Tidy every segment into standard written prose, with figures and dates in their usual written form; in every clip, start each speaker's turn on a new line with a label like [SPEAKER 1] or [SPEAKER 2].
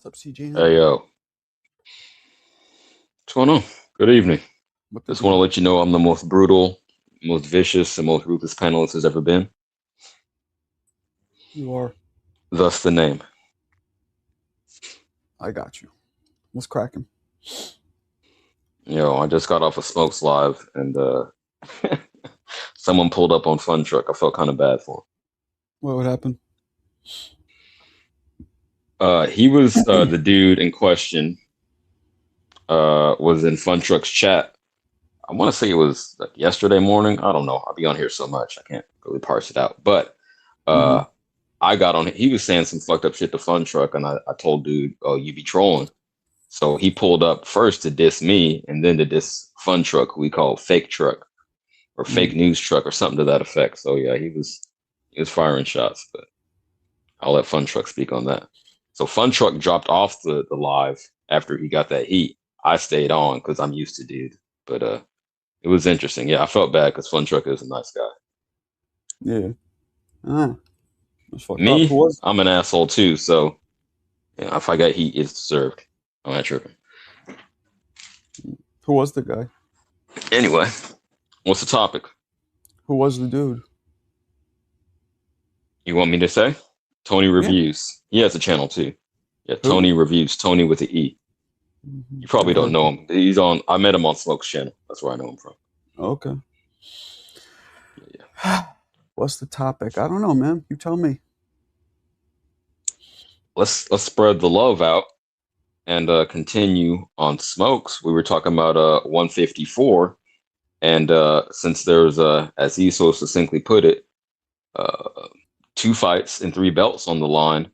[SPEAKER 1] up, CJ?
[SPEAKER 2] Hey yo, what's going on? Good evening.
[SPEAKER 1] What the
[SPEAKER 2] Just want to
[SPEAKER 1] deal?
[SPEAKER 2] let you know I'm the most brutal, most vicious, and most ruthless panelist there's ever been.
[SPEAKER 1] You are.
[SPEAKER 2] Thus the name.
[SPEAKER 1] I got you. What's cracking?
[SPEAKER 2] I just got off of Smokes Live and someone pulled up on Fun Truck. I felt kind of bad for
[SPEAKER 1] What would happen?
[SPEAKER 2] him. He was the dude in question. Was in Fun Truck's chat. I want to say it was like yesterday morning. I don't know. I'll be on here so much I can't really parse it out. But
[SPEAKER 1] Mm-hmm.
[SPEAKER 2] uh, I got on. He was saying some fucked up shit to Fun Truck, and I told dude, "Oh, you be trolling." So he pulled up first to diss me, and then to diss Fun Truck, who we call Fake Truck or Fake
[SPEAKER 1] Mm.
[SPEAKER 2] News Truck or something to that effect. So yeah, he was firing shots, but I'll let Fun Truck speak on that. So Fun Truck dropped off the live after he got that heat. I stayed on because I'm used to dude, but it was interesting. Yeah, I felt bad because Fun Truck is a nice guy.
[SPEAKER 1] Yeah. Ah, that's fucked up. Who
[SPEAKER 2] Me,
[SPEAKER 1] was?
[SPEAKER 2] I'm an asshole too. So yeah, if I got heat, it's deserved. I'm not tripping.
[SPEAKER 1] Who was the guy?
[SPEAKER 2] Anyway, what's the topic?
[SPEAKER 1] Who was the dude?
[SPEAKER 2] You want me to say? Tony
[SPEAKER 1] Yeah.
[SPEAKER 2] Reviews. He has a channel too. Yeah,
[SPEAKER 1] Who?
[SPEAKER 2] Tony Reviews. Tony with the E. You probably
[SPEAKER 1] Never
[SPEAKER 2] don't
[SPEAKER 1] heard
[SPEAKER 2] know
[SPEAKER 1] of
[SPEAKER 2] him. He's on. I met him on Smoke's channel. That's where I know him from.
[SPEAKER 1] him. Okay.
[SPEAKER 2] Yeah.
[SPEAKER 1] What's the topic? I don't know, man. You tell me.
[SPEAKER 2] Let's spread the love out and continue on Smokes. We were talking about 154, and since there's as he so succinctly put it, uh, two fights and three belts on the line.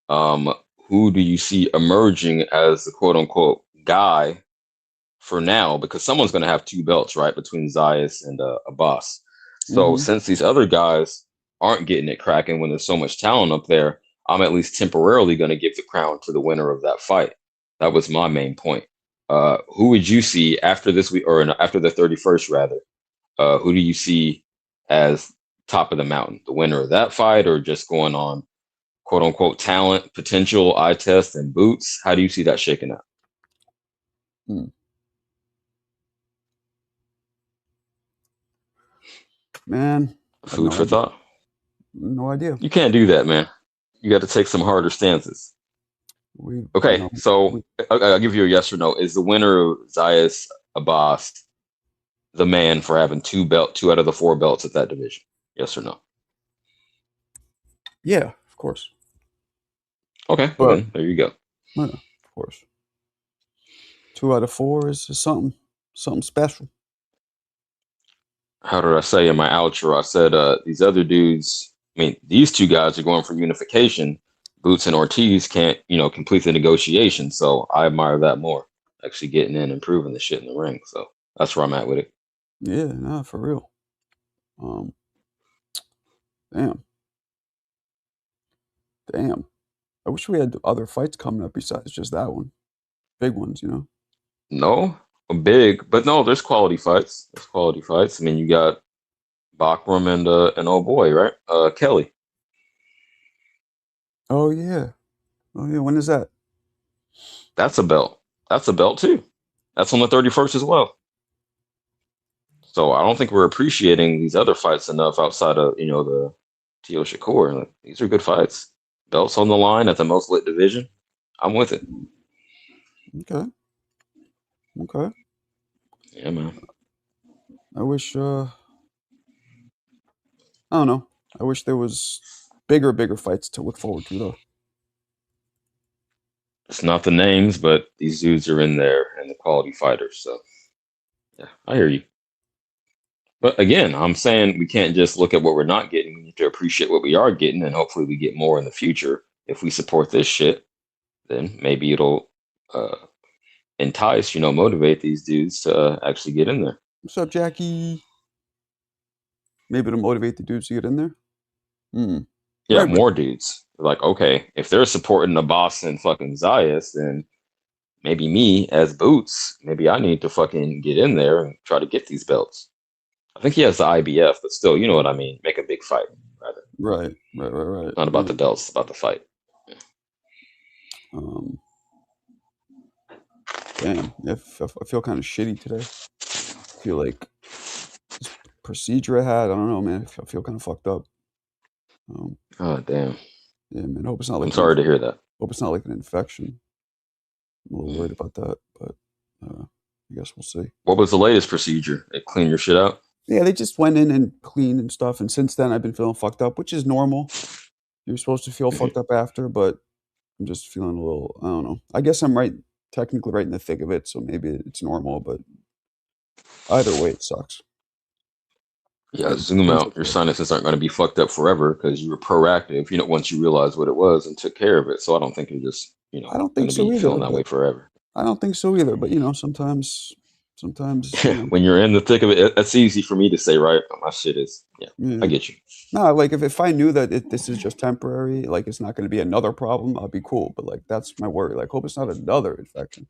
[SPEAKER 2] Um, who do you see emerging as the quote unquote guy for now, because someone's going to have two belts, right, between Zayas and Abbas. So
[SPEAKER 1] Mm-hmm.
[SPEAKER 2] since these other guys aren't getting it cracking when there's so much talent up there, I'm at least temporarily going to give the crown to the winner of that fight. That was my main point. Who would you see after this week, or after the 31st, rather? Who do you see as top of the mountain, the winner of that fight, or just going on quote unquote talent, potential, eye test, and boots? How do you see that shaking out?
[SPEAKER 1] Mm. Man, I have
[SPEAKER 2] Food
[SPEAKER 1] no
[SPEAKER 2] for
[SPEAKER 1] idea.
[SPEAKER 2] thought.
[SPEAKER 1] No idea.
[SPEAKER 2] You can't do that, man. You got to take some harder stances.
[SPEAKER 1] We, you
[SPEAKER 2] Okay,
[SPEAKER 1] know,
[SPEAKER 2] so
[SPEAKER 1] we,
[SPEAKER 2] I'll give you a yes or no. Is the winner of Zayas Abbas the man for having two out of the four belts at that division? Yes or no?
[SPEAKER 1] yeah, of course.
[SPEAKER 2] Okay, well
[SPEAKER 1] But,
[SPEAKER 2] then there you go.
[SPEAKER 1] yeah, of course. 2 out of 4 is something special.
[SPEAKER 2] How did I say in my outro? I said these other dudes. I mean, these two guys are going for unification. Boots and Ortiz can't, complete the negotiation. So I admire that more. Actually getting in and proving the shit in the ring. So that's where I'm at with it.
[SPEAKER 1] Yeah, nah, for real. Um, damn, damn. I wish we had other fights coming up besides just that one. Big ones.
[SPEAKER 2] No, big, but no, there's quality fights. There's quality fights. I mean, you got Bachram and oh boy, right? Kelly.
[SPEAKER 1] Oh yeah. Oh yeah. When is that?
[SPEAKER 2] That's a belt. That's a belt too. That's on the 31st as well. So I don't think we're appreciating these other fights enough outside of, the Tio Shakur. Like, these are good fights. Belts on the line at the most lit division. I'm with it.
[SPEAKER 1] Okay. Okay.
[SPEAKER 2] Yeah, man.
[SPEAKER 1] I wish. I don't know. I wish there was bigger fights to look forward to though.
[SPEAKER 2] It's not the names, but these dudes are in there and the quality fighters. So yeah, I hear you. But again, I'm saying we can't just look at what we're not getting. We need to appreciate what we are getting, and hopefully we get more in the future. If we support this shit, then maybe it'll uh, entice, motivate these dudes to actually get in there.
[SPEAKER 1] What's up, Jackie? Maybe to motivate the dudes to get in there. Hmm.
[SPEAKER 2] Yeah,
[SPEAKER 1] Right.
[SPEAKER 2] more dudes. Like, okay, if they're supporting the boss and fucking Zayas, then maybe me as Boots, maybe I need to fucking get in there and try to get these belts. I think he has the IBF, but still, you know what I mean. Make a big fight, rather.
[SPEAKER 1] Right. Right. Right. Right.
[SPEAKER 2] Not about
[SPEAKER 1] Yeah.
[SPEAKER 2] the belts, it's about the fight.
[SPEAKER 1] Um. Damn, I feel kind of shitty today. I feel like this procedure I had. I don't know, man. I feel kind of fucked up.
[SPEAKER 2] Oh damn.
[SPEAKER 1] Yeah, man. Hope it's not like
[SPEAKER 2] I'm sorry to hear that.
[SPEAKER 1] hope it's not like an infection. I'm a little
[SPEAKER 2] Mm.
[SPEAKER 1] worried about that, but I guess we'll see.
[SPEAKER 2] What was the latest procedure? They clean your shit out?
[SPEAKER 1] Yeah, they just went in and cleaned and stuff, and since then I've been feeling fucked up, which is normal. You're supposed to feel fucked up after, but I'm just feeling a little. I don't know. I guess I'm technically right in the thick of it, so maybe it's normal. But either way, it sucks.
[SPEAKER 2] Yeah,
[SPEAKER 1] And
[SPEAKER 2] zoom out. Your sinuses aren't going to be fucked up forever because you were proactive. Once you realized what it was and took care of it. So I don't think you're just
[SPEAKER 1] I don't think
[SPEAKER 2] going to
[SPEAKER 1] so
[SPEAKER 2] be
[SPEAKER 1] either.
[SPEAKER 2] feeling that
[SPEAKER 1] but
[SPEAKER 2] way forever.
[SPEAKER 1] I don't think so either. But sometimes
[SPEAKER 2] When you're in the thick of it, that's easy for me to say, right? My shit is, I get you.
[SPEAKER 1] No, like if I knew that this is just temporary, like it's not going to be another problem, I'll be cool. But like that's my worry. Like hope it's not another infection.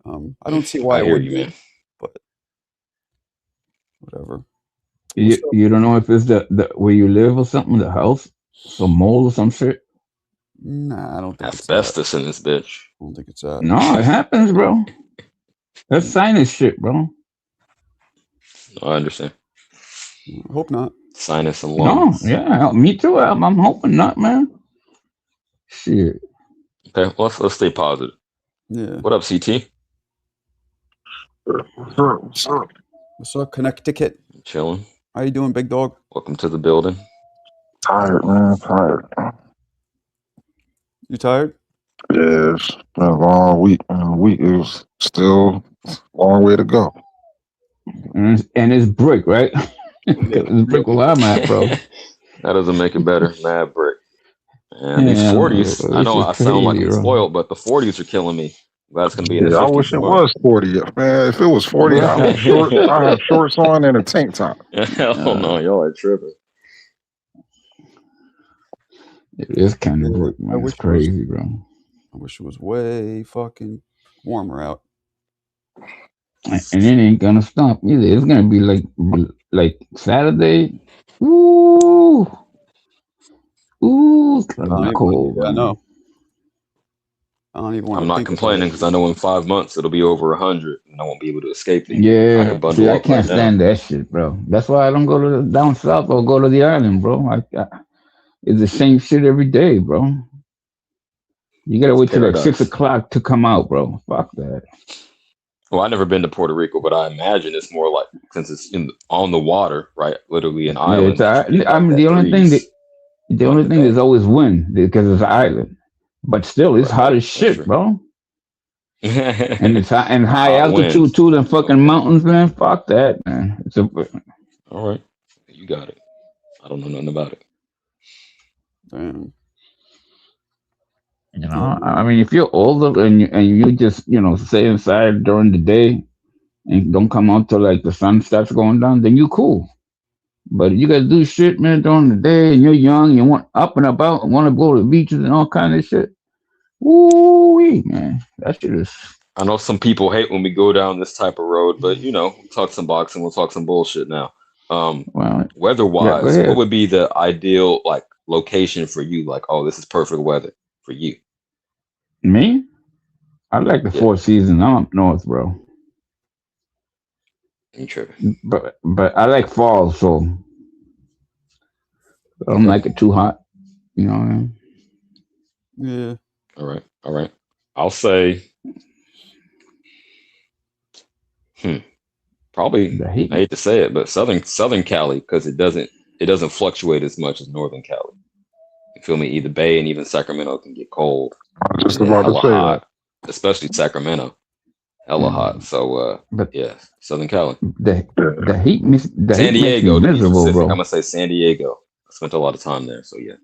[SPEAKER 1] I don't see why
[SPEAKER 2] I
[SPEAKER 1] it
[SPEAKER 2] hear
[SPEAKER 1] would
[SPEAKER 2] you,
[SPEAKER 1] be,
[SPEAKER 2] man.
[SPEAKER 1] but whatever.
[SPEAKER 3] You don't know if it's the where you live or something, the house, some mold or some shit.
[SPEAKER 1] Nah, I don't think
[SPEAKER 2] asbestos in this bitch.
[SPEAKER 1] I don't think it's that.
[SPEAKER 3] No, it happens, bro. That's sinus shit, bro.
[SPEAKER 2] No, I understand.
[SPEAKER 1] I hope not.
[SPEAKER 2] Sinus and lungs.
[SPEAKER 3] No, yeah, me too. I'm hoping not, man. Shit.
[SPEAKER 2] Okay, let's stay positive.
[SPEAKER 1] Yeah.
[SPEAKER 2] What up, CT?
[SPEAKER 1] What's up, Connecticut?
[SPEAKER 2] Chilling.
[SPEAKER 1] How you doing, big dog?
[SPEAKER 2] Welcome to the building.
[SPEAKER 4] Tired, man. Tired.
[SPEAKER 1] You tired?
[SPEAKER 4] Yeah, it's been a long week. And the week is still a long way to go.
[SPEAKER 3] And it's brick, right? It's brick where I'm at, bro.
[SPEAKER 2] That doesn't make it better. Mad brick. And these
[SPEAKER 3] Yeah,
[SPEAKER 2] 40s, I know I sound like I'm
[SPEAKER 3] bro.
[SPEAKER 2] spoiled, but the 40s are killing me. That's gonna be in the
[SPEAKER 4] Yeah, I
[SPEAKER 2] 50s
[SPEAKER 4] wish it
[SPEAKER 2] tomorrow.
[SPEAKER 4] was 40. Man, if it was 40, I have shorts on and a tank top.
[SPEAKER 2] Hell no, y'all are tripping.
[SPEAKER 3] It is kind of
[SPEAKER 1] Yeah,
[SPEAKER 3] brick,
[SPEAKER 1] I
[SPEAKER 3] man.
[SPEAKER 1] wish
[SPEAKER 3] It's crazy, bro.
[SPEAKER 1] I wish it was way fucking warmer out.
[SPEAKER 3] And it ain't gonna stop either. It's gonna be like Saturday. Ooh, it's gonna be cold.
[SPEAKER 1] I know. I don't even want
[SPEAKER 2] I'm
[SPEAKER 1] to
[SPEAKER 2] not
[SPEAKER 1] think
[SPEAKER 2] complaining because I know in 5 months it'll be over 100 and I won't be able to escape it.
[SPEAKER 3] Yeah, I can't
[SPEAKER 2] right
[SPEAKER 3] stand that shit, bro. That's why I don't go to down south or go to the island, bro. It's the same shit every day, bro. You gotta wait till like 6 o'clock to come out, bro. Fuck that.
[SPEAKER 2] Well, I've never been to Puerto Rico, but I imagine it's more like since it's on the water, right? Literally an island.
[SPEAKER 3] I mean, the only thing is always wind because it's an island. But still, it's hot as shit, bro. And it's high, and high altitude too. Them fucking mountains, man. Fuck that, man.
[SPEAKER 2] All right, you got it. I don't know nothing about it.
[SPEAKER 1] Damn.
[SPEAKER 3] I mean, if you're older and you just stay inside during the day and don't come out till like the sun starts going down, then you cool. But you gotta do shit, man, during the day, and you're young, you want up and about, and want to go to the beaches and all kind of shit. Ooh, man, that shit is.
[SPEAKER 2] I know some people hate when we go down this type of road, but we'll talk some boxing, we'll talk some bullshit now. Weather-wise, what would be the ideal location for you? Like, oh, this is perfect weather for you.
[SPEAKER 3] Me? I like the Four Seasons. I'm up north, bro.
[SPEAKER 2] You tripping?
[SPEAKER 3] But I like fall, so I don't like it too hot. You know what I mean?
[SPEAKER 1] Yeah.
[SPEAKER 2] All right. I'll say, probably. I hate to say it, but Southern Cali, because it doesn't fluctuate as much as Northern Cali. You feel me? Either Bay and even Sacramento can get cold.
[SPEAKER 4] I was just about to say
[SPEAKER 2] hot, especially Sacramento. Hella hot. So, Southern Cali.
[SPEAKER 3] The heat
[SPEAKER 2] San Diego,
[SPEAKER 3] makes me miserable, bro.
[SPEAKER 2] I'm gonna say San Diego. I spent a lot of time there, so yeah.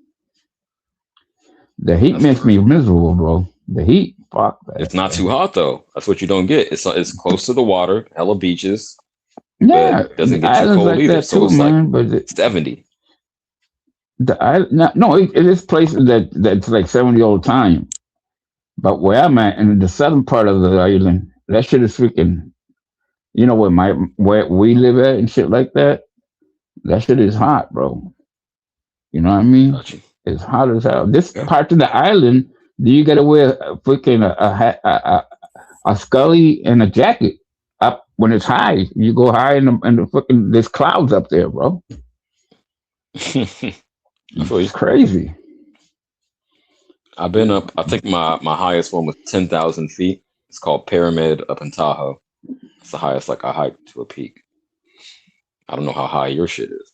[SPEAKER 3] The heat makes me miserable, bro. The heat, fuck that.
[SPEAKER 2] It's not too hot though. That's what you don't get. It's close to the water, hella beaches.
[SPEAKER 3] Yeah,
[SPEAKER 2] it doesn't get too cold
[SPEAKER 3] like
[SPEAKER 2] either.
[SPEAKER 3] That
[SPEAKER 2] so
[SPEAKER 3] too,
[SPEAKER 2] it's
[SPEAKER 3] man,
[SPEAKER 2] like
[SPEAKER 3] but
[SPEAKER 2] 70.
[SPEAKER 3] It is places that's like 70 all the time. But where I'm at in the southern part of the island, that shit is freaking. Where we live at and shit like that. That shit is hot, bro. You know what I mean?
[SPEAKER 2] Gotcha.
[SPEAKER 3] It's hot as hell. This part of the island, you gotta wear a freaking a hat, a scully and a jacket up when it's high. You go high and the fucking there's clouds up there, bro.
[SPEAKER 2] I feel you.
[SPEAKER 3] It's crazy.
[SPEAKER 2] I've been up. I think my highest one was 10,000 feet. It's called Pyramid up in Tahoe. It's the highest like I hiked to a peak. I don't know how high your shit is.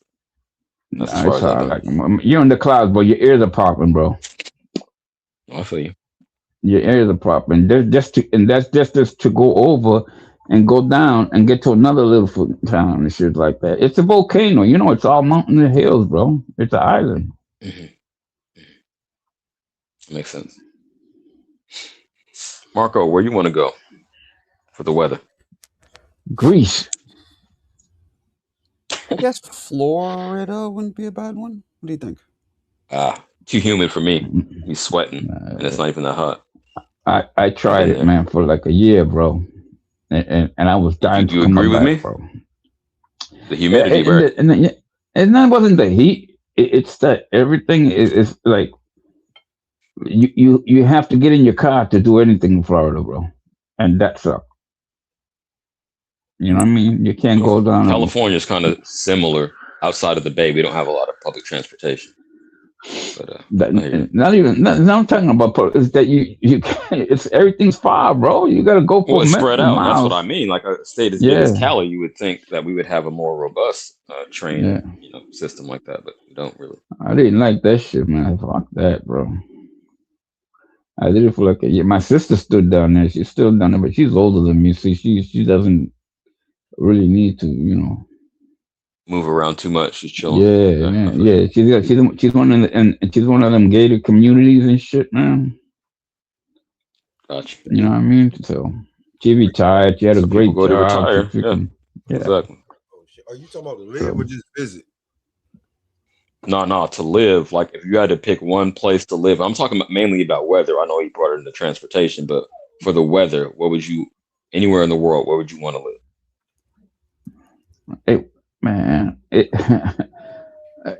[SPEAKER 2] That's as far as I go.
[SPEAKER 3] You're in the clouds, but your ears are popping, bro.
[SPEAKER 2] I feel you.
[SPEAKER 3] Your ears are popping. That's just to go over and go down and get to another little town and shit like that. It's a volcano, you know. It's all mountains and hills, bro. It's an island.
[SPEAKER 2] Makes sense. Marco, where you want to go for the weather?
[SPEAKER 3] Greece.
[SPEAKER 1] I guess Florida wouldn't be a bad one. What do you think?
[SPEAKER 2] Too humid for me. You sweating, and it's not even that hot.
[SPEAKER 3] I tried it, man, for like a year, bro, and I was dying.
[SPEAKER 2] Do you agree with me,
[SPEAKER 3] bro?
[SPEAKER 2] The humidity, bro.
[SPEAKER 3] And that wasn't the heat. It's that everything is like you have to get in your car to do anything in Florida, bro, and that sucks. You know what I mean? You can't go down.
[SPEAKER 2] California is kind of similar. Outside of the Bay, we don't have a lot of public transportation. But
[SPEAKER 3] I'm talking about is that you can't, it's everything's far, bro. You gotta go for
[SPEAKER 2] spread out.
[SPEAKER 3] miles.
[SPEAKER 2] That's what I mean. Like a state as big as Cali, you would think that we would have a more robust train, system like that, but we don't really.
[SPEAKER 3] I didn't like that shit, man. Fuck that, bro. I did it for like a year. My sister stood down there. She's still down there, but she's older than me, so she doesn't really need to,
[SPEAKER 2] move around too much. She's chilling.
[SPEAKER 3] Yeah. She's one of them gated communities and shit, man.
[SPEAKER 2] Gotcha.
[SPEAKER 3] You know what I mean? So she retired. She had a great job.
[SPEAKER 2] To retire.
[SPEAKER 3] Yeah.
[SPEAKER 2] Exactly.
[SPEAKER 5] Are you talking about to live or just visit?
[SPEAKER 2] No, to live. Like if you had to pick one place to live, I'm talking mainly about weather. I know you brought it into transportation, but for the weather, what would you, anywhere in the world, where would you want to live?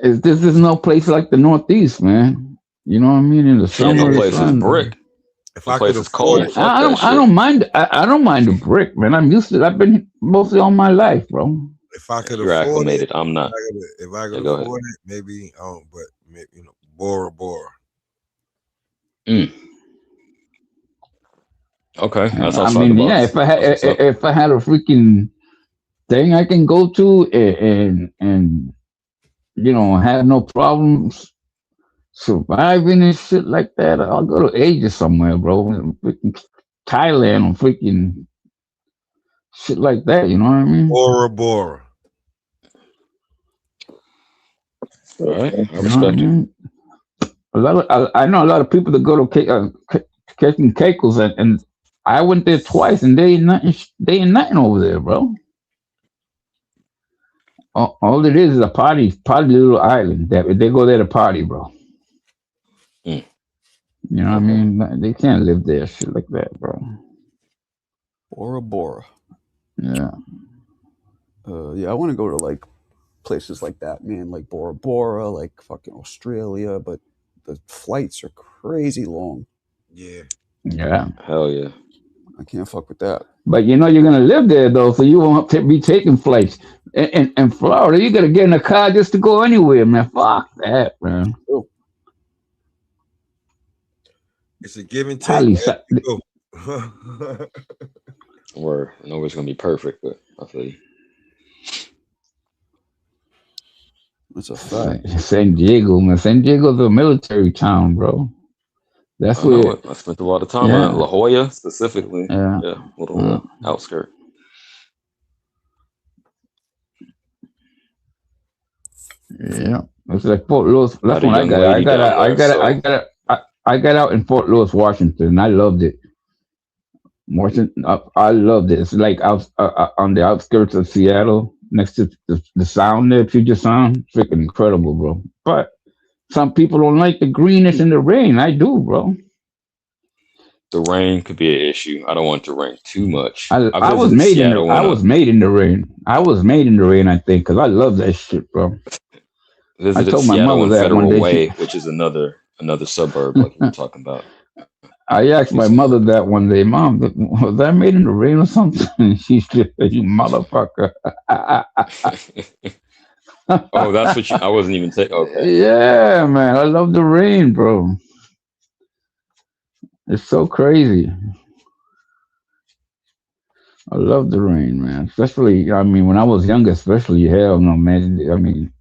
[SPEAKER 3] This is no place like the Northeast, man. You know what I mean? In the summer,
[SPEAKER 2] no place is brick.
[SPEAKER 5] If I could afford it,
[SPEAKER 3] I don't mind. I don't mind the brick, man. I'm used to it. I've been mostly all my life, bro.
[SPEAKER 5] If I could
[SPEAKER 2] You're
[SPEAKER 5] afford
[SPEAKER 2] acclimated.
[SPEAKER 5] it,
[SPEAKER 2] I'm not.
[SPEAKER 5] If I could afford it, maybe. But Bora Bora.
[SPEAKER 2] Okay, that's
[SPEAKER 3] I mean, if I had a freaking thing I can go to and have no problems surviving and shit like that, I'll go to Asia somewhere, bro. Freaking Thailand or freaking shit like that. You know what I mean?
[SPEAKER 5] Bora Bora.
[SPEAKER 2] All right, I respect you.
[SPEAKER 3] I know a lot of people that go to catching Caicos, and I went there twice, and they ain't nothing over there, bro. All it is a party little island that they go there to party, bro. You know what I mean? They can't live there, shit like that, bro.
[SPEAKER 1] Bora Bora.
[SPEAKER 3] Yeah.
[SPEAKER 1] I want to go to like places like that, man, like Bora Bora, like fucking Australia, but the flights are crazy long.
[SPEAKER 5] Yeah.
[SPEAKER 2] Hell yeah.
[SPEAKER 1] I can't fuck with that.
[SPEAKER 3] But you're gonna live there though, so you won't be taking flights. In Florida, you gotta get in a car just to go anywhere, man. Fuck that, man.
[SPEAKER 5] It's a give and take.
[SPEAKER 2] Word. I know it's gonna be perfect, but I feel you.
[SPEAKER 1] That's a fact.
[SPEAKER 3] San Diego, man. San Diego's a military town, bro. That's where
[SPEAKER 2] I spent a lot of time on La Jolla specifically.
[SPEAKER 3] Yeah,
[SPEAKER 2] little outskirt.
[SPEAKER 3] Yeah, it's like Fort Lewis. That's when I got out in Fort Lewis, Washington, and I loved it. Washington, I loved it. It's like out on the outskirts of Seattle, next to the Sound there, Puget Sound. Freaking incredible, bro. But some people don't like the greenness and the rain. I do, bro.
[SPEAKER 2] The rain could be an issue. I don't want it to rain too much.
[SPEAKER 3] I was made in the rain. I was made in the rain, I think, because I love that shit, bro.
[SPEAKER 2] I told my mother that Federal one day. Which is another suburb, like you were talking about.
[SPEAKER 3] I asked my mother that one day, Mom, was that made in the rain or something? She said, you motherfucker.
[SPEAKER 2] Oh, that's what you. I wasn't even saying. Okay.
[SPEAKER 3] Yeah, man. I love the rain, bro. It's so crazy. I love the rain, man. Especially, I mean, when I was younger, especially, hell no, man. I mean,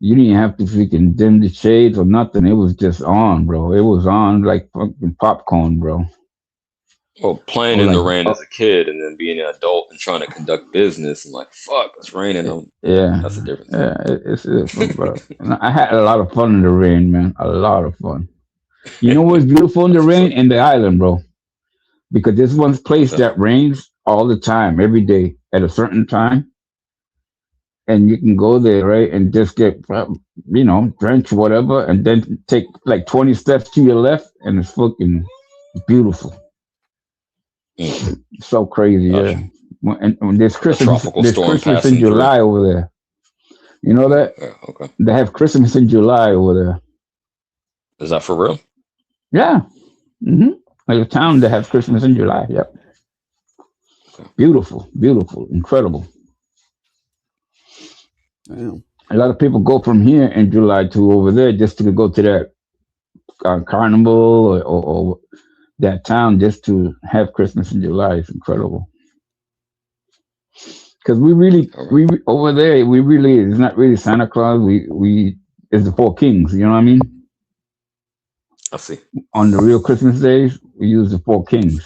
[SPEAKER 3] you didn't have to freaking dim the shades or nothing. It was just on, bro. It was on like fucking popcorn, bro.
[SPEAKER 2] Well, playing
[SPEAKER 3] Or
[SPEAKER 2] in the
[SPEAKER 3] like,
[SPEAKER 2] rain as a kid and then being an adult and trying to conduct business and like, fuck, it's raining.
[SPEAKER 3] yeah,
[SPEAKER 2] That's a difference.
[SPEAKER 3] yeah, it's bro. And I had a lot of fun in the rain, man. A lot of fun. You know what's beautiful in the
[SPEAKER 2] That's what's
[SPEAKER 3] rain?
[SPEAKER 2] up.
[SPEAKER 3] In the island, bro. Because this one's place
[SPEAKER 2] What's that?
[SPEAKER 3] that rains all the time, every day at a certain time, and you can go there, right, and just get, drenched, whatever, and then take like 20 steps to your left, and it's fucking beautiful.
[SPEAKER 2] Mm,
[SPEAKER 3] So crazy, yeah.
[SPEAKER 2] gotcha.
[SPEAKER 3] And there's
[SPEAKER 2] A tropical storm
[SPEAKER 3] Christmas in
[SPEAKER 2] passing through.
[SPEAKER 3] July over there. You know that
[SPEAKER 2] Yeah, okay.
[SPEAKER 3] they have Christmas in July over there.
[SPEAKER 2] Is that for real?
[SPEAKER 3] Yeah. Like a town that has Christmas in July. Yep.
[SPEAKER 2] Okay.
[SPEAKER 3] Beautiful, beautiful, incredible.
[SPEAKER 1] Damn.
[SPEAKER 3] A lot of people go from here in July to over there just to go to that carnival or that town just to have Christmas in July. It's incredible. Because
[SPEAKER 2] All right.
[SPEAKER 3] we over there, we really, it's not really Santa Claus. We it's the Four Kings. You know what I mean?
[SPEAKER 2] I see.
[SPEAKER 3] On the real Christmas days, we use the Four Kings,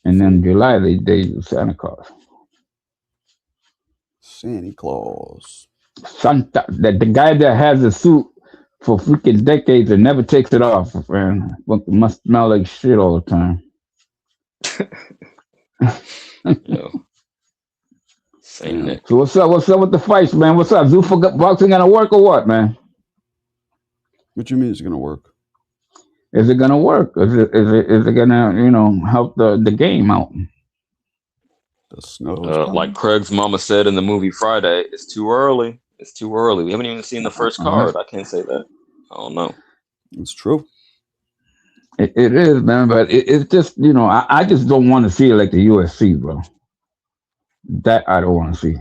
[SPEAKER 3] and then July they use Santa Claus.
[SPEAKER 1] Santa Claus.
[SPEAKER 3] Santa, the guy that has the suit for freaking decades and never takes it off, man. Must smell like shit all the time.
[SPEAKER 2] Yo, Saint
[SPEAKER 3] Yeah.
[SPEAKER 2] Nick.
[SPEAKER 3] So what's up? What's up with the fights, man? What's up? Zuffa boxing gonna work or what, man?
[SPEAKER 1] What you mean it's gonna work?
[SPEAKER 3] Is it gonna work? Is it gonna help the game out?
[SPEAKER 1] The snow is coming.
[SPEAKER 2] Like Craig's mama said in the movie Friday, it's too early. It's too early. We haven't even seen the first card. I can't say that. I don't know.
[SPEAKER 1] It's true.
[SPEAKER 3] It is, man, but it's just I just don't want to see it like the UFC, bro. That I don't want to see.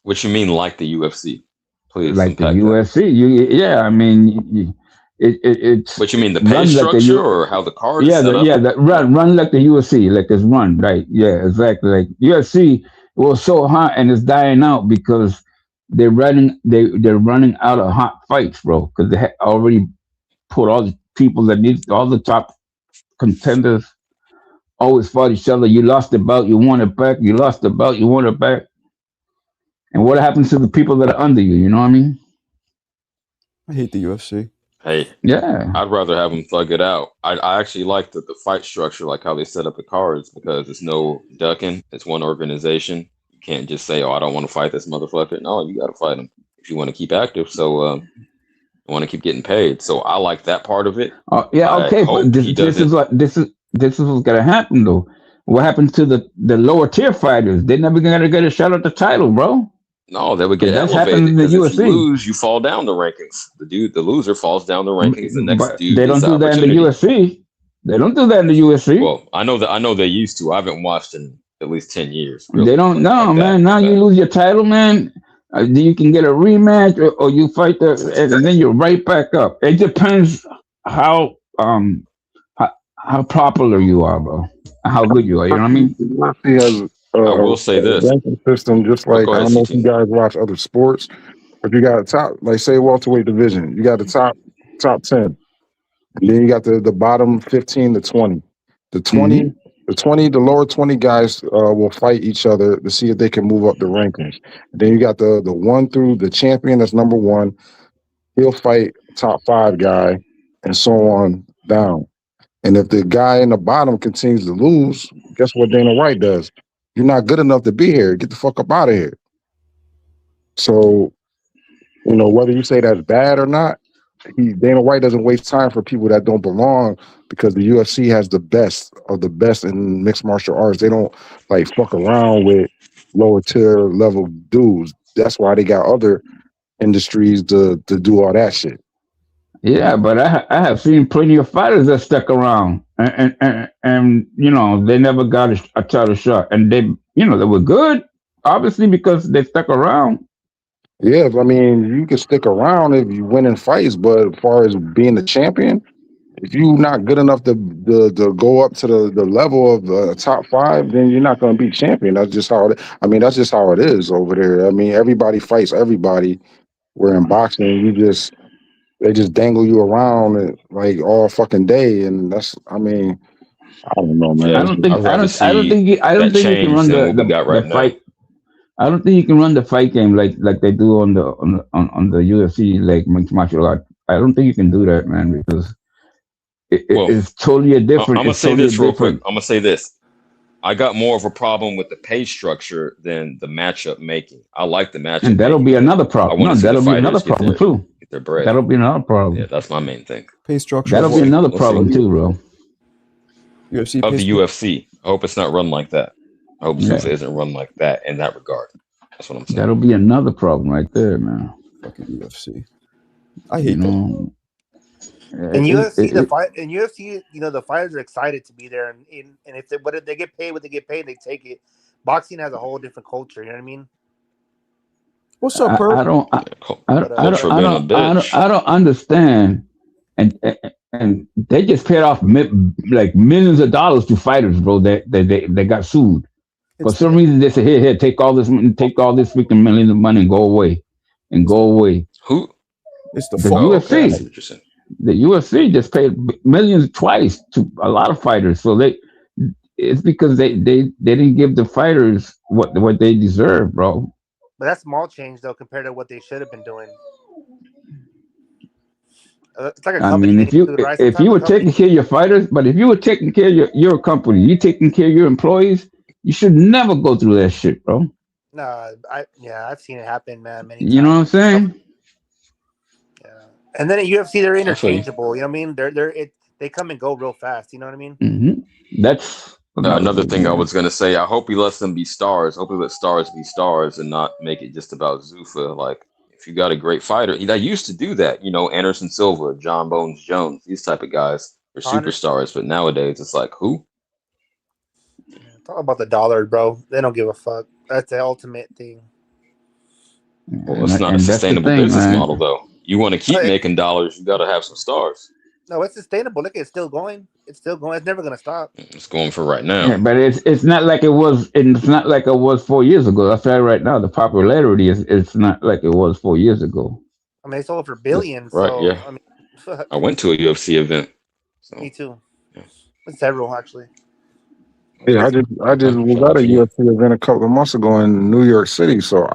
[SPEAKER 2] What you mean, like the UFC? Please
[SPEAKER 3] Like the
[SPEAKER 2] unpack that.
[SPEAKER 3] UFC, I mean, it's
[SPEAKER 2] What you mean, the pay
[SPEAKER 3] run like the
[SPEAKER 2] structure or how the card is
[SPEAKER 3] yeah,
[SPEAKER 2] set up?
[SPEAKER 3] the run like the UFC, like it's run, right? Yeah, exactly. Like UFC was so hot and it's dying out because they're running out of hot fights, bro. Because they already put all the people that need all the top contenders always fought each other. You lost the belt, you want it back. You lost the belt, you want it back. And what happens to the people that are under you? You know what I mean?
[SPEAKER 1] I hate the UFC.
[SPEAKER 2] Hey,
[SPEAKER 3] Yeah.
[SPEAKER 2] I'd rather have them thug it out. I actually like the fight structure, like how they set up the cards, because it's no ducking. It's one organization. You can't just say, "Oh, I don't want to fight this motherfucker." No, you got to fight him if you want to keep active. So you want to keep getting paid. So I like that part of it.
[SPEAKER 3] Yeah.
[SPEAKER 2] I
[SPEAKER 3] Okay. But
[SPEAKER 2] hope he does it.
[SPEAKER 3] this is what's gonna happen though. What happened to the lower tier fighters? They're never gonna get a shot at the title, bro.
[SPEAKER 2] No, they would get
[SPEAKER 3] That's
[SPEAKER 2] elevated
[SPEAKER 3] happened in the
[SPEAKER 2] because if you
[SPEAKER 3] UFC.
[SPEAKER 2] lose, you fall down the rankings. The loser falls down the rankings. The next
[SPEAKER 3] But
[SPEAKER 2] dude
[SPEAKER 3] they don't
[SPEAKER 2] gets
[SPEAKER 3] do that in the
[SPEAKER 2] opportunity.
[SPEAKER 3] UFC. They don't do that in the UFC.
[SPEAKER 2] Well, I know they used to. I haven't watched in at least 10 years.
[SPEAKER 3] They
[SPEAKER 2] Really,
[SPEAKER 3] don't.
[SPEAKER 2] like
[SPEAKER 3] No,
[SPEAKER 2] that.
[SPEAKER 3] man. Now you lose your title, man. You can get a rematch, or you fight and then you're right back up. It depends how popular you are, bro. How good you are. You know what I mean?
[SPEAKER 4] He has
[SPEAKER 2] I will say this.
[SPEAKER 4] ranking system, just
[SPEAKER 2] Oh,
[SPEAKER 4] like
[SPEAKER 2] go
[SPEAKER 4] I
[SPEAKER 2] ahead,
[SPEAKER 4] don't know if
[SPEAKER 2] CT.
[SPEAKER 4] you guys watch other sports, but you got a top, like say welterweight division, you got the top 10, and then you got the bottom 15 to 20. The 20, the lower 20 guys will fight each other to see if they can move up the rankings. Then you got the 1 through the champion that's number 1. He'll fight top 5 guy, and so on down. And if the guy in the bottom continues to lose, guess what Dana White does? You're not good enough to be here. Get the fuck up out of here. So, whether you say that's bad or not, Dana White doesn't waste time for people that don't belong, because the UFC has the best of the best in mixed martial arts. They don't like fuck around with lower tier level dudes. That's why they got other industries to do all that shit.
[SPEAKER 3] Yeah, but I have seen plenty of fighters that stuck around, and you know they never got a title shot, and they they were good, obviously because they stuck around.
[SPEAKER 4] Yeah, I mean, you can stick around if you win in fights, but as far as being the champion, if you're not good enough to go up to the level of top five, then you're not going to be champion. That's just how it. I mean, that's just how it is over there. I mean, everybody fights everybody. Where in boxing, they just dangle you around like all fucking day, and that's. I mean, I don't know, man.
[SPEAKER 3] I
[SPEAKER 2] Yeah,
[SPEAKER 4] It's
[SPEAKER 3] don't
[SPEAKER 4] just,
[SPEAKER 2] I'd
[SPEAKER 3] think I
[SPEAKER 2] rather
[SPEAKER 3] don't I don't
[SPEAKER 2] see
[SPEAKER 3] think you, I don't
[SPEAKER 2] that
[SPEAKER 3] think you can
[SPEAKER 2] change
[SPEAKER 3] run
[SPEAKER 2] than what we got
[SPEAKER 3] the
[SPEAKER 2] right now.
[SPEAKER 3] fight. I don't think you can run the fight game like they do on the UFC like mixed martial art. I don't think you can do that, man, because
[SPEAKER 2] Well,
[SPEAKER 3] it's totally a
[SPEAKER 2] I'm
[SPEAKER 3] different.
[SPEAKER 2] gonna
[SPEAKER 3] It's
[SPEAKER 2] say
[SPEAKER 3] totally a
[SPEAKER 2] this real quick.
[SPEAKER 3] different.
[SPEAKER 2] I'm gonna say this. I got more of a problem with the pay structure than the matchup making. I like the matchup
[SPEAKER 3] And that'll
[SPEAKER 2] making,
[SPEAKER 3] be
[SPEAKER 2] but
[SPEAKER 3] another
[SPEAKER 2] I
[SPEAKER 3] problem.
[SPEAKER 2] want to
[SPEAKER 3] No,
[SPEAKER 2] see the
[SPEAKER 3] that'll be another
[SPEAKER 2] fighters
[SPEAKER 3] problem too.
[SPEAKER 2] get their bread.
[SPEAKER 3] That'll be another
[SPEAKER 2] Yeah,
[SPEAKER 3] problem.
[SPEAKER 2] that's my main thing.
[SPEAKER 1] Pay structure
[SPEAKER 2] We'll
[SPEAKER 3] That'll
[SPEAKER 1] of
[SPEAKER 3] be
[SPEAKER 1] what?
[SPEAKER 2] see.
[SPEAKER 3] another
[SPEAKER 2] We'll see.
[SPEAKER 3] problem too, bro.
[SPEAKER 1] UFC
[SPEAKER 2] Of
[SPEAKER 1] pay
[SPEAKER 2] the
[SPEAKER 1] structure?
[SPEAKER 2] UFC, I hope it's not run like that. I hope Zuffa
[SPEAKER 3] Yeah,
[SPEAKER 2] isn't run like that in that regard. That's what I'm saying.
[SPEAKER 3] that'll be another problem right there, man.
[SPEAKER 1] Fucking UFC. I
[SPEAKER 3] You
[SPEAKER 1] hate that.
[SPEAKER 3] know,
[SPEAKER 6] In
[SPEAKER 3] it,
[SPEAKER 6] UFC,
[SPEAKER 3] it,
[SPEAKER 6] in UFC, the fighters are excited to be there, and if they get paid what they get paid, they take it. Boxing has a whole different culture. You know what I mean?
[SPEAKER 1] What's up,
[SPEAKER 3] I
[SPEAKER 1] Perp?
[SPEAKER 3] don't.
[SPEAKER 2] Yeah, culture
[SPEAKER 6] But
[SPEAKER 2] being a bitch.
[SPEAKER 3] I don't understand, and they just paid off like millions of dollars to fighters, bro. That got sued for
[SPEAKER 1] It's
[SPEAKER 3] some reason. They said, here, take all this, take all this freaking millions of money and go away, and go away.
[SPEAKER 2] Who?
[SPEAKER 1] it's the
[SPEAKER 3] The
[SPEAKER 1] fault.
[SPEAKER 2] Oh, okay. I see
[SPEAKER 3] UFC,
[SPEAKER 2] what you're saying.
[SPEAKER 3] the UFC just paid millions twice to a lot of fighters, so it's because they didn't give the fighters what they deserve, bro.
[SPEAKER 6] that's small change though compared to what they should have been doing. It's like a
[SPEAKER 3] I
[SPEAKER 6] company
[SPEAKER 3] mean,
[SPEAKER 6] getting sued, right?
[SPEAKER 3] if you
[SPEAKER 6] Sometimes a
[SPEAKER 3] were
[SPEAKER 6] company.
[SPEAKER 3] taking care of your fighters, but if you were taking care of your company, you taking care of your employees, you should never go through that shit, bro.
[SPEAKER 6] Nah, I've seen it happen, man, many
[SPEAKER 3] You know what I'm
[SPEAKER 6] times.
[SPEAKER 3] saying?
[SPEAKER 6] Yeah, and then at UFC they're
[SPEAKER 2] I feel you.
[SPEAKER 6] interchangeable. You know what I mean? They come and go real fast. You know what I mean?
[SPEAKER 3] That's another
[SPEAKER 2] Another
[SPEAKER 3] thing,
[SPEAKER 2] thing I
[SPEAKER 3] man.
[SPEAKER 2] was gonna say, I hope he lets them be stars. Hope he let stars be stars and not make it just about Zuffa. Like, if you got a great fighter, I used to do that. Anderson Silva, John Bones Jones, these type of guys are
[SPEAKER 6] 100.
[SPEAKER 2] superstars. But nowadays, it's like who?
[SPEAKER 6] Talk about the dollar, bro. They don't give a fuck. That's the ultimate thing.
[SPEAKER 2] Well, it's not a
[SPEAKER 3] And that's the
[SPEAKER 2] sustainable
[SPEAKER 3] thing,
[SPEAKER 2] business
[SPEAKER 3] man.
[SPEAKER 2] model, though. You want to keep
[SPEAKER 6] It,
[SPEAKER 2] making dollars, you got to have some stars.
[SPEAKER 6] no, it's sustainable. Look, it's still going. It's still going. It's never gonna stop.
[SPEAKER 2] It's going for right now.
[SPEAKER 3] Yeah, but it's not like it was. It's not like it was 4 years ago. I'll tell you right now, the popularity is it's not like it was 4 years ago.
[SPEAKER 6] I mean, they sold it for billions.
[SPEAKER 2] Right?
[SPEAKER 6] So
[SPEAKER 2] Yeah.
[SPEAKER 6] I mean,
[SPEAKER 2] I went to a UFC event. So
[SPEAKER 6] me too.
[SPEAKER 2] yeah.
[SPEAKER 6] Several actually.
[SPEAKER 4] yeah, I just was
[SPEAKER 2] Shout out
[SPEAKER 4] at a
[SPEAKER 2] to you.
[SPEAKER 4] UFC event a couple of months ago in New York City. So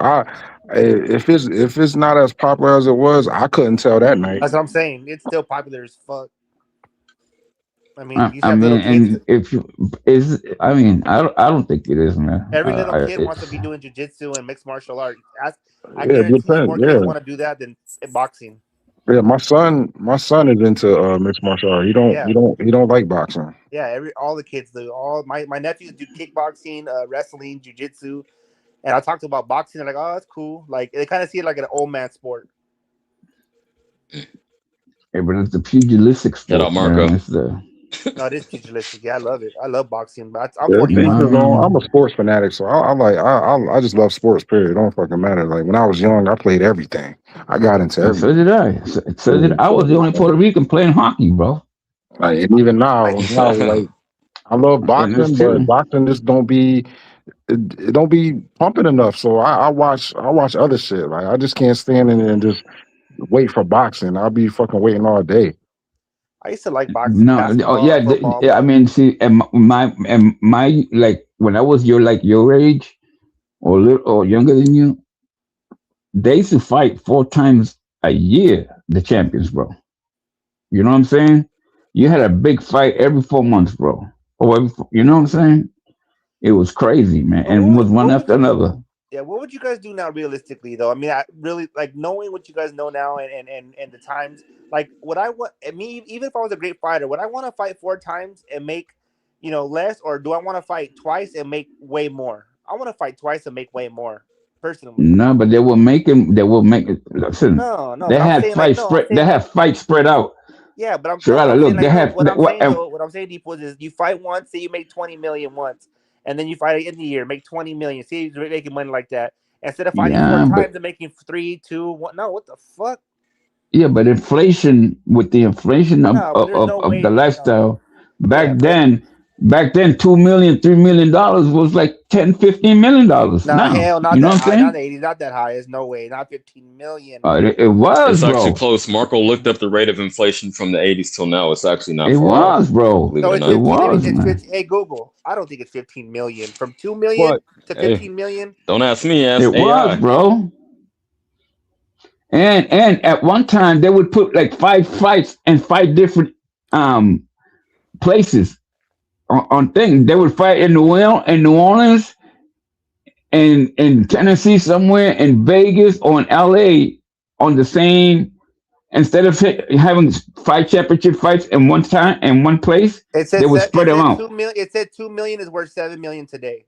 [SPEAKER 4] if it's not as popular as it was, I couldn't tell that night.
[SPEAKER 6] That's what I'm saying. It's still popular as fuck. I mean, you
[SPEAKER 3] I
[SPEAKER 6] have little
[SPEAKER 3] mean,
[SPEAKER 6] kids.
[SPEAKER 3] and if you is, I mean, I don't think it is, man.
[SPEAKER 6] Every little kid wants to be doing jujitsu and mixed martial art. I
[SPEAKER 4] Yeah, it
[SPEAKER 6] guarantee you
[SPEAKER 4] depends.
[SPEAKER 6] more
[SPEAKER 4] Yeah,
[SPEAKER 6] kids want to do that than boxing.
[SPEAKER 4] yeah. My son is into mixed martial art. He don't
[SPEAKER 6] Yeah,
[SPEAKER 4] he don't he don't like boxing.
[SPEAKER 6] yeah. All the kids do. All my nephews do kickboxing, wrestling, jujitsu, and I talked about boxing. They're like, oh, that's cool. Like they kind of see it like an old man sport.
[SPEAKER 3] Yeah, but it's the pugilistic
[SPEAKER 2] Shout out
[SPEAKER 3] sport,
[SPEAKER 2] Marco.
[SPEAKER 3] man. It's the
[SPEAKER 6] No, it is pugilistic. Yeah, I love it. I love boxing, but I'm
[SPEAKER 4] Yeah,
[SPEAKER 6] 41.
[SPEAKER 4] I'm a sports fanatic, so I just love sports. Period. It don't fucking matter. Like when I was young, I played everything. I got into
[SPEAKER 3] and so
[SPEAKER 4] everything.
[SPEAKER 3] did I. So did I. Was the only Puerto Rican playing hockey, bro.
[SPEAKER 4] Like, and even now, like I love
[SPEAKER 3] And it's
[SPEAKER 4] boxing, but
[SPEAKER 3] true.
[SPEAKER 4] boxing just don't be it don't be pumping enough. So I watch other shit. Like I just can't stand in there and just wait for boxing. I'll be fucking waiting all day.
[SPEAKER 6] I used to like boxing,
[SPEAKER 3] No, oh
[SPEAKER 6] basketball,
[SPEAKER 3] yeah.
[SPEAKER 6] football.
[SPEAKER 3] I mean, see, and my like when I was your age or little or younger than you, they used to fight 4 times a year. The champions, bro. You know what I'm saying? You had a big fight every 4 months, bro. Or you know what I'm saying? It was crazy, man,
[SPEAKER 6] But
[SPEAKER 3] and was one after another.
[SPEAKER 6] what would you guys do now realistically though? I mean, I really like knowing what you guys know now and the times. Like, would I want me even if I was a great fighter, would I want to fight 4 times and make less, or do I want to fight twice and make way more? I want to fight twice and make way more. personally.
[SPEAKER 3] No, but they will make it. They will make it. Listen,
[SPEAKER 6] No,
[SPEAKER 3] they
[SPEAKER 6] but I'm
[SPEAKER 3] had
[SPEAKER 6] saying
[SPEAKER 3] fights
[SPEAKER 6] no, I'm
[SPEAKER 3] spread. They
[SPEAKER 6] saying
[SPEAKER 3] had fights spread out.
[SPEAKER 6] yeah, but I'm
[SPEAKER 3] Sharada,
[SPEAKER 6] saying
[SPEAKER 3] look, they
[SPEAKER 6] look,
[SPEAKER 3] had
[SPEAKER 6] what I'm saying, Deep, is you fight once, say you make 20 million once, and then you fight in the year, make 20 million. See, you're making money like that instead of fighting four
[SPEAKER 3] yeah,
[SPEAKER 6] times and making 3, 2, 1. No, what the fuck?
[SPEAKER 3] but inflation with the inflation
[SPEAKER 6] No, but there's no
[SPEAKER 3] of the
[SPEAKER 6] way. No,
[SPEAKER 3] lifestyle back
[SPEAKER 6] yeah, but
[SPEAKER 3] then. Back then, $2 million, $3 million was like $10, $15 million.
[SPEAKER 6] nah,
[SPEAKER 3] Now,
[SPEAKER 6] hell, not
[SPEAKER 3] you know
[SPEAKER 6] that
[SPEAKER 3] what I'm
[SPEAKER 6] high, not
[SPEAKER 3] saying?
[SPEAKER 6] the 80s, not that high. There's no way, not 15 million.
[SPEAKER 3] It was,
[SPEAKER 2] It's actually
[SPEAKER 3] bro.
[SPEAKER 2] close. Marco looked up the rate of inflation from the 80s till now. It's actually not
[SPEAKER 3] It
[SPEAKER 2] far off,
[SPEAKER 3] was, bro.
[SPEAKER 2] believe
[SPEAKER 6] So
[SPEAKER 2] it or
[SPEAKER 6] it's
[SPEAKER 3] It
[SPEAKER 2] not.
[SPEAKER 6] 15.
[SPEAKER 3] was,
[SPEAKER 6] It's
[SPEAKER 3] man.
[SPEAKER 6] 15. Hey Google, I don't think it's 15 million. From 2 million
[SPEAKER 1] What?
[SPEAKER 6] to
[SPEAKER 2] Hey,
[SPEAKER 6] 15 million.
[SPEAKER 2] don't ask me, ask
[SPEAKER 3] It was,
[SPEAKER 2] AI.
[SPEAKER 3] bro. And at one time they would put like 5 fights in 5 different places on things. They would fight in New Orleans, and in Tennessee somewhere, in Vegas or in LA on the same. Instead of having 5 championship fights in one time in one place,
[SPEAKER 6] It
[SPEAKER 3] they
[SPEAKER 6] said
[SPEAKER 3] would spread them out.
[SPEAKER 6] 2 million. It said 2 million is worth 7 million today.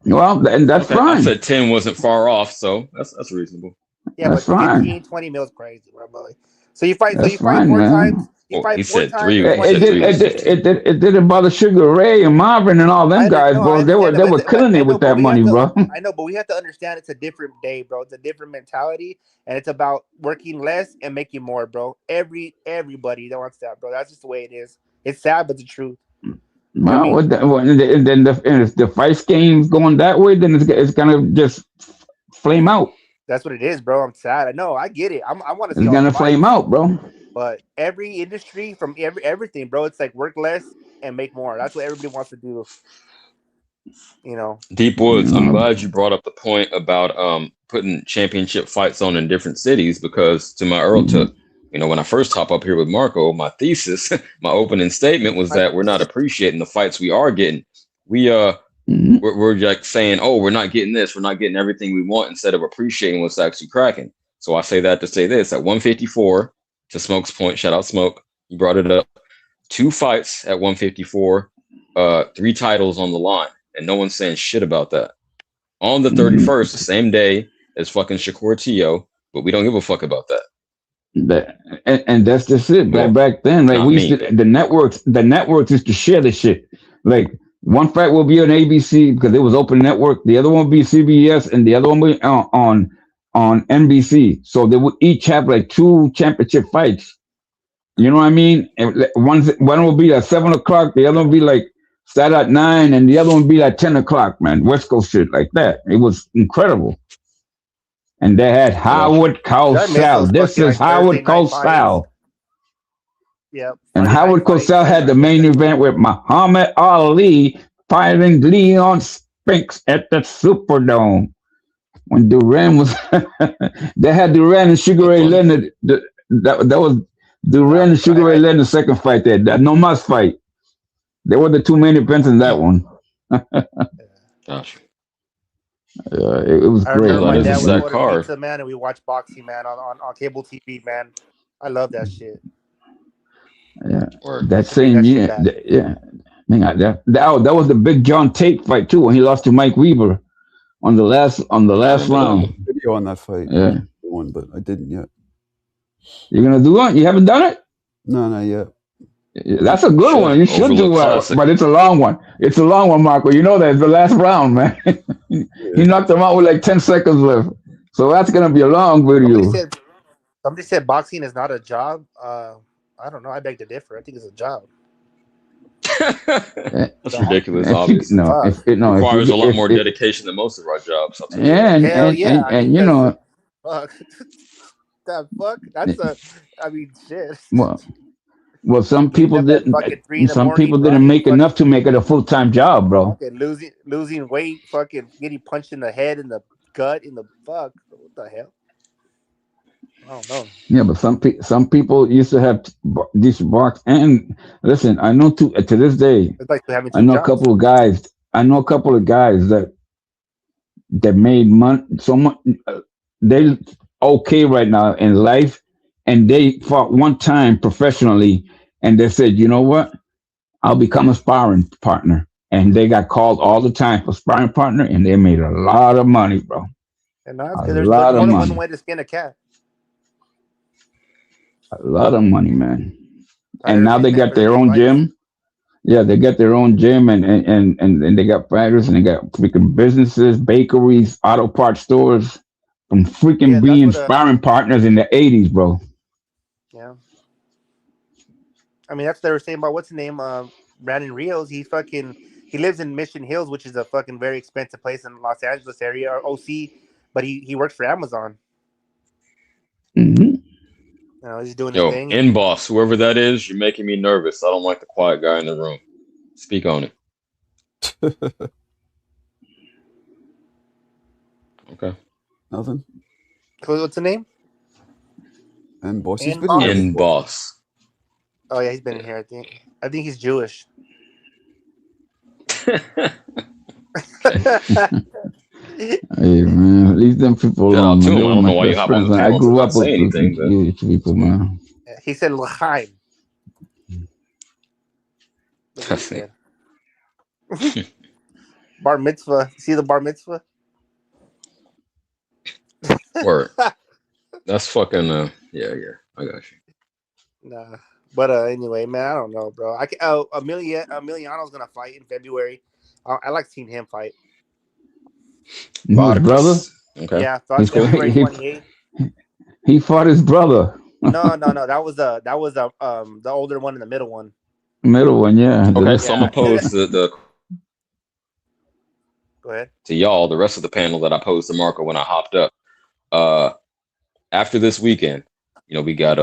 [SPEAKER 3] Well, and that's
[SPEAKER 2] Okay, I
[SPEAKER 3] fine.
[SPEAKER 2] said 10 wasn't far off, so that's reasonable.
[SPEAKER 6] Yeah,
[SPEAKER 3] That's
[SPEAKER 6] but
[SPEAKER 3] fine.
[SPEAKER 6] 15, 20 mil is crazy, bro. So you fight.
[SPEAKER 3] That's
[SPEAKER 6] So you fight
[SPEAKER 3] fine,
[SPEAKER 6] 4
[SPEAKER 3] man.
[SPEAKER 6] times. You
[SPEAKER 2] Well,
[SPEAKER 6] fight
[SPEAKER 2] he
[SPEAKER 6] 4
[SPEAKER 2] said
[SPEAKER 6] times
[SPEAKER 2] 3.
[SPEAKER 6] and
[SPEAKER 2] He
[SPEAKER 6] 20
[SPEAKER 2] said 3
[SPEAKER 6] million.
[SPEAKER 2] was 15.
[SPEAKER 3] It didn't bother Sugar Ray and Marvin and all them guys, bro.
[SPEAKER 6] I
[SPEAKER 3] They
[SPEAKER 6] understand
[SPEAKER 3] were killing it with that money, bro.
[SPEAKER 6] I know, but we have to understand it's a different day, bro. It's a different mentality, and it's about working less and making more, bro. Everybody that wants that, bro. That's just the way it is. It's sad, but the truth.
[SPEAKER 3] Well, if the fight game's going that way, then it's gonna just flame out.
[SPEAKER 6] That's what it is, bro. I'm sad. I know. I get it. I want to see
[SPEAKER 3] It's
[SPEAKER 6] all the
[SPEAKER 3] gonna
[SPEAKER 6] fights,
[SPEAKER 3] flame out, bro.
[SPEAKER 6] but every industry from everything, bro. It's like work less and make more. That's what everybody wants to do. You know.
[SPEAKER 2] Deep Woods, I'm
[SPEAKER 3] No,
[SPEAKER 2] glad you brought up the point about putting championship fights on in different cities, because to my when I first hop up here with Marco, my thesis, my opening statement was that we're not appreciating the fights we are getting. We're like saying, oh, we're not getting this, we're not getting everything we want, instead of appreciating what's actually cracking. So I say that to say this: at 154, to Smoke's point, shout out Smoke, you brought it up, 2 fights at 154, 3 titles on the line, and no one's saying shit about that. On the 31st, the same day as fucking Shakur Tio, but we don't give a fuck about that.
[SPEAKER 3] And that's just it.
[SPEAKER 2] Well,
[SPEAKER 3] back then, like
[SPEAKER 2] not
[SPEAKER 3] we used
[SPEAKER 2] me.
[SPEAKER 3] to, the networks used to share the shit. Like one fight will be on ABC because it was open network. The other one will be CBS, and the other one will be on NBC. So they would each have like 2 championship fights. You know what I mean? And one will be at 7 o'clock, the other one will be like start at 9, and the other one will be at 10 o'clock. Man, West Coast shit like that. It was incredible. And they had Howard Cosell. This is Howard Cosell.
[SPEAKER 6] Yeah.
[SPEAKER 3] And Howard Cosell had the main event with Muhammad Ali fighting Leon Spinks at the Superdome. When Duran was, they had Duran and Sugar Ray Leonard. That was Duran and Sugar Ray Leonard's second fight there. That No Mas fight. They were the 2 main events in that one.
[SPEAKER 2] Gosh.
[SPEAKER 3] It was
[SPEAKER 6] I
[SPEAKER 3] great.
[SPEAKER 6] remember my dad would order
[SPEAKER 2] card.
[SPEAKER 6] pizza, man, and we watch boxing, man, on cable TV, man. I love that shit.
[SPEAKER 3] Yeah,
[SPEAKER 2] Word.
[SPEAKER 3] that same year. That was the Big John Tate fight too, when he lost to Mike Weaver on the last round.
[SPEAKER 1] Video on that fight.
[SPEAKER 3] Yeah,
[SPEAKER 1] one, but I didn't yet.
[SPEAKER 3] You're gonna do it? You haven't done it?
[SPEAKER 1] No, not yet.
[SPEAKER 3] That's a good one. You should do it, but it's a long one. It's a long one, Marco. You know that it's the last round, man. He knocked him out with like 10 seconds left, so that's gonna be a long video.
[SPEAKER 6] Somebody said boxing is not a job. I don't know. I beg to differ. I think it's a job.
[SPEAKER 2] That's ridiculous. Obviously,
[SPEAKER 3] it
[SPEAKER 2] requires a lot more dedication than most of our jobs.
[SPEAKER 3] And you know,
[SPEAKER 6] fuck. That fuck. That's a. I mean, shit.
[SPEAKER 3] Well, some people didn't. Some people didn't make enough to make it a full-time job, bro.
[SPEAKER 6] Fucking losing weight, fucking getting punched in the head, in the gut, in the fuck. What the hell? I don't know. Yeah,
[SPEAKER 3] but some people used to have these box. And listen, I know to this day,
[SPEAKER 6] it's like having
[SPEAKER 3] I know jobs. A couple of guys. I know a couple of guys that made money. So much. They're okay right now in life, and they fought one time professionally, and they said, you know what? I'll become a sparring partner. And they got called all the time for sparring partner, and they made a lot of money, bro.
[SPEAKER 6] And that's
[SPEAKER 3] A
[SPEAKER 6] because there's
[SPEAKER 3] lot of
[SPEAKER 6] more than one
[SPEAKER 3] money.
[SPEAKER 6] way to skin a cat.
[SPEAKER 3] A lot of money, man. And now
[SPEAKER 6] Fighters
[SPEAKER 3] they
[SPEAKER 6] ain't meant
[SPEAKER 3] got
[SPEAKER 6] for the
[SPEAKER 3] their
[SPEAKER 6] big
[SPEAKER 3] own
[SPEAKER 6] fights.
[SPEAKER 3] gym. Yeah, they got their own gym, and they got fighters, and they got freaking businesses, bakeries, auto parts stores, from freaking
[SPEAKER 6] Yeah, that's
[SPEAKER 3] being
[SPEAKER 6] what.
[SPEAKER 3] sparring partners in the '80s, bro.
[SPEAKER 6] Yeah. I mean, that's what they were saying about what's his name, Brandon Rios. He lives in Mission Hills, which is a fucking very expensive place in Los Angeles area or OC, but he works for Amazon.
[SPEAKER 3] hmm
[SPEAKER 6] He's doing his
[SPEAKER 2] Yo,
[SPEAKER 6] thing.
[SPEAKER 2] in boss, whoever that is, you're making me nervous. I don't like the quiet guy in the room. Speak on it. Okay.
[SPEAKER 1] Nothing.
[SPEAKER 6] What's the name?
[SPEAKER 1] And boss, he's
[SPEAKER 6] And
[SPEAKER 1] been in here
[SPEAKER 6] boss.
[SPEAKER 2] In
[SPEAKER 1] before.
[SPEAKER 2] boss.
[SPEAKER 6] Oh yeah, he's been in here. I think he's Jewish.
[SPEAKER 3] Hey man, leave them people
[SPEAKER 2] Shout out
[SPEAKER 3] alone,
[SPEAKER 2] to
[SPEAKER 3] man.
[SPEAKER 2] him.
[SPEAKER 3] They
[SPEAKER 2] I
[SPEAKER 3] were
[SPEAKER 2] don't
[SPEAKER 3] my
[SPEAKER 2] know why you
[SPEAKER 3] best
[SPEAKER 2] hop on
[SPEAKER 3] friends,
[SPEAKER 2] the
[SPEAKER 3] man. I
[SPEAKER 2] panel to
[SPEAKER 3] grew
[SPEAKER 2] not
[SPEAKER 3] up
[SPEAKER 2] say
[SPEAKER 3] with
[SPEAKER 2] anything, but
[SPEAKER 3] Jewish people, man.
[SPEAKER 6] He said l'chaim. That's what he said. Bar mitzvah. See the bar mitzvah?
[SPEAKER 2] word. That's fucking yeah, I got you.
[SPEAKER 6] Nah. But anyway, man, I don't know, bro. Emiliano's gonna fight in February. I like seeing him fight.
[SPEAKER 3] His brother,
[SPEAKER 2] Vargas. Okay.
[SPEAKER 6] Yeah,
[SPEAKER 3] He's-
[SPEAKER 6] February
[SPEAKER 3] he-
[SPEAKER 6] 28th.
[SPEAKER 3] he fought his brother,
[SPEAKER 6] No. That was the older one and the middle one.
[SPEAKER 3] middle one, yeah.
[SPEAKER 2] Okay, so I'm
[SPEAKER 6] Yeah.
[SPEAKER 2] opposed to
[SPEAKER 6] Go ahead.
[SPEAKER 2] to y'all, the rest of the panel that I posed to Marco when I hopped up. After this weekend, we got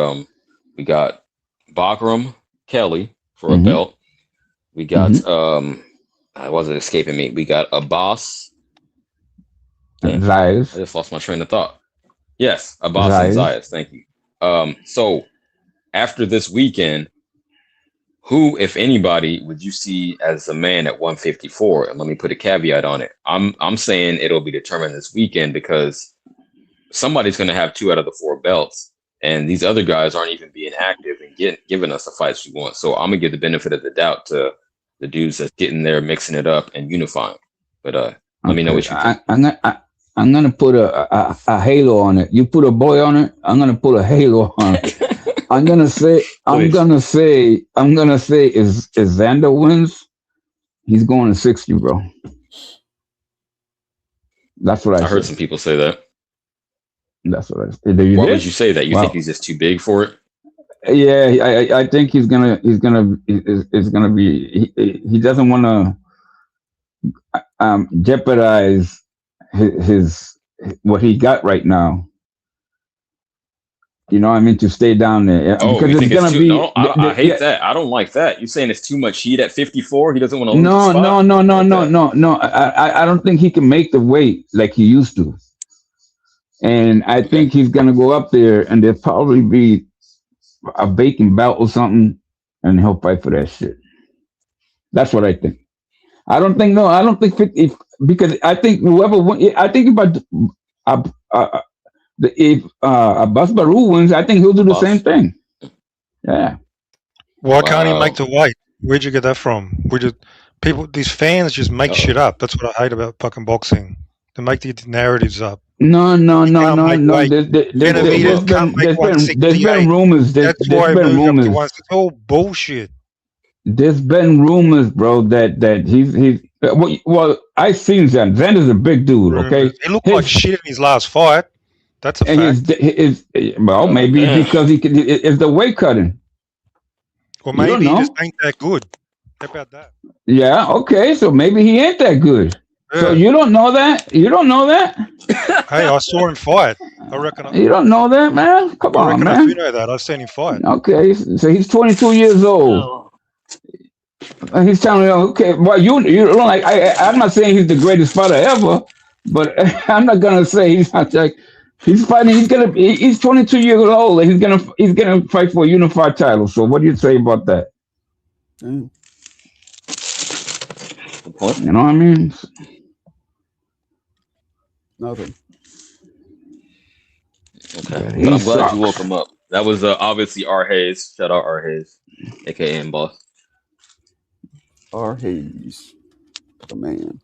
[SPEAKER 2] Bakram Kelly for a
[SPEAKER 3] Mhm.
[SPEAKER 2] belt. We got I wasn't escaping me. We got Abbas. Damn, I
[SPEAKER 3] Zayas.
[SPEAKER 2] just lost my train of thought. Yes, Abbas and Zayas. Thank you. So after this weekend, who, if anybody, would you see as a man at 154? And let me put a caveat on it. I'm saying it'll be determined this weekend because somebody's going to have 2 out of the 4 belts, and these other guys aren't even being active and giving us the fights we want. So I'm gonna give the benefit of the doubt to the dudes that's getting there, mixing it up, and unifying. But let me know what you think.
[SPEAKER 3] I'm gonna put a halo on it. You put a boy on it. I'm gonna put a halo on it. I'm gonna say if Xander wins, he's going to 60, bro. That's what I
[SPEAKER 2] heard
[SPEAKER 3] said.
[SPEAKER 2] some people say that.
[SPEAKER 3] That's what I said. Why
[SPEAKER 2] would you say that? You think he's just too big for it?
[SPEAKER 3] Yeah, I think he's gonna be. He doesn't want to jeopardize his what he got right now. You know what I mean? To stay down there.
[SPEAKER 2] Oh,
[SPEAKER 3] because
[SPEAKER 2] you
[SPEAKER 3] it's
[SPEAKER 2] think
[SPEAKER 3] gonna
[SPEAKER 2] it's too,
[SPEAKER 3] be.
[SPEAKER 2] no, I hate that. I don't like that. You're saying it's too much heat at 54? He doesn't want to lose his spot?
[SPEAKER 3] No. I don't think he can make the weight like he used to. And I think he's gonna go up there, and there'll probably be a vacant belt or something, and he'll fight for that shit. That's what I think. I don't think because I think whoever wins, I think if Abbas Baru wins, I think he'll do the same thing. Yeah.
[SPEAKER 7] Why can't he make the weight? Where'd you get that from? These fans just make shit up. That's what I hate about fucking boxing. They make the narratives up.
[SPEAKER 3] No. There's been rumors.
[SPEAKER 7] That's why he moved up to 160. It's all bullshit.
[SPEAKER 3] There's been rumors, bro, that he's well. I've seen Xander. Xander's a big dude. Okay,
[SPEAKER 7] he looked like shit in his last fight. That's a fact.
[SPEAKER 3] Maybe because it's the weight cutting.
[SPEAKER 7] Or maybe he just ain't that good. How about that?
[SPEAKER 3] Yeah. Okay. So maybe he ain't that good. Yeah. So you don't know that? You don't know that?
[SPEAKER 7] Hey, I saw him fight. I reckon.
[SPEAKER 3] You don't know that, man? Come on, man.
[SPEAKER 7] I do know that. I've seen him fight.
[SPEAKER 3] Okay. So he's 22 years old. And he's telling me, okay, well, you don't like. I'm not saying he's the greatest fighter ever, but I'm not gonna say he's not like. He's fighting. He's 22 years old. And he's gonna fight for a unified title. So what do you say about that?
[SPEAKER 2] Good point.
[SPEAKER 3] You know what I mean?
[SPEAKER 1] Nothing.
[SPEAKER 2] Okay, but I'm glad you woke him up. That was obviously R. Hayes. Shout out R. Hayes, aka M-Boss.
[SPEAKER 1] R. Hayes, the man.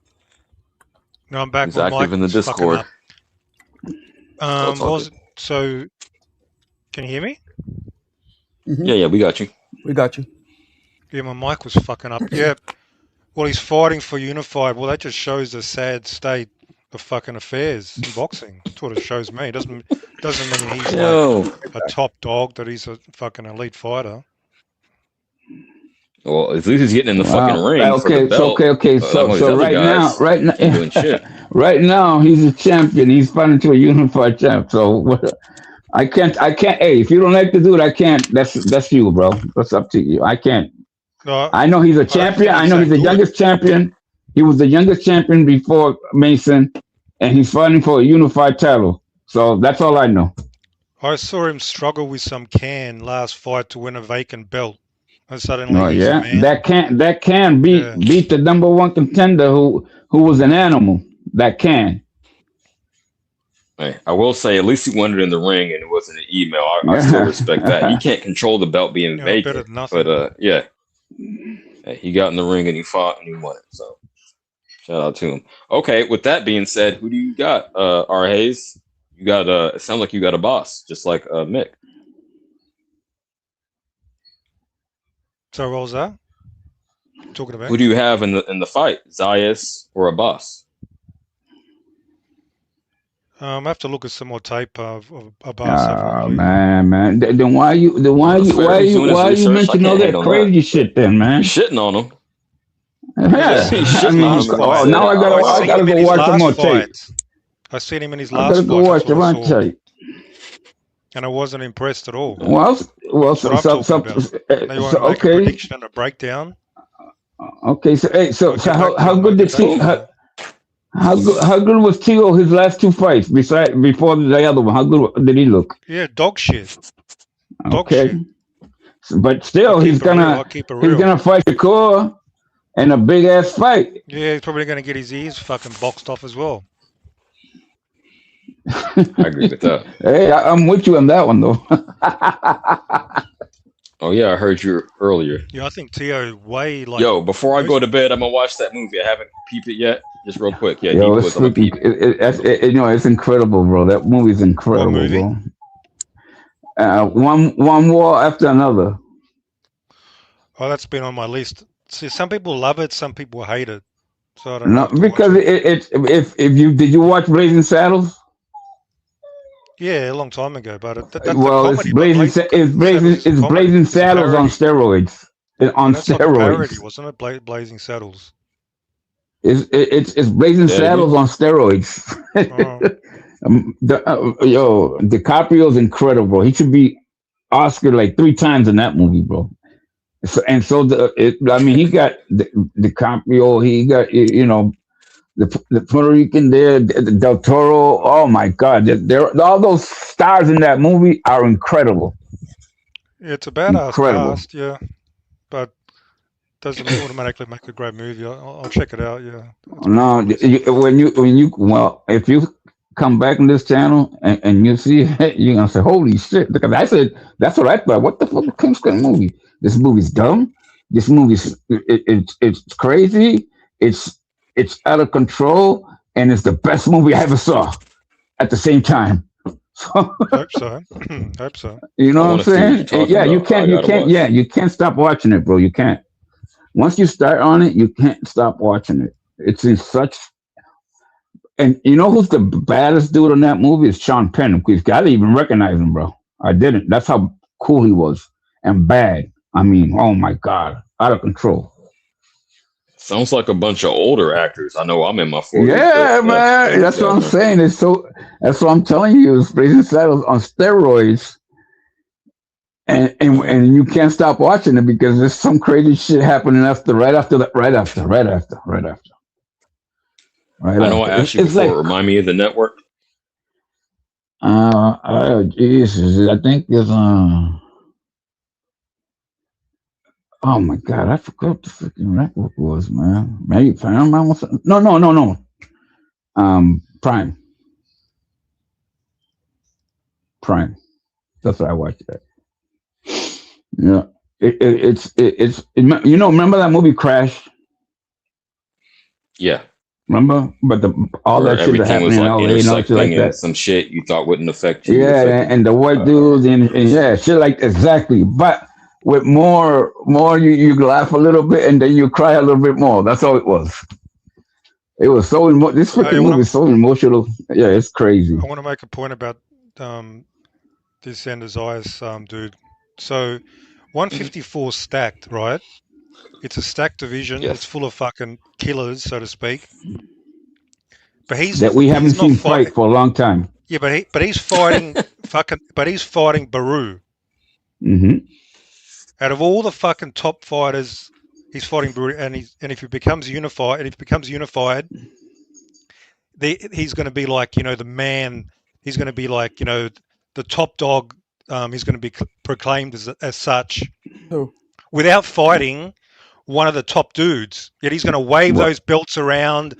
[SPEAKER 7] No, I'm back.
[SPEAKER 2] He's active in the Discord.
[SPEAKER 7] So? Can you hear me?
[SPEAKER 2] Yeah, we got you.
[SPEAKER 1] We got you.
[SPEAKER 7] Yeah, my mic was fucking up. Yeah. Well, he's fighting for unified. Well, that just shows the sad state of fucking affairs in boxing. That's what it shows me. It doesn't mean he's like a top dog, that he's a fucking elite fighter.
[SPEAKER 2] Well, at least he's getting in the fucking ring.
[SPEAKER 3] Okay, so right now, right now he's a champion. He's fighting to a unified champ. So I can't. Hey, if you don't like the dude, I can't. That's you, bro. That's up to you. I can't.
[SPEAKER 7] No,
[SPEAKER 3] I know he's a champion. I know he's the youngest champion. He was the youngest champion before Mason, and he's fighting for a unified title. So that's all I know.
[SPEAKER 7] I saw him struggle with some can last fight to win a vacant belt, and suddenly he's a man.
[SPEAKER 3] That can beat the number one contender who was an animal. That can.
[SPEAKER 2] Hey, I will say, at least he won it in the ring, and it wasn't an email. I still respect that. He can't control the belt being vacant, but yeah. He got in the ring and he fought and he won it. So shout out to him. Okay, with that being said, who do you got? R. Hayes? You got it sounds like you got a boss, just like Mick.
[SPEAKER 7] So what was that? Talking about?
[SPEAKER 2] Who do you have in the fight? Zayas or a boss?
[SPEAKER 3] I
[SPEAKER 7] have to look at some more tape of a boss.
[SPEAKER 3] Oh man. Then why you mention all that crazy shit then, man?
[SPEAKER 2] You're shitting on him.
[SPEAKER 3] Yeah. Now I gotta go watch some more tape.
[SPEAKER 7] I seen him in his last fight.
[SPEAKER 3] I gotta go watch the one tape.
[SPEAKER 7] And I wasn't impressed at all.
[SPEAKER 3] Well,
[SPEAKER 7] so make a prediction and a breakdown.
[SPEAKER 3] Okay, so how good did How good was Tio his last two fights before the other one? How good did he look?
[SPEAKER 7] Yeah, dog shit.
[SPEAKER 3] Okay. But still, he's gonna fight Shakur in a big ass fight.
[SPEAKER 7] Yeah, he's probably gonna get his ears fucking boxed off as well.
[SPEAKER 2] I agree with that.
[SPEAKER 3] Hey, I'm with you on that one though.
[SPEAKER 2] Oh yeah, I heard you earlier.
[SPEAKER 7] Yeah, I think Tio way like.
[SPEAKER 2] Yo, before I go to bed, I'm gonna watch that movie. I haven't peeped it yet. Just real quick, yeah.
[SPEAKER 3] Yo, it's incredible, bro. That movie's incredible, bro. One war after another.
[SPEAKER 7] Oh, that's been on my list. See, some people love it, some people hate it. So I don't
[SPEAKER 3] know. Because did you watch Blazing Saddles?
[SPEAKER 7] Yeah, a long time ago, but
[SPEAKER 3] it's Blazing Saddles on steroids. On steroids, like a parody,
[SPEAKER 7] wasn't it? Blazing Saddles.
[SPEAKER 3] It's Blazing Saddles on steroids. DiCaprio's incredible, bro. He should be Oscar like 3 times in that movie, bro. He got DiCaprio. He got the Puerto Rican there, Del Toro. Oh my God, all those stars in that movie are incredible.
[SPEAKER 7] It's a badass cast, yeah, but doesn't automatically make a great movie. I'll check it out. Yeah.
[SPEAKER 3] No, if you come back on this channel and you see it, you're gonna say, "Holy shit!" Because I said that's what I thought. What the fuck comes to the movie? This movie's dumb. This movie's it's crazy. It's out of control, and it's the best movie I ever saw. At the same time.
[SPEAKER 7] Hope so. Hope so.
[SPEAKER 3] You know what I'm saying? Yeah, you can't stop watching it, bro. You can't. Once you start on it, you can't stop watching it. It's in such. And you know who's the baddest dude in that movie? Is Sean Penn. I didn't even recognize him, bro. I didn't. That's how cool he was and bad. I mean, oh my God, out of control.
[SPEAKER 2] Sounds like a bunch of older actors. I know I'm in my 40s.
[SPEAKER 3] Yeah, man. That's what I'm saying. That's what I'm telling you. It's Blazing Saddles on steroids. And you can't stop watching it because there's some crazy shit happening right after.
[SPEAKER 2] I know I asked you before. Like, remind me of the network.
[SPEAKER 3] Jesus. I think there's oh my God, I forgot what the freaking network was, man. Maybe Paramount or something? No. Prime. That's what I watched that. Yeah. It's remember that movie Crash?
[SPEAKER 2] Yeah.
[SPEAKER 3] Remember? But all
[SPEAKER 2] Where
[SPEAKER 3] that shit that
[SPEAKER 2] everything was
[SPEAKER 3] happened in
[SPEAKER 2] like
[SPEAKER 3] LA and all shit like
[SPEAKER 2] intersecting and
[SPEAKER 3] that.
[SPEAKER 2] some shit you thought wouldn't affect you.
[SPEAKER 3] Yeah,
[SPEAKER 2] affected
[SPEAKER 3] and the white dudes and yeah, shit like exactly. But with more you laugh a little bit and then you cry a little bit more. That's all it was. It was so this freaking movie is so emotional. Yeah, it's crazy.
[SPEAKER 7] I want to make a point about this Ender's Eyes dude. So 154 stacked, right? It's a stacked division.
[SPEAKER 2] Yes.
[SPEAKER 7] It's full of fucking killers, so to speak. But
[SPEAKER 3] that we haven't seen fight for a long time.
[SPEAKER 7] Yeah, but he's fighting he's fighting Baru.
[SPEAKER 3] Mm-hmm.
[SPEAKER 7] Out of all the fucking top fighters, he's fighting Baru, and if he becomes unified, he's going to be like, you know, the man. He's going to be like, you know, the top dog. He's going to be proclaimed as such without fighting one of the top dudes. Yet he's going to wave those belts around,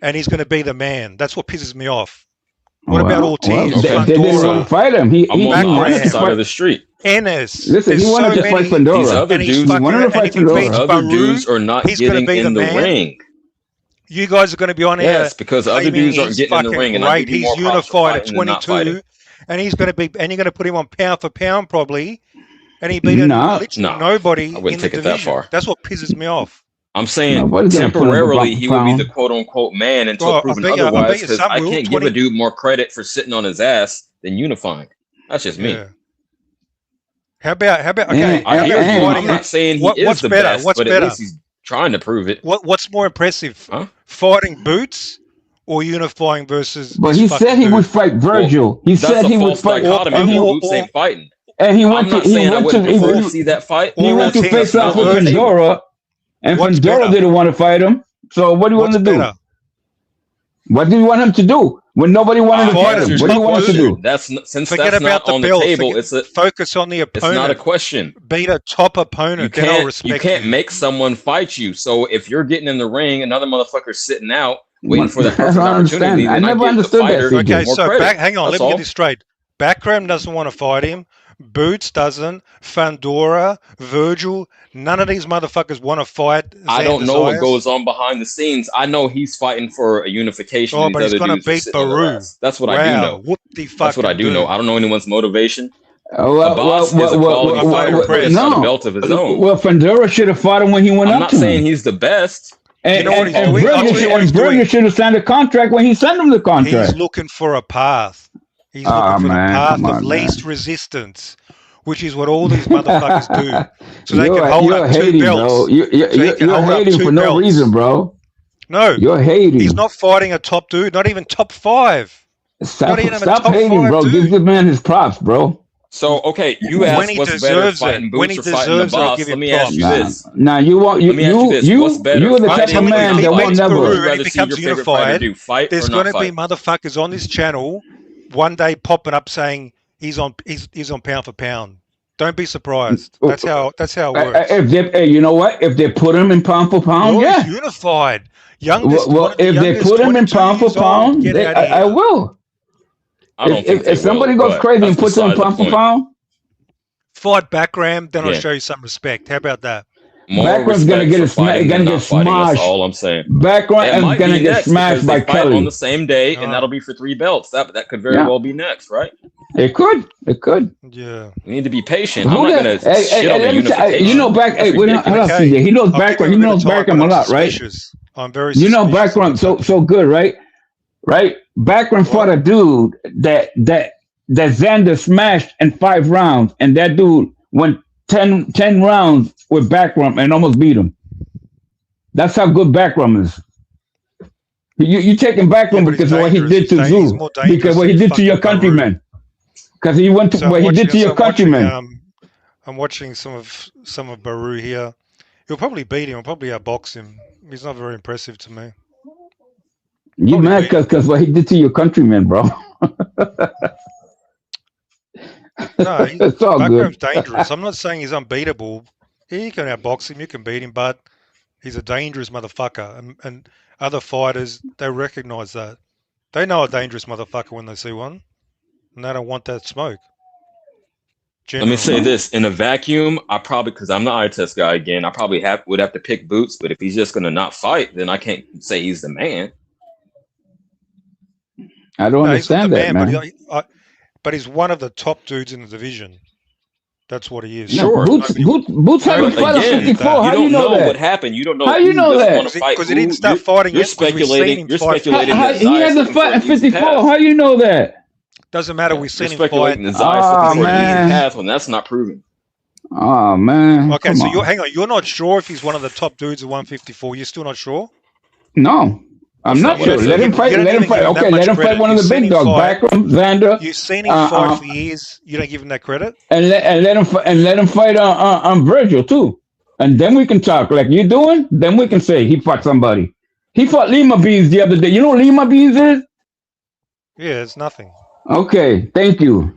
[SPEAKER 7] and he's going to be the man. That's what pisses me off. What about Ortiz?
[SPEAKER 3] They didn't want to fight him. He
[SPEAKER 2] on the side of the street.
[SPEAKER 7] Ennis.
[SPEAKER 3] Listen, he wanted to fight Fundora.
[SPEAKER 2] These other dudes, other dudes are not getting in the ring.
[SPEAKER 7] You guys are going to be on here.
[SPEAKER 2] Yes, because other dudes aren't getting in the ring, and
[SPEAKER 7] great. He's unified at 22, and he's going to be, and you're going to put him on pound for pound probably, and he beat literally nobody
[SPEAKER 2] I wouldn't
[SPEAKER 7] in
[SPEAKER 2] take
[SPEAKER 7] the
[SPEAKER 2] it
[SPEAKER 7] division.
[SPEAKER 2] that far.
[SPEAKER 7] That's what pisses me off.
[SPEAKER 2] I'm saying temporarily he will be the quote-unquote man until proven otherwise, because I can't give a dude more credit for sitting on his ass than unifying. That's just me.
[SPEAKER 7] Yeah. How about okay?
[SPEAKER 2] I'm not saying he is the best, but at least he's trying to prove it.
[SPEAKER 7] What's more impressive? Huh? Fighting Boots or unifying versus?
[SPEAKER 3] But he said he would fight Virgil. He said he would fight.
[SPEAKER 2] Boots ain't fighting.
[SPEAKER 3] And he went to
[SPEAKER 2] see that fight.
[SPEAKER 3] He went to face off with Fundora, and Fundora didn't want to fight him. So what do you want to do? What do you want him to do when nobody wanted to fight him? What do you want him to do?
[SPEAKER 2] Since that's not on the table. It's a
[SPEAKER 7] focus on the opponent.
[SPEAKER 2] It's not a question.
[SPEAKER 7] Beat a top opponent.
[SPEAKER 2] You can't make someone fight you. So if you're getting in the ring, another motherfucker's sitting out waiting for that perfect opportunity.
[SPEAKER 3] I never understood that.
[SPEAKER 7] Okay, so hang on. Let me get this straight. Backroom doesn't want to fight him. Boots doesn't. Fundora, Virgil, none of these motherfuckers want to fight.
[SPEAKER 2] I don't know what goes on behind the scenes. I know he's fighting for a unification.
[SPEAKER 7] Oh, but he's going to beat Baru.
[SPEAKER 2] That's what I do know.
[SPEAKER 7] What the fuck?
[SPEAKER 2] That's what I do know. I don't know anyone's motivation.
[SPEAKER 3] Well, Fundora should have fought him when he went up to him.
[SPEAKER 2] I'm not saying he's the best.
[SPEAKER 3] And Virgil should have signed a contract when he sent him the contract.
[SPEAKER 7] He's looking for a path. He's looking for the path of least resistance, which is what all these motherfuckers do. So they can hold up two belts.
[SPEAKER 3] You're hating for no reason, bro.
[SPEAKER 7] No.
[SPEAKER 3] You're hating.
[SPEAKER 7] He's not fighting a top dude, not even top 5.
[SPEAKER 3] Stop hating, bro. Give the man his props, bro.
[SPEAKER 2] So, okay, you asked what's better, fighting Boots or fighting the boss. Let me ask you this.
[SPEAKER 3] Now, you're the type of man that will never.
[SPEAKER 7] If he becomes unified, there's going to be motherfuckers on this channel one day popping up saying he's on pound for pound. Don't be surprised. That's how it works.
[SPEAKER 3] You know what? If they put him in pound for pound,
[SPEAKER 7] he's unified.
[SPEAKER 3] If they put him in pound for pound, I will. If somebody goes crazy and puts him in pound for pound,
[SPEAKER 7] fight Backram, then I'll show you some respect. How about that?
[SPEAKER 3] Backram's gonna get smashed.
[SPEAKER 2] That's all I'm saying.
[SPEAKER 3] Backram is gonna get smashed by Kelly
[SPEAKER 2] on the same day, and that'll be for 3 belts. That could very well be next, right?
[SPEAKER 3] It could.
[SPEAKER 7] Yeah.
[SPEAKER 2] We need to be patient. I'm not gonna shit on the unification.
[SPEAKER 3] He knows Backram. He knows Backram a lot, right?
[SPEAKER 7] I'm very.
[SPEAKER 3] You know Backram so good, right? Right. Backram fought a dude that Xander smashed in 5 rounds, and that dude went 10 rounds with Backram and almost beat him. That's how good Backram is. You taking Backram because of what he did to Zoo, because what he did to your countrymen. Because he went to what he did to your countrymen.
[SPEAKER 7] I'm watching some of Baru here. He'll probably beat him. He'll probably outbox him. He's not very impressive to me.
[SPEAKER 3] You mad because what he did to your countrymen, bro?
[SPEAKER 7] No,
[SPEAKER 3] it's all
[SPEAKER 7] Backram's
[SPEAKER 3] good.
[SPEAKER 7] dangerous. I'm not saying he's unbeatable. You can outbox him, you can beat him, but he's a dangerous motherfucker. And other fighters, they recognize that. They know a dangerous motherfucker when they see one, and they don't want that smoke.
[SPEAKER 2] Let me say this: in a vacuum, I probably, because I'm the eye test guy again, I probably would have to pick Boots. But if he's just gonna not fight, then I can't say he's the man.
[SPEAKER 3] I don't
[SPEAKER 7] No, he's not the
[SPEAKER 3] understand that,
[SPEAKER 7] man,
[SPEAKER 3] man.
[SPEAKER 7] but he's one of the top dudes in the division. That's what he is.
[SPEAKER 3] No,
[SPEAKER 2] Sure.
[SPEAKER 3] Boots haven't
[SPEAKER 7] Nobody
[SPEAKER 3] fought at
[SPEAKER 7] disputes
[SPEAKER 3] 54.
[SPEAKER 7] that.
[SPEAKER 3] How
[SPEAKER 2] You
[SPEAKER 3] do you
[SPEAKER 2] don't
[SPEAKER 3] know
[SPEAKER 2] know
[SPEAKER 3] that?
[SPEAKER 2] what happened. You don't know
[SPEAKER 3] How
[SPEAKER 2] who
[SPEAKER 3] you know
[SPEAKER 2] doesn't
[SPEAKER 3] that?
[SPEAKER 2] want to fight.
[SPEAKER 7] Because he didn't start fighting
[SPEAKER 2] You're
[SPEAKER 7] yet. 'Cause we've seen
[SPEAKER 2] speculating.
[SPEAKER 7] him
[SPEAKER 2] You're
[SPEAKER 7] fight.
[SPEAKER 2] speculating
[SPEAKER 3] How,
[SPEAKER 2] that
[SPEAKER 3] he
[SPEAKER 2] Zayas
[SPEAKER 3] hasn't
[SPEAKER 2] looking for
[SPEAKER 3] fought
[SPEAKER 2] an
[SPEAKER 3] at
[SPEAKER 2] easy
[SPEAKER 3] 54.
[SPEAKER 2] path.
[SPEAKER 3] How you know that?
[SPEAKER 7] Doesn't matter.
[SPEAKER 2] Yeah,
[SPEAKER 7] We've
[SPEAKER 2] you're
[SPEAKER 7] seen him fight.
[SPEAKER 2] speculating that Zayas
[SPEAKER 3] Oh,
[SPEAKER 2] looking for an easy
[SPEAKER 3] man.
[SPEAKER 2] path when that's not proven.
[SPEAKER 3] Oh, man.
[SPEAKER 7] Okay,
[SPEAKER 3] Come
[SPEAKER 7] so
[SPEAKER 3] on.
[SPEAKER 7] hang on. You're not sure if he's one of the top dudes at 154. You're still not sure?
[SPEAKER 3] No, I'm
[SPEAKER 2] That's
[SPEAKER 3] not
[SPEAKER 2] not what I
[SPEAKER 3] sure.
[SPEAKER 2] said.
[SPEAKER 3] Let him
[SPEAKER 7] You
[SPEAKER 3] fight.
[SPEAKER 7] don't
[SPEAKER 3] Let him
[SPEAKER 7] even give
[SPEAKER 3] fight.
[SPEAKER 7] him that
[SPEAKER 3] Okay,
[SPEAKER 7] much
[SPEAKER 3] let him fight
[SPEAKER 7] credit.
[SPEAKER 3] one of
[SPEAKER 7] You've
[SPEAKER 3] the
[SPEAKER 7] seen
[SPEAKER 3] big
[SPEAKER 7] him
[SPEAKER 3] dogs,
[SPEAKER 7] fight.
[SPEAKER 3] Backram, Xander,
[SPEAKER 7] You've seen him fight for years. You don't give him that credit?
[SPEAKER 3] and let him fight on Virgil too, and then we can talk like you doing. Then we can say he fought somebody. He fought Lima Beans the other day. You know what Lima Beans is?
[SPEAKER 7] Yeah, it's nothing.
[SPEAKER 3] Okay, thank you.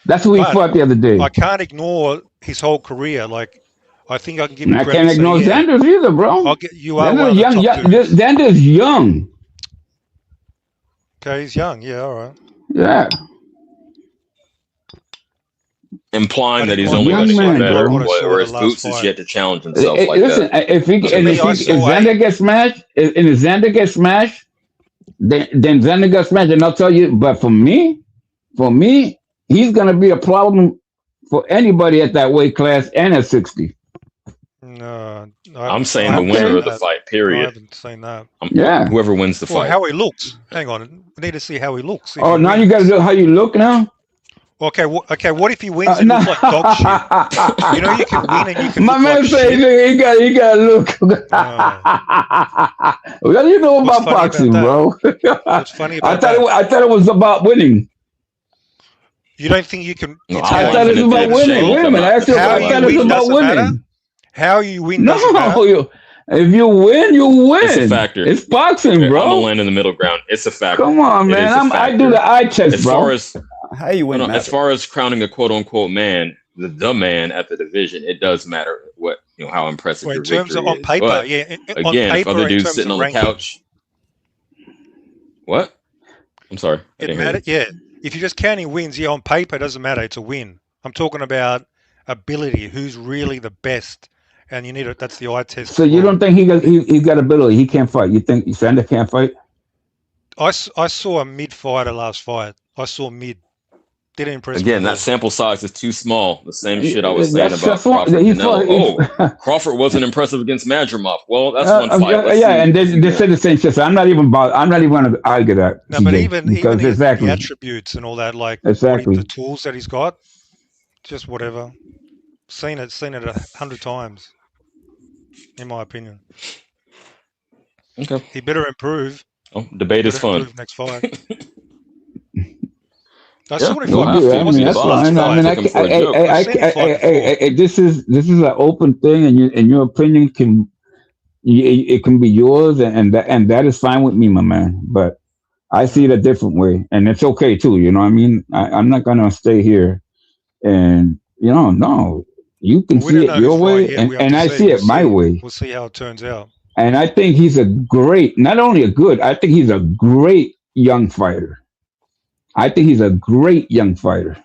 [SPEAKER 3] That's who he
[SPEAKER 7] But
[SPEAKER 3] fought the other day.
[SPEAKER 7] I can't ignore his whole career. Like, I think I can give him
[SPEAKER 3] I
[SPEAKER 7] credit.
[SPEAKER 3] can't
[SPEAKER 7] and say,
[SPEAKER 3] ignore
[SPEAKER 7] yeah,
[SPEAKER 3] Xander's either, bro.
[SPEAKER 7] I'll get you are one
[SPEAKER 3] Xander's
[SPEAKER 7] of the
[SPEAKER 3] young.
[SPEAKER 7] top dudes.
[SPEAKER 3] Xander's young.
[SPEAKER 7] Okay, he's young. Yeah, all right.
[SPEAKER 3] Yeah.
[SPEAKER 2] Implying
[SPEAKER 7] But
[SPEAKER 2] that
[SPEAKER 7] he
[SPEAKER 2] he's
[SPEAKER 7] might
[SPEAKER 2] only
[SPEAKER 3] Young
[SPEAKER 2] going to
[SPEAKER 3] man,
[SPEAKER 2] get better,
[SPEAKER 3] bro.
[SPEAKER 7] what I saw in
[SPEAKER 2] whereas
[SPEAKER 7] the last
[SPEAKER 2] Boots is
[SPEAKER 7] fight.
[SPEAKER 2] yet to challenge himself like
[SPEAKER 3] Listen,
[SPEAKER 2] that.
[SPEAKER 3] if
[SPEAKER 7] To me, I saw
[SPEAKER 3] Xander gets smashed, if Xander gets smashed, then Xander gets smashed, and I'll tell you. But for me, he's gonna be a problem for anybody at that weight class and at 60.
[SPEAKER 7] No,
[SPEAKER 2] I'm saying
[SPEAKER 7] I
[SPEAKER 2] the
[SPEAKER 7] haven't
[SPEAKER 2] winner
[SPEAKER 7] seen
[SPEAKER 2] of the
[SPEAKER 7] that.
[SPEAKER 2] fight,
[SPEAKER 7] I
[SPEAKER 2] period.
[SPEAKER 7] haven't seen that.
[SPEAKER 3] Yeah.
[SPEAKER 2] Whoever wins the
[SPEAKER 7] Well,
[SPEAKER 2] fight.
[SPEAKER 7] how he looks. Hang on. We need to see how he looks. If
[SPEAKER 3] Oh,
[SPEAKER 7] he
[SPEAKER 3] now you got to
[SPEAKER 7] wins.
[SPEAKER 3] look how you look now.
[SPEAKER 7] Okay, okay. What if he wins and
[SPEAKER 3] No.
[SPEAKER 7] looks like dog shit? You know, you can win and you can
[SPEAKER 3] My
[SPEAKER 7] look
[SPEAKER 3] man
[SPEAKER 7] like
[SPEAKER 3] say
[SPEAKER 7] shit.
[SPEAKER 3] he got to look. Well, you know
[SPEAKER 7] What's
[SPEAKER 3] about
[SPEAKER 7] funny
[SPEAKER 3] boxing,
[SPEAKER 7] about that?
[SPEAKER 3] bro.
[SPEAKER 7] What's funny about that?
[SPEAKER 3] I thought it was about winning.
[SPEAKER 7] You don't think you can?
[SPEAKER 2] No,
[SPEAKER 7] It's
[SPEAKER 2] I'm
[SPEAKER 3] I
[SPEAKER 7] how
[SPEAKER 3] thought
[SPEAKER 7] you
[SPEAKER 3] it was
[SPEAKER 2] confident
[SPEAKER 7] win
[SPEAKER 3] about
[SPEAKER 2] that
[SPEAKER 7] that
[SPEAKER 3] winning.
[SPEAKER 2] Shane
[SPEAKER 3] Wait a
[SPEAKER 2] come
[SPEAKER 3] minute.
[SPEAKER 2] out
[SPEAKER 3] I
[SPEAKER 2] to
[SPEAKER 3] thought
[SPEAKER 7] How
[SPEAKER 3] I
[SPEAKER 2] fight.
[SPEAKER 3] thought
[SPEAKER 7] you
[SPEAKER 3] it was
[SPEAKER 7] win
[SPEAKER 3] about
[SPEAKER 7] doesn't matter.
[SPEAKER 3] winning.
[SPEAKER 7] How you win doesn't matter.
[SPEAKER 3] No, if you win, you win.
[SPEAKER 2] It's a factor.
[SPEAKER 3] It's boxing,
[SPEAKER 2] Okay, I'm
[SPEAKER 3] bro.
[SPEAKER 2] gonna land in the middle ground. It's a factor.
[SPEAKER 3] Come on,
[SPEAKER 2] It
[SPEAKER 3] man.
[SPEAKER 2] is a
[SPEAKER 3] I
[SPEAKER 2] factor.
[SPEAKER 3] do the eye test,
[SPEAKER 2] As
[SPEAKER 3] bro.
[SPEAKER 2] far as
[SPEAKER 1] How you win?
[SPEAKER 2] as far as crowning a quote unquote man, the man at the division, it does matter what how impressive
[SPEAKER 7] Well,
[SPEAKER 2] your
[SPEAKER 7] in terms
[SPEAKER 2] victory
[SPEAKER 7] of on
[SPEAKER 2] is.
[SPEAKER 7] paper,
[SPEAKER 2] But
[SPEAKER 7] yeah. On
[SPEAKER 2] again, if
[SPEAKER 7] paper,
[SPEAKER 2] other
[SPEAKER 7] in
[SPEAKER 2] dudes
[SPEAKER 7] terms
[SPEAKER 2] sitting
[SPEAKER 7] of
[SPEAKER 2] on the
[SPEAKER 7] ranking,
[SPEAKER 2] couch, what? I'm sorry, I
[SPEAKER 7] it
[SPEAKER 2] didn't hear
[SPEAKER 7] matters.
[SPEAKER 2] you.
[SPEAKER 7] Yeah, if you're just counting wins, yeah, on paper it doesn't matter. It's a win. I'm talking about ability. Who's really the best? And you need it. That's the eye test.
[SPEAKER 3] So
[SPEAKER 7] as
[SPEAKER 3] you
[SPEAKER 7] well.
[SPEAKER 3] don't think he got ability? He can't fight. You think Sander can't fight?
[SPEAKER 7] I saw a mid fighter last fight. I saw mid. Didn't impress me
[SPEAKER 2] Again,
[SPEAKER 7] at
[SPEAKER 2] that
[SPEAKER 7] all.
[SPEAKER 2] sample size is too small. The same shit I was saying
[SPEAKER 3] That's
[SPEAKER 2] about
[SPEAKER 3] just one.
[SPEAKER 2] Crawford
[SPEAKER 3] He
[SPEAKER 2] Canelo.
[SPEAKER 3] fought.
[SPEAKER 2] Oh, Crawford wasn't impressive against Madrimov. Well, that's one fight.
[SPEAKER 3] Yeah,
[SPEAKER 2] Let's
[SPEAKER 3] yeah,
[SPEAKER 2] see.
[SPEAKER 3] and
[SPEAKER 2] What's he
[SPEAKER 3] they
[SPEAKER 2] doing?
[SPEAKER 3] said the same shit. So I'm not even going to argue that.
[SPEAKER 7] No, but
[SPEAKER 3] TJ,
[SPEAKER 7] even
[SPEAKER 3] because
[SPEAKER 7] the
[SPEAKER 3] exactly,
[SPEAKER 7] attributes and all that, like
[SPEAKER 3] exactly.
[SPEAKER 7] the tools that he's got, just whatever. Seen it 100 times, in my opinion.
[SPEAKER 2] Okay.
[SPEAKER 7] He better improve.
[SPEAKER 2] Oh, debate is fun.
[SPEAKER 7] Improve next fight. I
[SPEAKER 2] Yeah,
[SPEAKER 7] saw him
[SPEAKER 2] you'll
[SPEAKER 7] fight
[SPEAKER 2] have to.
[SPEAKER 7] before.
[SPEAKER 3] I
[SPEAKER 7] What's
[SPEAKER 3] mean,
[SPEAKER 7] his
[SPEAKER 3] that's
[SPEAKER 7] last
[SPEAKER 3] fine. I mean,
[SPEAKER 7] fight?
[SPEAKER 2] Took him for a joke.
[SPEAKER 7] I've seen him fight before.
[SPEAKER 3] this is an open thing, and your opinion it can be yours, and that is fine with me, my man. But I see it a different way, and it's okay too. You know what I mean? I'm not gonna stay here, and no, you can
[SPEAKER 7] We
[SPEAKER 3] see
[SPEAKER 7] don't
[SPEAKER 3] it
[SPEAKER 7] know
[SPEAKER 3] your
[SPEAKER 7] his fight
[SPEAKER 3] way,
[SPEAKER 7] yet. We have
[SPEAKER 3] and
[SPEAKER 7] to
[SPEAKER 3] I
[SPEAKER 7] see.
[SPEAKER 3] see it my way.
[SPEAKER 7] We'll see how it turns out.
[SPEAKER 3] And I think he's not only a good, I think he's a great young fighter. I think he's a great young fighter.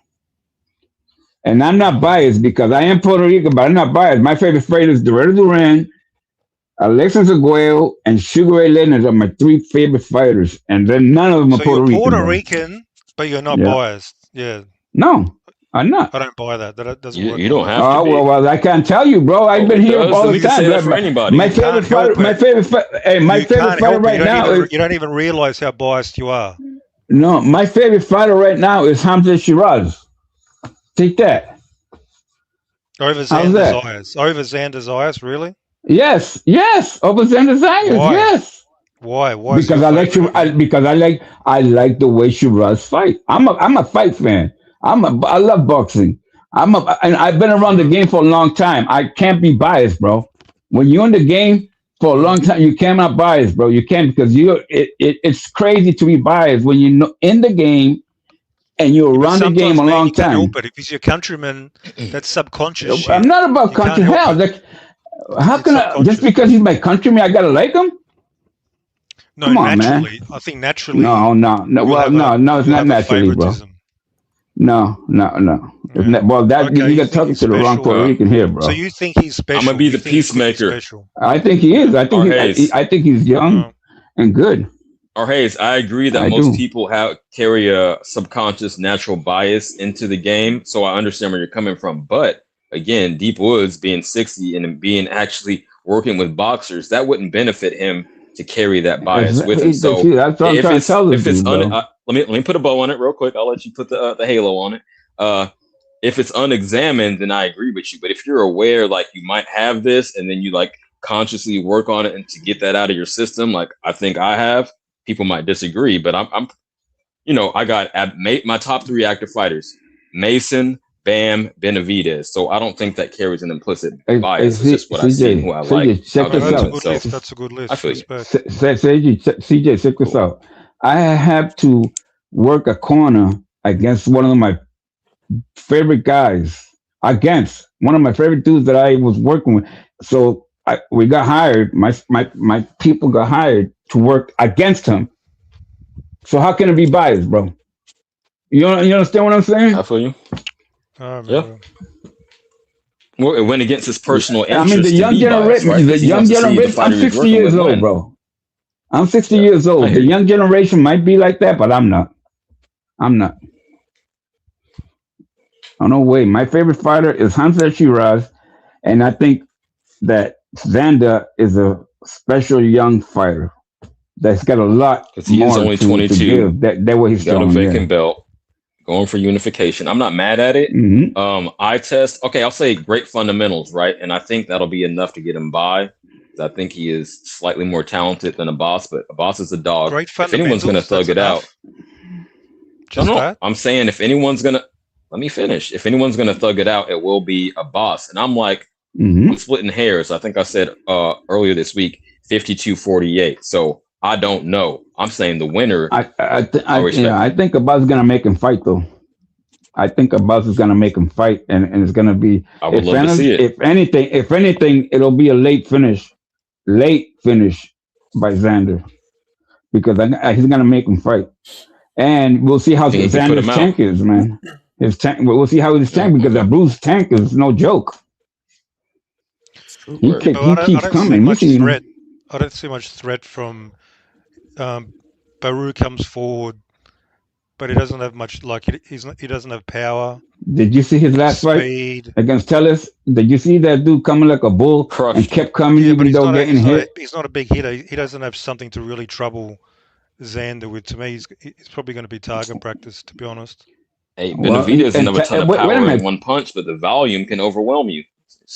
[SPEAKER 3] And I'm not biased because I am Puerto Rican, but I'm not biased. My favorite fighter is Dorado Duran, Alexis Aguayo, and Sugar Ray Leonard are my three favorite fighters. And then none of them are
[SPEAKER 7] So
[SPEAKER 3] Puerto
[SPEAKER 7] you're
[SPEAKER 3] Rican.
[SPEAKER 7] Puerto
[SPEAKER 3] bro.
[SPEAKER 7] Rican, but you're not
[SPEAKER 3] Yeah.
[SPEAKER 7] biased. Yeah,
[SPEAKER 3] No, I'm not.
[SPEAKER 7] I don't buy that. That doesn't work.
[SPEAKER 2] You don't
[SPEAKER 7] like
[SPEAKER 2] have
[SPEAKER 7] that.
[SPEAKER 2] to be.
[SPEAKER 3] Well, I can't tell you, bro. I've been
[SPEAKER 2] it
[SPEAKER 3] here
[SPEAKER 2] does.
[SPEAKER 3] all
[SPEAKER 2] We
[SPEAKER 3] the
[SPEAKER 2] can say
[SPEAKER 3] time.
[SPEAKER 2] that for anybody.
[SPEAKER 3] My
[SPEAKER 2] You
[SPEAKER 3] favorite
[SPEAKER 7] can't help
[SPEAKER 3] fighter, my
[SPEAKER 7] it.
[SPEAKER 3] favorite fighter. Hey, my
[SPEAKER 7] You
[SPEAKER 3] favorite
[SPEAKER 7] can't
[SPEAKER 3] fighter
[SPEAKER 7] help it.
[SPEAKER 3] right now is
[SPEAKER 7] You don't even realize how biased you are.
[SPEAKER 3] no. My favorite fighter right now is Hamza Shiraz. Take that.
[SPEAKER 7] Over
[SPEAKER 3] How's
[SPEAKER 7] Xander
[SPEAKER 3] that?
[SPEAKER 7] Zayas. Over Xander Zayas, really?
[SPEAKER 3] Yes, over Xander Zayas.
[SPEAKER 7] Why?
[SPEAKER 3] Yes,
[SPEAKER 7] Why? Why is
[SPEAKER 3] because
[SPEAKER 7] your
[SPEAKER 3] I like
[SPEAKER 7] favorite over him?
[SPEAKER 3] because I like the way Shiraz fight. I'm a fight fan. I love boxing. And I've been around the game for a long time. I can't be biased, bro. When you're in the game for a long time, you cannot bias, bro. You can't because it's crazy to be biased when you're in the game and you're
[SPEAKER 7] But
[SPEAKER 3] around the game
[SPEAKER 7] sometimes,
[SPEAKER 3] a
[SPEAKER 7] man,
[SPEAKER 3] long
[SPEAKER 7] you can't
[SPEAKER 3] time.
[SPEAKER 7] help it. If he's your countryman, that's subconscious shit.
[SPEAKER 3] I'm not about
[SPEAKER 7] You can't
[SPEAKER 3] country.
[SPEAKER 7] help
[SPEAKER 3] Hell,
[SPEAKER 7] it.
[SPEAKER 3] how
[SPEAKER 7] It's
[SPEAKER 3] can I just
[SPEAKER 7] subconscious.
[SPEAKER 3] because he's my countryman, I gotta like him?
[SPEAKER 7] No,
[SPEAKER 3] Come on, man.
[SPEAKER 7] naturally. I think naturally.
[SPEAKER 3] No.
[SPEAKER 7] you'll
[SPEAKER 3] Well,
[SPEAKER 7] have
[SPEAKER 3] no, it's
[SPEAKER 7] you'll
[SPEAKER 3] not
[SPEAKER 7] have a
[SPEAKER 3] naturally, bro.
[SPEAKER 7] favoritism.
[SPEAKER 3] No.
[SPEAKER 7] Yeah.
[SPEAKER 3] Well, that
[SPEAKER 7] Okay,
[SPEAKER 3] you
[SPEAKER 7] you
[SPEAKER 3] got
[SPEAKER 7] think
[SPEAKER 3] talking
[SPEAKER 7] he's
[SPEAKER 3] to the wrong
[SPEAKER 7] special.
[SPEAKER 3] Puerto Rican here, bro.
[SPEAKER 7] So you think he's special?
[SPEAKER 2] I'm gonna be
[SPEAKER 7] You
[SPEAKER 2] the
[SPEAKER 7] think he could be
[SPEAKER 2] peacemaker.
[SPEAKER 7] special.
[SPEAKER 3] I think he is. I think
[SPEAKER 2] Arhaze.
[SPEAKER 3] I think he's young and good.
[SPEAKER 2] Or Hayes, I agree that
[SPEAKER 3] I
[SPEAKER 2] most
[SPEAKER 3] do.
[SPEAKER 2] people carry a subconscious natural bias into the game, so I understand where you're coming from. But again, Deep Woods being 60 and being actually working with boxers, that wouldn't benefit him to carry that bias with him. So
[SPEAKER 3] See, that's what I'm
[SPEAKER 2] if
[SPEAKER 3] trying to
[SPEAKER 2] it's
[SPEAKER 3] tell
[SPEAKER 2] if
[SPEAKER 3] this
[SPEAKER 2] it's
[SPEAKER 3] dude, bro.
[SPEAKER 2] let me put a bow on it real quick. I'll let you put the halo on it. If it's unexamined, then I agree with you. But if you're aware, like you might have this, and then you like consciously work on it and to get that out of your system, like I think I have. People might disagree, but I'm I got my top 3 active fighters: Mason, Bam, Benavidez. So I don't think that carries an implicit bias. It's just what I see and who I like.
[SPEAKER 3] Check this out.
[SPEAKER 7] That's a good list.
[SPEAKER 2] I feel you.
[SPEAKER 3] CJ, check this out. I have to work a corner against one of my favorite guys, against one of my favorite dudes that I was working with. So we got hired. My people got hired to work against him. So how can it be biased, bro? You understand what I'm saying?
[SPEAKER 2] I feel you.
[SPEAKER 7] Yeah.
[SPEAKER 2] Well, it went against his personal interest.
[SPEAKER 3] I mean, the young generation. Right? The young generation. I'm 60 years old, bro. I'm 60 years old. The young generation might be like that, but I'm not. Oh, no way. My favorite fighter is Hamza Shiraz, and I think that Xander is a special young fighter that's got a lot
[SPEAKER 2] because he is only 22.
[SPEAKER 3] To give. That what he's
[SPEAKER 2] got a vacant belt, going for unification. I'm not mad at it.
[SPEAKER 3] Mm-hmm.
[SPEAKER 2] Eye test. Okay, I'll say great fundamentals, right? And I think that'll be enough to get him by. I think he is slightly more talented than Abbas, but Abbas is a dog.
[SPEAKER 7] Great
[SPEAKER 2] if anyone's going to thug it out, no, I'm saying if anyone's going to, let me finish. If anyone's going to thug it out, it will be Abbas. And I'm like, I'm splitting hairs. I think I said earlier this week, 52-48. So I don't know. I'm saying the winner.
[SPEAKER 3] I think Abbas is going to make him fight, though. I think Abbas is going to make him fight, and it's going to be.
[SPEAKER 2] I would love to see it.
[SPEAKER 3] If anything, it'll be a late finish by Xander, because he's going to make him fight, and we'll see how Xander's tank is, man. His tank. We'll see how his tank, because the Bruce tank is no joke. He keeps coming.
[SPEAKER 7] I don't see much threat from Baru comes forward, but he doesn't have much. Like he doesn't have power.
[SPEAKER 3] Did you see his last fight against Tellus? Did you see that dude coming like a bull and kept coming even though getting hit?
[SPEAKER 7] He's not a big hitter. He doesn't have something to really trouble Xander with. To me, he's probably going to be target practice, to be honest.
[SPEAKER 2] Hey, Benavidez doesn't have a ton of power in one punch, but the volume can overwhelm you.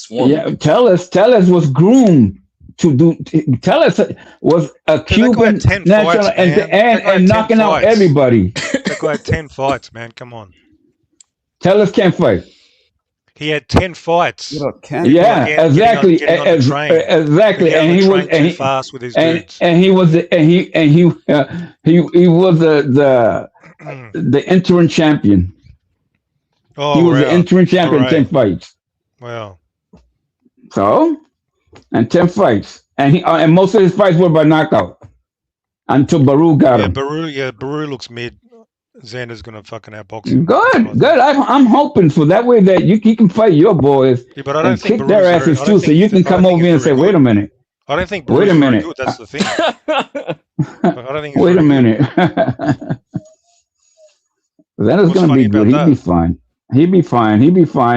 [SPEAKER 3] Yeah, Tellus was groomed to do. Tellus was a Cuban national and knocking out everybody.
[SPEAKER 7] That guy had 10 fights, man. Come on.
[SPEAKER 3] Tellus can't fight.
[SPEAKER 7] He had 10 fights.
[SPEAKER 3] Yeah, exactly. Exactly. And he was
[SPEAKER 7] fast with his dudes.
[SPEAKER 3] And he was the interim champion.
[SPEAKER 7] Oh,
[SPEAKER 3] he was the interim champion. 10 fights.
[SPEAKER 7] Wow.
[SPEAKER 3] So, and 10 fights, and most of his fights were by knockout until Baru got him.
[SPEAKER 7] Baru looks mid. Xander's gonna fucking outbox him.
[SPEAKER 3] Good. I'm hoping for that way that he can fight your boys
[SPEAKER 7] but I don't
[SPEAKER 3] and
[SPEAKER 7] think
[SPEAKER 3] kick their asses too, so you can come over here and say, "Wait a minute."
[SPEAKER 7] I don't think Baru's very good. That's the thing. I don't think.
[SPEAKER 3] Wait a minute. Xander's gonna be good. He'll be fine. He'll be fine.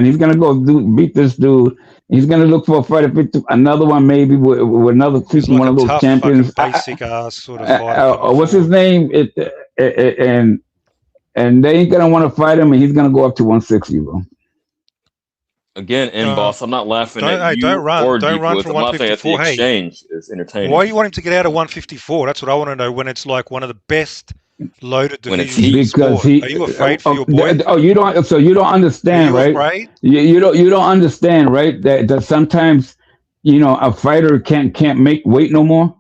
[SPEAKER 3] He's gonna go beat this dude. He's gonna look for a fight. Another one, maybe with another one of those champions.
[SPEAKER 7] Basic ass sort of fighter.
[SPEAKER 3] What's his name? And they ain't gonna want to fight him, and he's gonna go up to 160, bro.
[SPEAKER 2] Again, boss, I'm not laughing at you.
[SPEAKER 7] Don't run for
[SPEAKER 2] 154. The exchange is entertaining.
[SPEAKER 7] Why you want him to get out of 154? That's what I want to know. When it's like one of the best loaded divisions.
[SPEAKER 3] Because
[SPEAKER 7] are you afraid for your boy?
[SPEAKER 3] You don't. So you don't understand, right?
[SPEAKER 7] Afraid?
[SPEAKER 3] You don't understand, right? That sometimes, a fighter can't make weight no more.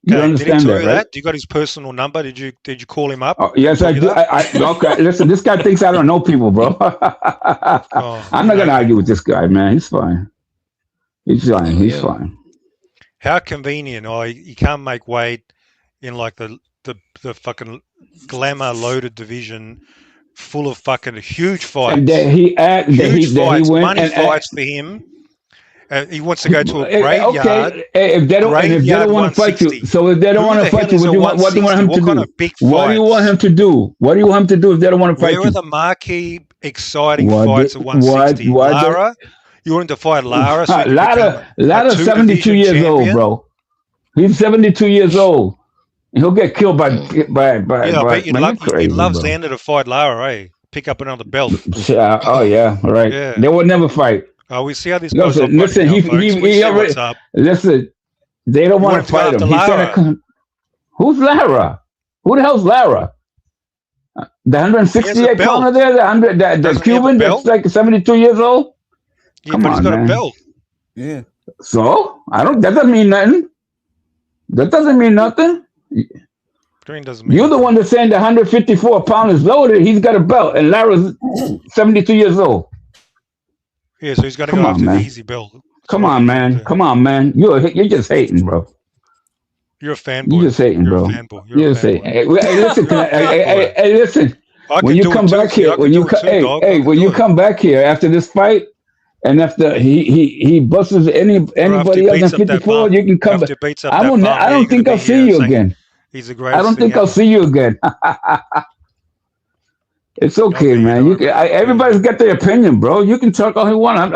[SPEAKER 3] You understand that, right?
[SPEAKER 7] Do you got his personal number? Did you call him up?
[SPEAKER 3] Yes, I do. Okay, listen, this guy thinks I don't know people, bro. I'm not gonna argue with this guy, man. He's fine. He's fine.
[SPEAKER 7] How convenient! You can't make weight in like the fucking glamour loaded division full of fucking huge fights.
[SPEAKER 3] And
[SPEAKER 7] huge fights, money fights for him. He wants to go to a
[SPEAKER 3] Okay,
[SPEAKER 7] graveyard.
[SPEAKER 3] if they don't want to fight you,
[SPEAKER 7] 160.
[SPEAKER 3] so if they don't
[SPEAKER 7] Who
[SPEAKER 3] want
[SPEAKER 7] the
[SPEAKER 3] to fight
[SPEAKER 7] hell
[SPEAKER 3] you,
[SPEAKER 7] is a
[SPEAKER 3] what do you want him
[SPEAKER 7] 160?
[SPEAKER 3] to
[SPEAKER 7] What kind
[SPEAKER 3] do?
[SPEAKER 7] of big
[SPEAKER 3] What do you want
[SPEAKER 7] fights?
[SPEAKER 3] him to do? What do you want him to do if they don't want to fight
[SPEAKER 7] Where are
[SPEAKER 3] you?
[SPEAKER 7] the marquee, exciting
[SPEAKER 3] What
[SPEAKER 7] fights
[SPEAKER 3] did-
[SPEAKER 7] at 160?
[SPEAKER 3] what did-
[SPEAKER 7] Lara? You want him to fight Lara so he can become
[SPEAKER 3] Lada's
[SPEAKER 7] a
[SPEAKER 3] 72
[SPEAKER 7] two-division
[SPEAKER 3] years old,
[SPEAKER 7] champion?
[SPEAKER 3] bro. He's 72 years old. And he'll get killed by
[SPEAKER 7] Yeah, I bet
[SPEAKER 3] man, you're crazy,
[SPEAKER 7] you'd love
[SPEAKER 3] bro.
[SPEAKER 7] Xander to fight Lara, eh? Pick up another belt.
[SPEAKER 3] Oh yeah, right.
[SPEAKER 7] Yeah.
[SPEAKER 3] They will never fight.
[SPEAKER 7] We see how these guys
[SPEAKER 3] Listen,
[SPEAKER 7] are
[SPEAKER 3] listen,
[SPEAKER 7] now,
[SPEAKER 3] he
[SPEAKER 7] folks. We
[SPEAKER 3] already,
[SPEAKER 7] see what's up.
[SPEAKER 3] listen. They don't
[SPEAKER 7] You
[SPEAKER 3] want
[SPEAKER 7] want
[SPEAKER 3] to
[SPEAKER 7] him to go
[SPEAKER 3] fight him.
[SPEAKER 7] after
[SPEAKER 3] He said,
[SPEAKER 7] Lara.
[SPEAKER 3] "Who's Lara? Who the hell's Lara? The 168
[SPEAKER 7] belt.
[SPEAKER 3] pounder there, the
[SPEAKER 7] Doesn't he have a
[SPEAKER 3] Cuban
[SPEAKER 7] belt?
[SPEAKER 3] that's like 72 years old.
[SPEAKER 7] Yeah,
[SPEAKER 3] Come
[SPEAKER 7] but he's
[SPEAKER 3] on,
[SPEAKER 7] got
[SPEAKER 3] man.
[SPEAKER 7] a belt.
[SPEAKER 1] Yeah.
[SPEAKER 3] So that doesn't mean nothing. That doesn't mean nothing.
[SPEAKER 7] Green doesn't mean
[SPEAKER 3] You're the one that's saying the 154 pound is loaded. He's got a belt, and Lara's 72 years old.
[SPEAKER 7] Yeah, so he's going to
[SPEAKER 3] Come
[SPEAKER 7] go
[SPEAKER 3] on,
[SPEAKER 7] after
[SPEAKER 3] man.
[SPEAKER 7] the easy belt.
[SPEAKER 3] Come on, man. Come on, man. You're just hating, bro.
[SPEAKER 7] You're a fanboy.
[SPEAKER 3] You're just hating,
[SPEAKER 7] You're
[SPEAKER 3] bro.
[SPEAKER 7] a fanboy.
[SPEAKER 3] You're just hating. Hey, listen, hey, listen.
[SPEAKER 7] I
[SPEAKER 3] When
[SPEAKER 7] can
[SPEAKER 3] you
[SPEAKER 7] do
[SPEAKER 3] come
[SPEAKER 7] it too.
[SPEAKER 3] back
[SPEAKER 7] See,
[SPEAKER 3] here,
[SPEAKER 7] I
[SPEAKER 3] when
[SPEAKER 7] can
[SPEAKER 3] you
[SPEAKER 7] do it too, dog. I
[SPEAKER 3] hey,
[SPEAKER 7] can
[SPEAKER 3] when
[SPEAKER 7] do
[SPEAKER 3] you
[SPEAKER 7] it.
[SPEAKER 3] come back here after this fight, and after he busts anybody else in 54, you can come back.
[SPEAKER 7] After he beats up
[SPEAKER 3] I
[SPEAKER 7] that
[SPEAKER 3] don't.
[SPEAKER 7] bum,
[SPEAKER 3] I
[SPEAKER 7] yeah,
[SPEAKER 3] don't
[SPEAKER 7] you're
[SPEAKER 3] think
[SPEAKER 7] gonna
[SPEAKER 3] I'll
[SPEAKER 7] be
[SPEAKER 3] see
[SPEAKER 7] here
[SPEAKER 3] you
[SPEAKER 7] saying
[SPEAKER 3] again.
[SPEAKER 7] He's the
[SPEAKER 3] I
[SPEAKER 7] greatest
[SPEAKER 3] don't
[SPEAKER 7] thing
[SPEAKER 3] think I'll
[SPEAKER 7] ever.
[SPEAKER 3] see you again. It's okay,
[SPEAKER 7] be,
[SPEAKER 3] man.
[SPEAKER 7] you know,
[SPEAKER 3] Everybody's got their opinion, bro. You can talk all you want.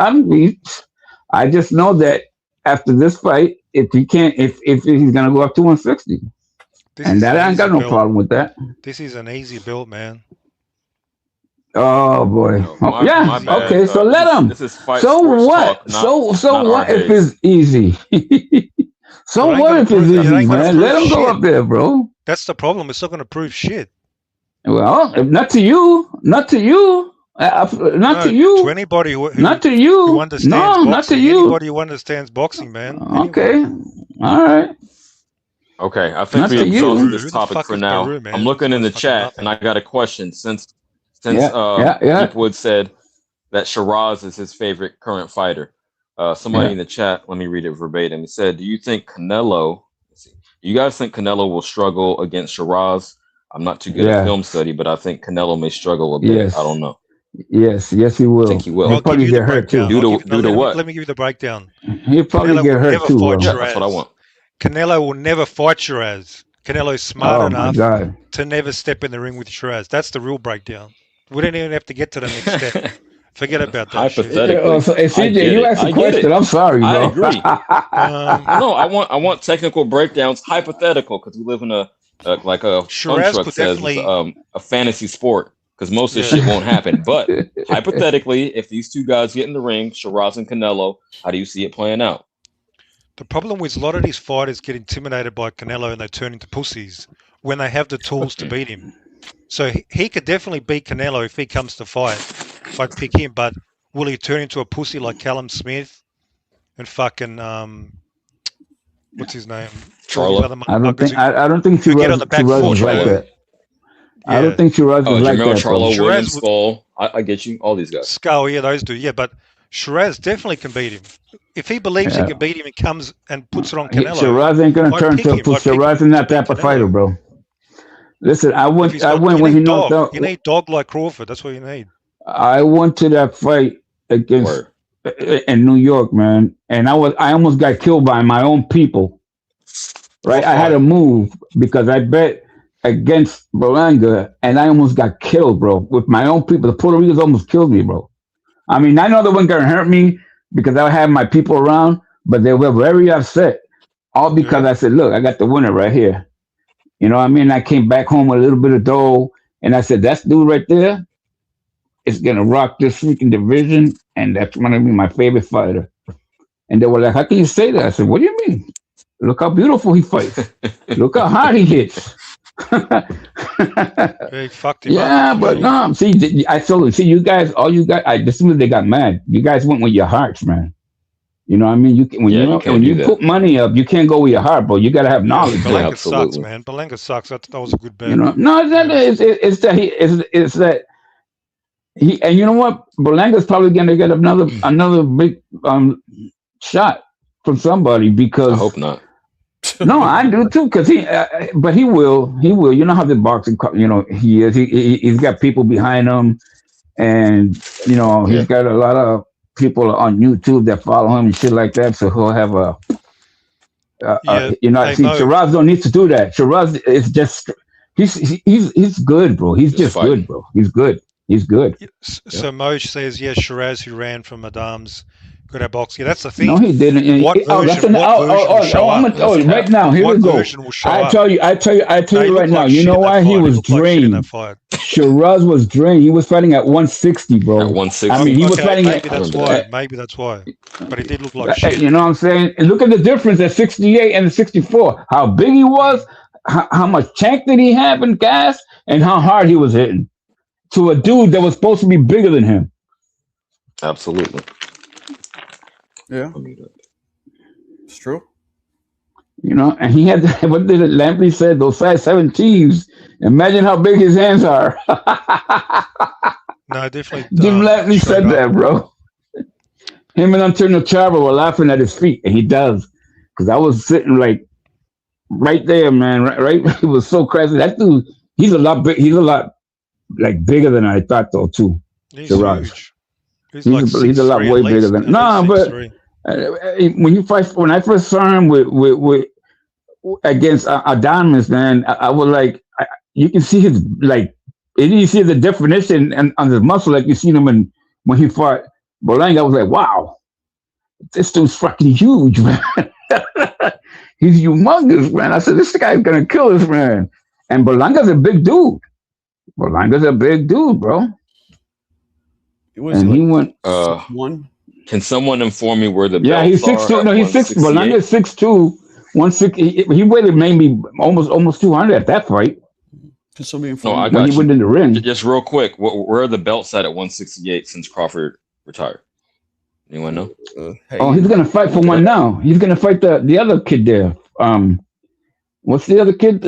[SPEAKER 3] I just know that after this fight, if he's gonna go up to 160, and that I ain't got no problem with that.
[SPEAKER 7] This is an easy build, man.
[SPEAKER 3] Oh boy.
[SPEAKER 2] My bad.
[SPEAKER 3] Okay, so let him.
[SPEAKER 2] This is fight
[SPEAKER 3] So
[SPEAKER 2] sports
[SPEAKER 3] what?
[SPEAKER 2] talk,
[SPEAKER 3] So
[SPEAKER 2] not
[SPEAKER 3] what
[SPEAKER 2] our
[SPEAKER 3] if
[SPEAKER 2] haze.
[SPEAKER 3] it's easy? So
[SPEAKER 7] It ain't
[SPEAKER 3] what
[SPEAKER 7] gonna
[SPEAKER 3] if
[SPEAKER 7] prove-
[SPEAKER 3] it's
[SPEAKER 7] it
[SPEAKER 3] easy,
[SPEAKER 7] ain't gonna
[SPEAKER 3] man? Let
[SPEAKER 7] prove
[SPEAKER 3] him go
[SPEAKER 7] shit.
[SPEAKER 3] up there, bro.
[SPEAKER 7] That's the problem. It's not going to prove shit.
[SPEAKER 3] Well, not to you, not to you, not to you,
[SPEAKER 7] To anybody who
[SPEAKER 3] not to you.
[SPEAKER 7] who understands
[SPEAKER 3] No,
[SPEAKER 7] boxing.
[SPEAKER 3] not to you.
[SPEAKER 7] Anybody who understands boxing, man.
[SPEAKER 3] Okay, all right.
[SPEAKER 2] Okay, I
[SPEAKER 3] Not
[SPEAKER 2] think we
[SPEAKER 3] to you.
[SPEAKER 2] exhausted
[SPEAKER 7] Who
[SPEAKER 2] this
[SPEAKER 7] the
[SPEAKER 2] topic
[SPEAKER 7] fuck
[SPEAKER 2] for
[SPEAKER 7] is
[SPEAKER 2] now.
[SPEAKER 7] Baru, man?
[SPEAKER 2] I'm looking in the
[SPEAKER 7] Fucking
[SPEAKER 2] chat,
[SPEAKER 7] nothing.
[SPEAKER 2] and I got a question. Since
[SPEAKER 3] Yeah.
[SPEAKER 2] Deepwood said that Shiraz is his favorite current fighter. Somebody in the chat, let me read it verbatim. He said, "Do you think Canelo? You guys think Canelo will struggle against Shiraz? I'm not too good at film study, but I think Canelo may struggle a bit.
[SPEAKER 3] Yes.
[SPEAKER 2] I don't know.
[SPEAKER 3] Yes, he will.
[SPEAKER 2] I think he will.
[SPEAKER 3] He'll probably get hurt too.
[SPEAKER 2] Due to what?
[SPEAKER 7] Let me give you the breakdown.
[SPEAKER 3] He'll probably
[SPEAKER 7] Canelo
[SPEAKER 3] get
[SPEAKER 7] will
[SPEAKER 3] hurt
[SPEAKER 7] never
[SPEAKER 3] too,
[SPEAKER 7] fight
[SPEAKER 3] bro.
[SPEAKER 2] Yeah, that's what I want.
[SPEAKER 7] Canelo will never fight Shiraz. Canelo's smart
[SPEAKER 3] Oh my
[SPEAKER 7] enough
[SPEAKER 3] God.
[SPEAKER 7] to never step in the ring with Shiraz. That's the real breakdown. We don't even have to get to the next step. Forget about that shit.
[SPEAKER 2] Hypothetically,
[SPEAKER 3] So, hey,
[SPEAKER 2] I
[SPEAKER 3] CJ,
[SPEAKER 2] get
[SPEAKER 3] you
[SPEAKER 2] it.
[SPEAKER 3] asked
[SPEAKER 2] I
[SPEAKER 3] a
[SPEAKER 2] get
[SPEAKER 3] question.
[SPEAKER 2] it.
[SPEAKER 3] I'm sorry, bro.
[SPEAKER 2] I agree.
[SPEAKER 7] Um,
[SPEAKER 2] No, I want technical breakdowns, hypothetical, because we live in a like a fun
[SPEAKER 7] Shiraz
[SPEAKER 2] truck
[SPEAKER 7] could
[SPEAKER 2] says,
[SPEAKER 7] definitely-
[SPEAKER 2] a fantasy sport. Because most of this
[SPEAKER 7] Yeah.
[SPEAKER 2] shit won't happen. But hypothetically, if these two guys get in the ring, Shiraz and Canelo, how do you see it playing out?
[SPEAKER 7] The problem with a lot of these fighters get intimidated by Canelo and they turn into pussies when they have the tools to beat him. So he could definitely beat Canelo if he comes to fight. I'd pick him, but will he turn into a pussy like Callum Smith and fucking what's his name?
[SPEAKER 2] Charlo.
[SPEAKER 3] I don't think
[SPEAKER 7] get on the back
[SPEAKER 3] Shiraz
[SPEAKER 7] foot,
[SPEAKER 3] is like
[SPEAKER 7] Charlo.
[SPEAKER 3] that. I don't think Shiraz is like
[SPEAKER 2] Jamel
[SPEAKER 3] that, bro.
[SPEAKER 2] Charlo, William
[SPEAKER 7] Shiraz-
[SPEAKER 2] Skull. I get you. All these guys.
[SPEAKER 7] Skull, yeah, those do, yeah, but Shiraz definitely can beat him. If he believes he
[SPEAKER 3] Yeah.
[SPEAKER 7] can beat him and comes and puts it on Canelo,
[SPEAKER 3] Shiraz ain't gonna
[SPEAKER 7] I'd
[SPEAKER 3] turn
[SPEAKER 7] pick
[SPEAKER 3] to
[SPEAKER 7] him. I'd pick
[SPEAKER 3] Shiraz is
[SPEAKER 7] him
[SPEAKER 3] not
[SPEAKER 7] to
[SPEAKER 3] that
[SPEAKER 7] beat
[SPEAKER 3] type of fighter,
[SPEAKER 7] Canelo.
[SPEAKER 3] bro. Listen, I
[SPEAKER 7] If
[SPEAKER 3] went
[SPEAKER 7] he's got-
[SPEAKER 3] when
[SPEAKER 7] you
[SPEAKER 3] he
[SPEAKER 7] need
[SPEAKER 3] knocked
[SPEAKER 7] dog.
[SPEAKER 3] out.
[SPEAKER 7] You need dog like Crawford. That's what you need.
[SPEAKER 3] I went to that fight against in New York, man, and I almost got killed by my own people. Right, I had to move because I bet against Berlanga, and I almost got killed, bro, with my own people. The Puerto Ricans almost killed me, bro. I mean, I know they weren't gonna hurt me because I had my people around, but they were very upset, all because I said, "Look, I got the winner right here." You know what I mean? I came back home with a little bit of dough, and I said, "That dude right there is gonna rock this freaking division, and that's gonna be my favorite fighter." And they were like, "How can you say that?" I said, "What do you mean? Look how beautiful he fights. Look how hard he hits."
[SPEAKER 7] He fucked him
[SPEAKER 3] Yeah,
[SPEAKER 7] up.
[SPEAKER 3] but no, see, I told you, see, you guys, all you guys, as soon as they got mad, you guys went with your hearts, man. You know what I mean? You can, when you put money up, you can't go with your heart, bro. You got to have knowledge.
[SPEAKER 7] Berlanga sucks, man. Berlanga sucks. That was a good bet.
[SPEAKER 3] You know, no, it's that he, and you know what? Berlanga's probably going to get another big shot from somebody because
[SPEAKER 2] I hope not.
[SPEAKER 3] No, I do too, because but he will. You know how the boxing, he is. He's got people behind him, and you know he's got a lot of people on YouTube that follow him and shit like that. So he'll have a.
[SPEAKER 7] Yeah,
[SPEAKER 3] You know,
[SPEAKER 7] hey,
[SPEAKER 3] see,
[SPEAKER 7] Mo.
[SPEAKER 3] Shiraz don't need to do that. Shiraz is just he's good, bro. He's just
[SPEAKER 2] fighting.
[SPEAKER 3] good, bro. He's good. He's good.
[SPEAKER 7] So Moj says, yes, Shiraz, who ran from Madam's, could have boxing. That's the thing.
[SPEAKER 3] No, he didn't.
[SPEAKER 7] What version will show up?
[SPEAKER 3] Right now, here
[SPEAKER 7] What
[SPEAKER 3] we go.
[SPEAKER 7] version will show
[SPEAKER 3] I
[SPEAKER 7] up?
[SPEAKER 3] tell you
[SPEAKER 7] They
[SPEAKER 3] right
[SPEAKER 7] look
[SPEAKER 3] now.
[SPEAKER 7] like
[SPEAKER 3] You
[SPEAKER 7] shit
[SPEAKER 3] know
[SPEAKER 7] in that
[SPEAKER 3] why he
[SPEAKER 7] fight. They
[SPEAKER 3] was
[SPEAKER 7] look like shit in that
[SPEAKER 3] drained?
[SPEAKER 7] fight.
[SPEAKER 3] Shiraz was drained. He was fighting at 160, bro.
[SPEAKER 2] At 160.
[SPEAKER 3] I mean, he was
[SPEAKER 7] Okay,
[SPEAKER 3] fighting
[SPEAKER 7] maybe
[SPEAKER 3] at.
[SPEAKER 7] that's why. Maybe that's why. But he did look like shit.
[SPEAKER 3] You know what I'm saying? And look at the difference at 68 and 64. How big he was, how much tank did he have in gas, and how hard he was hitting to a dude that was supposed to be bigger than him.
[SPEAKER 2] Absolutely.
[SPEAKER 1] Yeah, it's true.
[SPEAKER 3] You know, and he had what did it? Lampley said those size 17s. Imagine how big his hands are.
[SPEAKER 7] No, definitely.
[SPEAKER 3] Jim Lampley
[SPEAKER 7] straight
[SPEAKER 3] said
[SPEAKER 7] up.
[SPEAKER 3] that, bro. Him and Antonio Charbel were laughing at his feet, and he does, because I was sitting like right there, man. Right, he was so crazy. That dude, he's a lot big. He's a lot like bigger than I thought, though, too.
[SPEAKER 7] He's
[SPEAKER 3] Shiraz.
[SPEAKER 7] huge. He's like
[SPEAKER 3] He's a lot
[SPEAKER 7] 6'3"
[SPEAKER 3] way
[SPEAKER 7] at least.
[SPEAKER 3] bigger than.
[SPEAKER 7] At
[SPEAKER 3] No,
[SPEAKER 7] least
[SPEAKER 3] but
[SPEAKER 7] 6'3".
[SPEAKER 3] when I first saw him with against Adonis, man, I was like, you can see his like, you see the definition and on his muscle, like you seen him when he fought Berlanga. I was like, wow, this dude's fucking huge, man. He's humongous, man. I said, this guy's gonna kill this man. And Berlanga's a big dude. Berlanga's a big dude, bro. And he went
[SPEAKER 1] 6'1".
[SPEAKER 2] Can someone inform me where the
[SPEAKER 3] Yeah,
[SPEAKER 2] belts
[SPEAKER 3] he's 6'2".
[SPEAKER 2] are
[SPEAKER 3] No,
[SPEAKER 2] at
[SPEAKER 3] he's 6'.
[SPEAKER 2] 168?
[SPEAKER 3] Berlanga is 6'2". 160. He weighed maybe almost 200 at that fight
[SPEAKER 1] Can somebody
[SPEAKER 2] No,
[SPEAKER 1] inform
[SPEAKER 2] I
[SPEAKER 1] me?
[SPEAKER 3] when
[SPEAKER 2] got
[SPEAKER 3] he went
[SPEAKER 2] you.
[SPEAKER 3] in the ring.
[SPEAKER 2] Just real quick, where are the belts at 168 since Crawford retired? Anyone know?
[SPEAKER 1] Hey,
[SPEAKER 3] Oh, he's gonna fight for one now. He's gonna fight the other kid there. What's the other kid?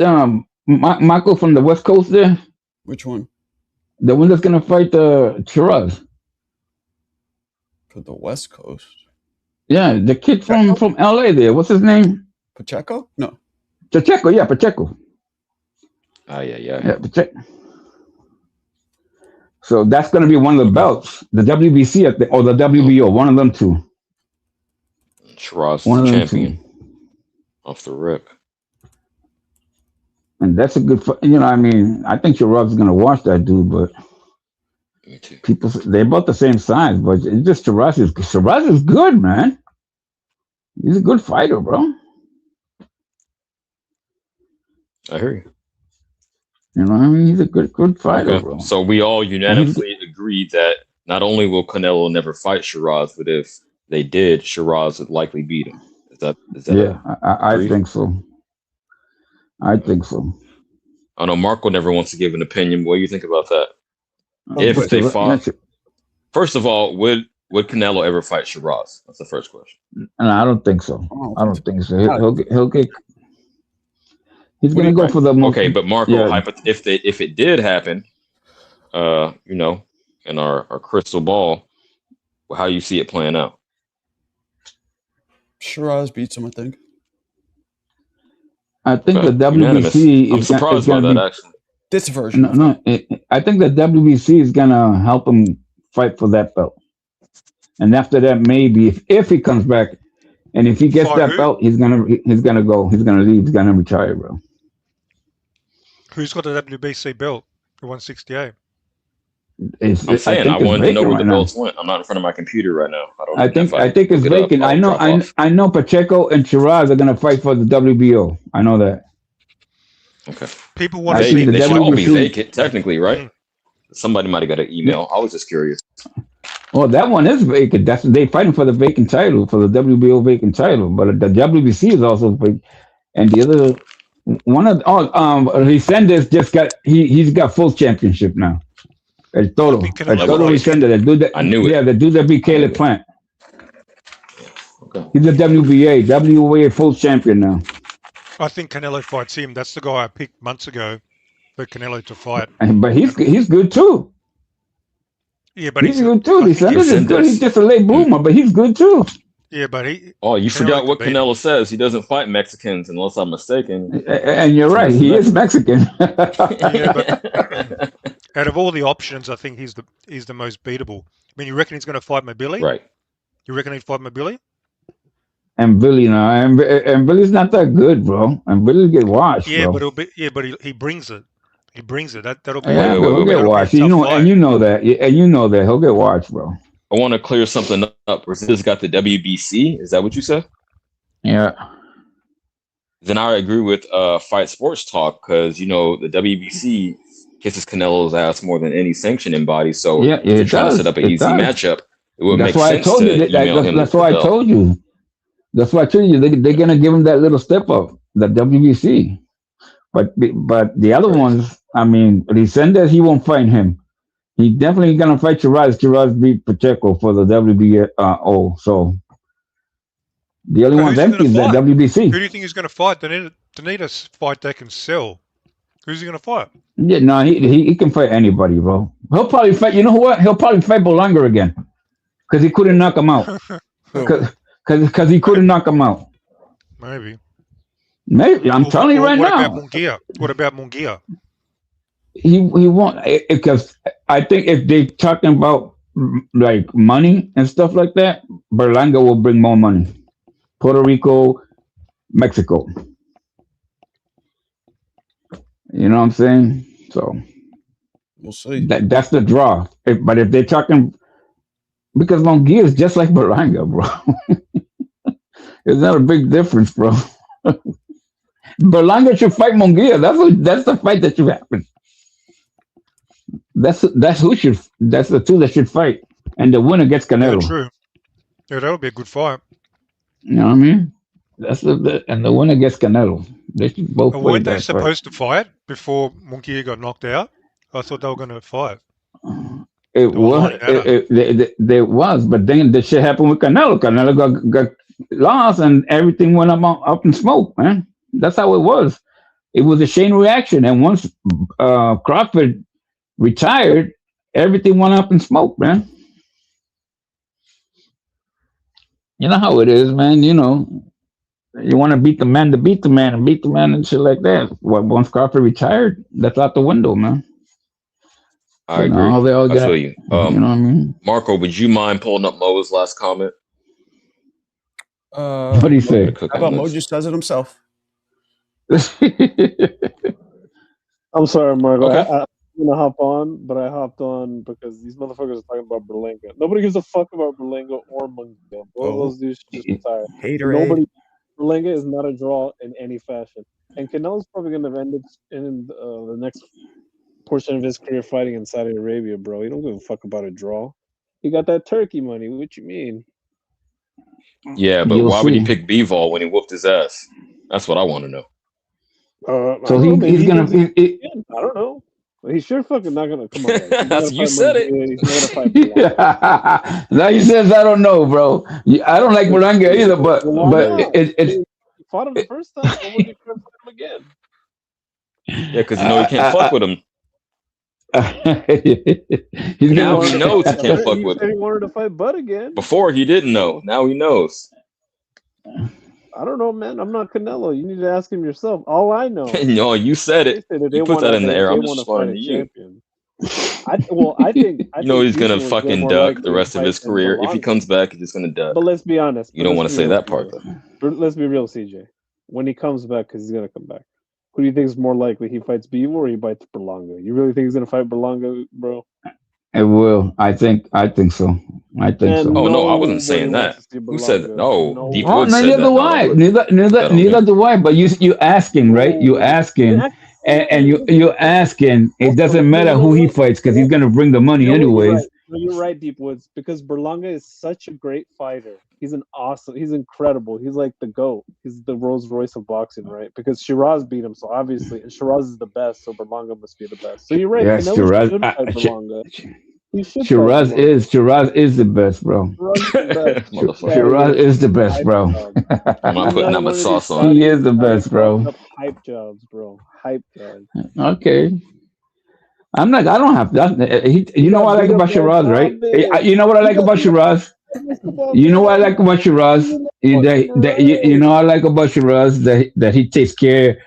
[SPEAKER 3] Michael from the West Coast there.
[SPEAKER 1] which one?
[SPEAKER 3] The one that's gonna fight Shiraz.
[SPEAKER 1] For the West Coast?
[SPEAKER 3] Yeah, the kid from LA there. What's his name?
[SPEAKER 1] Pacheco? No.
[SPEAKER 3] Pacheco. Yeah, Pacheco.
[SPEAKER 2] Yeah.
[SPEAKER 3] Yeah, Pacheco. So that's gonna be one of the belts, the WBC or the WBO, one of them two.
[SPEAKER 2] Shiraz
[SPEAKER 3] One
[SPEAKER 2] is
[SPEAKER 3] of
[SPEAKER 2] the
[SPEAKER 3] them
[SPEAKER 2] champion
[SPEAKER 3] two.
[SPEAKER 2] off the rip.
[SPEAKER 3] And that's a good, I mean, I think Shiraz is gonna watch that dude, but
[SPEAKER 2] Me too.
[SPEAKER 3] people they're about the same size, but it's just Shiraz is good, man. He's a good fighter, bro.
[SPEAKER 2] I hear you.
[SPEAKER 3] You know what I mean? He's a good fighter,
[SPEAKER 2] Okay.
[SPEAKER 3] bro.
[SPEAKER 2] So we all unanimously agreed that not only will Canelo never fight Shiraz, but if they did, Shiraz would likely beat him. Is that
[SPEAKER 3] Yeah, I
[SPEAKER 2] agree?
[SPEAKER 3] think so. I think so.
[SPEAKER 2] I know Marco never wants to give an opinion. What do you think about that?
[SPEAKER 1] Oh,
[SPEAKER 2] If
[SPEAKER 1] but-
[SPEAKER 2] they
[SPEAKER 3] Yeah,
[SPEAKER 2] fought, first of all, would Canelo ever fight Shiraz? That's the first question.
[SPEAKER 3] and I don't think so.
[SPEAKER 1] Oh,
[SPEAKER 3] I don't think so. He'll get. He's
[SPEAKER 1] What do
[SPEAKER 3] gonna
[SPEAKER 1] you
[SPEAKER 3] go
[SPEAKER 1] think?
[SPEAKER 3] for the most.
[SPEAKER 2] Okay, but Marco,
[SPEAKER 3] Yeah.
[SPEAKER 2] if it did happen, you know, in our crystal ball, how you see it playing out?
[SPEAKER 1] Shiraz beats him, I think.
[SPEAKER 3] I think
[SPEAKER 2] Okay,
[SPEAKER 3] the
[SPEAKER 2] unanimous.
[SPEAKER 3] WBC
[SPEAKER 2] I'm
[SPEAKER 3] is
[SPEAKER 2] surprised by
[SPEAKER 3] gonna
[SPEAKER 2] that
[SPEAKER 3] be.
[SPEAKER 2] actually.
[SPEAKER 1] This version.
[SPEAKER 3] I think the WBC is gonna help him fight for that belt. And after that, maybe if he comes back, and if he gets
[SPEAKER 7] Fight
[SPEAKER 3] that
[SPEAKER 7] who?
[SPEAKER 3] belt, he's gonna leave. He's gonna retire, bro.
[SPEAKER 7] Who's got the WBC belt? The 168.
[SPEAKER 2] I'm saying I
[SPEAKER 3] think it's
[SPEAKER 2] wanted to know
[SPEAKER 3] vacant
[SPEAKER 2] where the
[SPEAKER 3] right now.
[SPEAKER 2] belts went. I'm not in front of my computer right now. I don't.
[SPEAKER 3] I
[SPEAKER 2] even
[SPEAKER 3] think
[SPEAKER 2] know if
[SPEAKER 3] I think it's
[SPEAKER 2] look it up,
[SPEAKER 3] vacant.
[SPEAKER 2] I'll drop off.
[SPEAKER 3] I know Pacheco and Shiraz are gonna fight for the WBO. I know that.
[SPEAKER 2] Okay.
[SPEAKER 7] People want
[SPEAKER 3] I
[SPEAKER 7] to
[SPEAKER 3] think
[SPEAKER 7] see
[SPEAKER 3] the
[SPEAKER 2] They
[SPEAKER 7] the
[SPEAKER 2] should all be
[SPEAKER 3] WBC
[SPEAKER 2] vacant, technically, right? Somebody might have got an email. I was just curious.
[SPEAKER 3] Well, that one is vacant. That's they fighting for the vacant title, for the WBO vacant title. But the WBC is also vacant. And the other one of Resendez just got he's got full championship now. El Toro.
[SPEAKER 7] I think
[SPEAKER 3] El
[SPEAKER 7] Canelo
[SPEAKER 3] Toro
[SPEAKER 7] fights-
[SPEAKER 3] Resendez. That dude that,
[SPEAKER 2] I knew it.
[SPEAKER 3] Yeah, the dude that beat Caleb Plant.
[SPEAKER 2] Okay.
[SPEAKER 3] He's a WBA full champion now.
[SPEAKER 7] I think Canelo fights him. That's the guy I picked months ago for Canelo to fight.
[SPEAKER 3] But he's good too.
[SPEAKER 7] Yeah, but
[SPEAKER 3] He's good too.
[SPEAKER 7] I think
[SPEAKER 3] Resendez is good.
[SPEAKER 2] Resendez.
[SPEAKER 3] He's just a late bloomer, but he's good too.
[SPEAKER 7] Yeah, but he.
[SPEAKER 2] Oh, you
[SPEAKER 7] Canelo
[SPEAKER 2] forgot what
[SPEAKER 7] could beat
[SPEAKER 2] Canelo says. He doesn't fight Mexicans, unless I'm mistaken.
[SPEAKER 3] And you're right. He is Mexican.
[SPEAKER 7] Yeah, but out of all the options, I think he's the most beatable. I mean, you reckon he's going to fight Mobili?
[SPEAKER 2] Right.
[SPEAKER 7] You reckon he'd fight Mabili?
[SPEAKER 3] And Billy now, and Billy's not that good, bro. And Billy get washed,
[SPEAKER 7] Yeah,
[SPEAKER 3] bro.
[SPEAKER 7] but it'll be but he brings it. He brings it. That'll be
[SPEAKER 3] Yeah,
[SPEAKER 2] Wait,
[SPEAKER 3] but he'll get
[SPEAKER 2] wait.
[SPEAKER 3] washed.
[SPEAKER 7] That'll be a tough
[SPEAKER 3] And
[SPEAKER 7] fight.
[SPEAKER 3] you know that. And you know that he'll get washed, bro.
[SPEAKER 2] I want to clear something up. Brazil's got the WBC. Is that what you said?
[SPEAKER 3] Yeah.
[SPEAKER 2] Then I agree with Fight Sports Talk because the WBC kisses Canelo's ass more than any sanctioning body. So
[SPEAKER 3] Yeah,
[SPEAKER 2] if you're
[SPEAKER 3] it
[SPEAKER 2] trying
[SPEAKER 3] does.
[SPEAKER 2] to set up an
[SPEAKER 3] It
[SPEAKER 2] easy
[SPEAKER 3] does.
[SPEAKER 2] matchup, it would
[SPEAKER 3] That's
[SPEAKER 2] make
[SPEAKER 3] why I
[SPEAKER 2] sense
[SPEAKER 3] told you.
[SPEAKER 2] to email him.
[SPEAKER 3] That's why I told you. That's why I told you. They're gonna give him that little step up, the WBC. But the other ones, I mean, Resendez, he won't fight him. He definitely gonna fight Shiraz. Shiraz beat Pacheco for the WBO. So the only
[SPEAKER 7] So
[SPEAKER 3] one's
[SPEAKER 7] who's he
[SPEAKER 3] empty is
[SPEAKER 7] gonna
[SPEAKER 3] that
[SPEAKER 7] fight? Who
[SPEAKER 3] WBC.
[SPEAKER 7] do you think he's going to fight? They need a fight they can sell. Who's he going to fight?
[SPEAKER 3] Yeah, no, he can fight anybody, bro. He'll probably fight. You know what? He'll probably fight Bolanga again because he couldn't knock him out. Because he couldn't knock him out.
[SPEAKER 7] Maybe.
[SPEAKER 3] Maybe I'm telling you right now.
[SPEAKER 7] What about Munguia?
[SPEAKER 3] He won't, because I think if they're talking about like money and stuff like that, Berlanga will bring more money. Puerto Rico, Mexico. You know what I'm saying? So
[SPEAKER 1] We'll see.
[SPEAKER 3] that's the draw. But if they're talking, because Munguia is just like Berlanga, bro. It's not a big difference, bro. Berlanga should fight Munguia. That's the fight that should happen. That's the two that should fight, and the winner gets Canelo.
[SPEAKER 7] Yeah, true. Yeah, that'll be a good fight.
[SPEAKER 3] You know what I mean? That's and the winner gets Canelo. They should both.
[SPEAKER 7] Weren't they supposed to fight before Munguia got knocked out? I thought they were going to fight.
[SPEAKER 3] It was, but then the shit happened with Canelo. Canelo got lost, and everything went up in smoke, man. That's how it was. It was a chain reaction, and once Crawford retired, everything went up in smoke, man. You know how it is, man. You know, you want to beat the man and shit like that. Once Crawford retired, that's out the window, man.
[SPEAKER 2] I agree. I feel you.
[SPEAKER 3] You know what I mean?
[SPEAKER 2] Marco, would you mind pulling up Mo's last comment?
[SPEAKER 3] What do you say?
[SPEAKER 1] How about Mo just says it himself?
[SPEAKER 8] I'm sorry, Marco.
[SPEAKER 2] Okay.
[SPEAKER 8] I'm gonna hop on, but I hopped on because these motherfuckers are talking about Berlanga. Nobody gives a fuck about Berlanga or Munguia. Both of those dudes should just retire.
[SPEAKER 1] Hater.
[SPEAKER 8] Berlanga is not a draw in any fashion, and Canelo's probably gonna end it in the next portion of his career fighting in Saudi Arabia, bro. He don't give a fuck about a draw. He got that turkey money. What you mean?
[SPEAKER 2] Yeah, but why would he pick Bivol when he whooped his ass? That's what I want to know.
[SPEAKER 3] So he's gonna.
[SPEAKER 8] I don't know. He's sure fucking not gonna come on.
[SPEAKER 2] That's you said it.
[SPEAKER 8] He's not gonna fight.
[SPEAKER 3] Now he says I don't know, bro. I don't like Berlanga either, but
[SPEAKER 8] he fought him the first time. Why would you fight him again?
[SPEAKER 2] Yeah, because you can't fuck with him. Now he knows he can't fuck with him.
[SPEAKER 8] He wanted to fight Bud again.
[SPEAKER 2] Before he didn't know. Now he knows.
[SPEAKER 8] I don't know, man. I'm not Canelo. You need to ask him yourself. All I know.
[SPEAKER 2] No, you said it. You put that in the air. I'm just responding to you.
[SPEAKER 8] I think
[SPEAKER 2] you know he's gonna fucking duck the rest of his career. If he comes back, he's just gonna duck.
[SPEAKER 8] But let's be honest.
[SPEAKER 2] You don't want to say that part, though.
[SPEAKER 8] Let's be real, CJ. When he comes back, because he's gonna come back. Who do you think is more likely? He fights Bivol or he fights Berlanga? You really think he's gonna fight Berlanga, bro?
[SPEAKER 3] It will. I think so. I think so.
[SPEAKER 2] Oh no, I wasn't saying that. Who said that? No, Deep Woods said
[SPEAKER 3] neither do I. Neither do I. But you asking, right? You asking, and you asking. It doesn't matter who he fights because he's gonna bring the money anyways.
[SPEAKER 8] You're right, Deep Woods, because Berlanga is such a great fighter. He's incredible. He's like the GOAT. He's the Rolls Royce of boxing, right? Because Shiraz beat him, so obviously, and Shiraz is the best, so Berlanga must be the best. So you're right.
[SPEAKER 3] Yes, Shiraz. Shiraz is the best, bro. Shiraz is the best, bro.
[SPEAKER 2] I'm not putting that much sauce on.
[SPEAKER 3] He is the best, bro.
[SPEAKER 8] Hype jobs, bro. Hype jobs.
[SPEAKER 3] Okay. I don't have that. You know what I like about Shiraz, right? You know what I like about Shiraz? You know what I like about Shiraz? You know I like about Shiraz that he takes care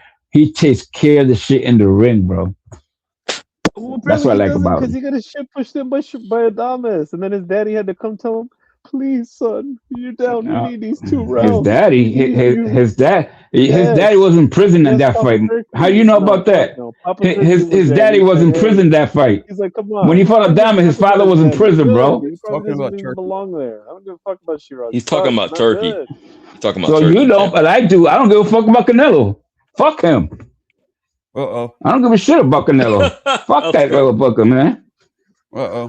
[SPEAKER 3] of the shit in the ring, bro.
[SPEAKER 8] Well,
[SPEAKER 3] that's what I like about him.
[SPEAKER 8] Because he got his shit pushed in by Adames, and then his daddy had to come tell him, Please, son, you're down. You need these 2
[SPEAKER 3] His
[SPEAKER 8] rounds.
[SPEAKER 3] daddy,
[SPEAKER 8] You- you-
[SPEAKER 3] his daddy
[SPEAKER 8] Yes.
[SPEAKER 3] was in prison in
[SPEAKER 8] Yes,
[SPEAKER 3] that
[SPEAKER 8] Papa
[SPEAKER 3] fight.
[SPEAKER 8] Turkey.
[SPEAKER 3] How you know
[SPEAKER 8] No,
[SPEAKER 3] about that?
[SPEAKER 8] No, Papa Turkey
[SPEAKER 3] His
[SPEAKER 8] was there.
[SPEAKER 3] daddy
[SPEAKER 8] He
[SPEAKER 3] was
[SPEAKER 8] said,
[SPEAKER 3] in
[SPEAKER 8] "Hey."
[SPEAKER 3] prison that fight.
[SPEAKER 8] He's like, come on.
[SPEAKER 3] When he fought
[SPEAKER 8] I don't
[SPEAKER 3] Adama,
[SPEAKER 8] give a
[SPEAKER 3] his
[SPEAKER 8] fuck
[SPEAKER 3] father
[SPEAKER 8] about
[SPEAKER 3] was in
[SPEAKER 8] his daddy.
[SPEAKER 3] prison,
[SPEAKER 8] Good.
[SPEAKER 3] bro.
[SPEAKER 8] He probably
[SPEAKER 1] Talking
[SPEAKER 8] doesn't
[SPEAKER 1] about
[SPEAKER 8] even
[SPEAKER 1] Turkey.
[SPEAKER 8] belong there. I don't give a fuck about Shiraz.
[SPEAKER 2] He's talking about
[SPEAKER 8] Not
[SPEAKER 2] Turkey.
[SPEAKER 8] good.
[SPEAKER 2] He's talking about
[SPEAKER 3] So
[SPEAKER 2] Turkey.
[SPEAKER 3] you don't,
[SPEAKER 2] champ.
[SPEAKER 3] but I do. I don't give a fuck about Canelo. Fuck him.
[SPEAKER 1] Uh-oh.
[SPEAKER 3] I don't give a shit about Canelo. Fuck that motherfucker, man.
[SPEAKER 1] Uh-oh.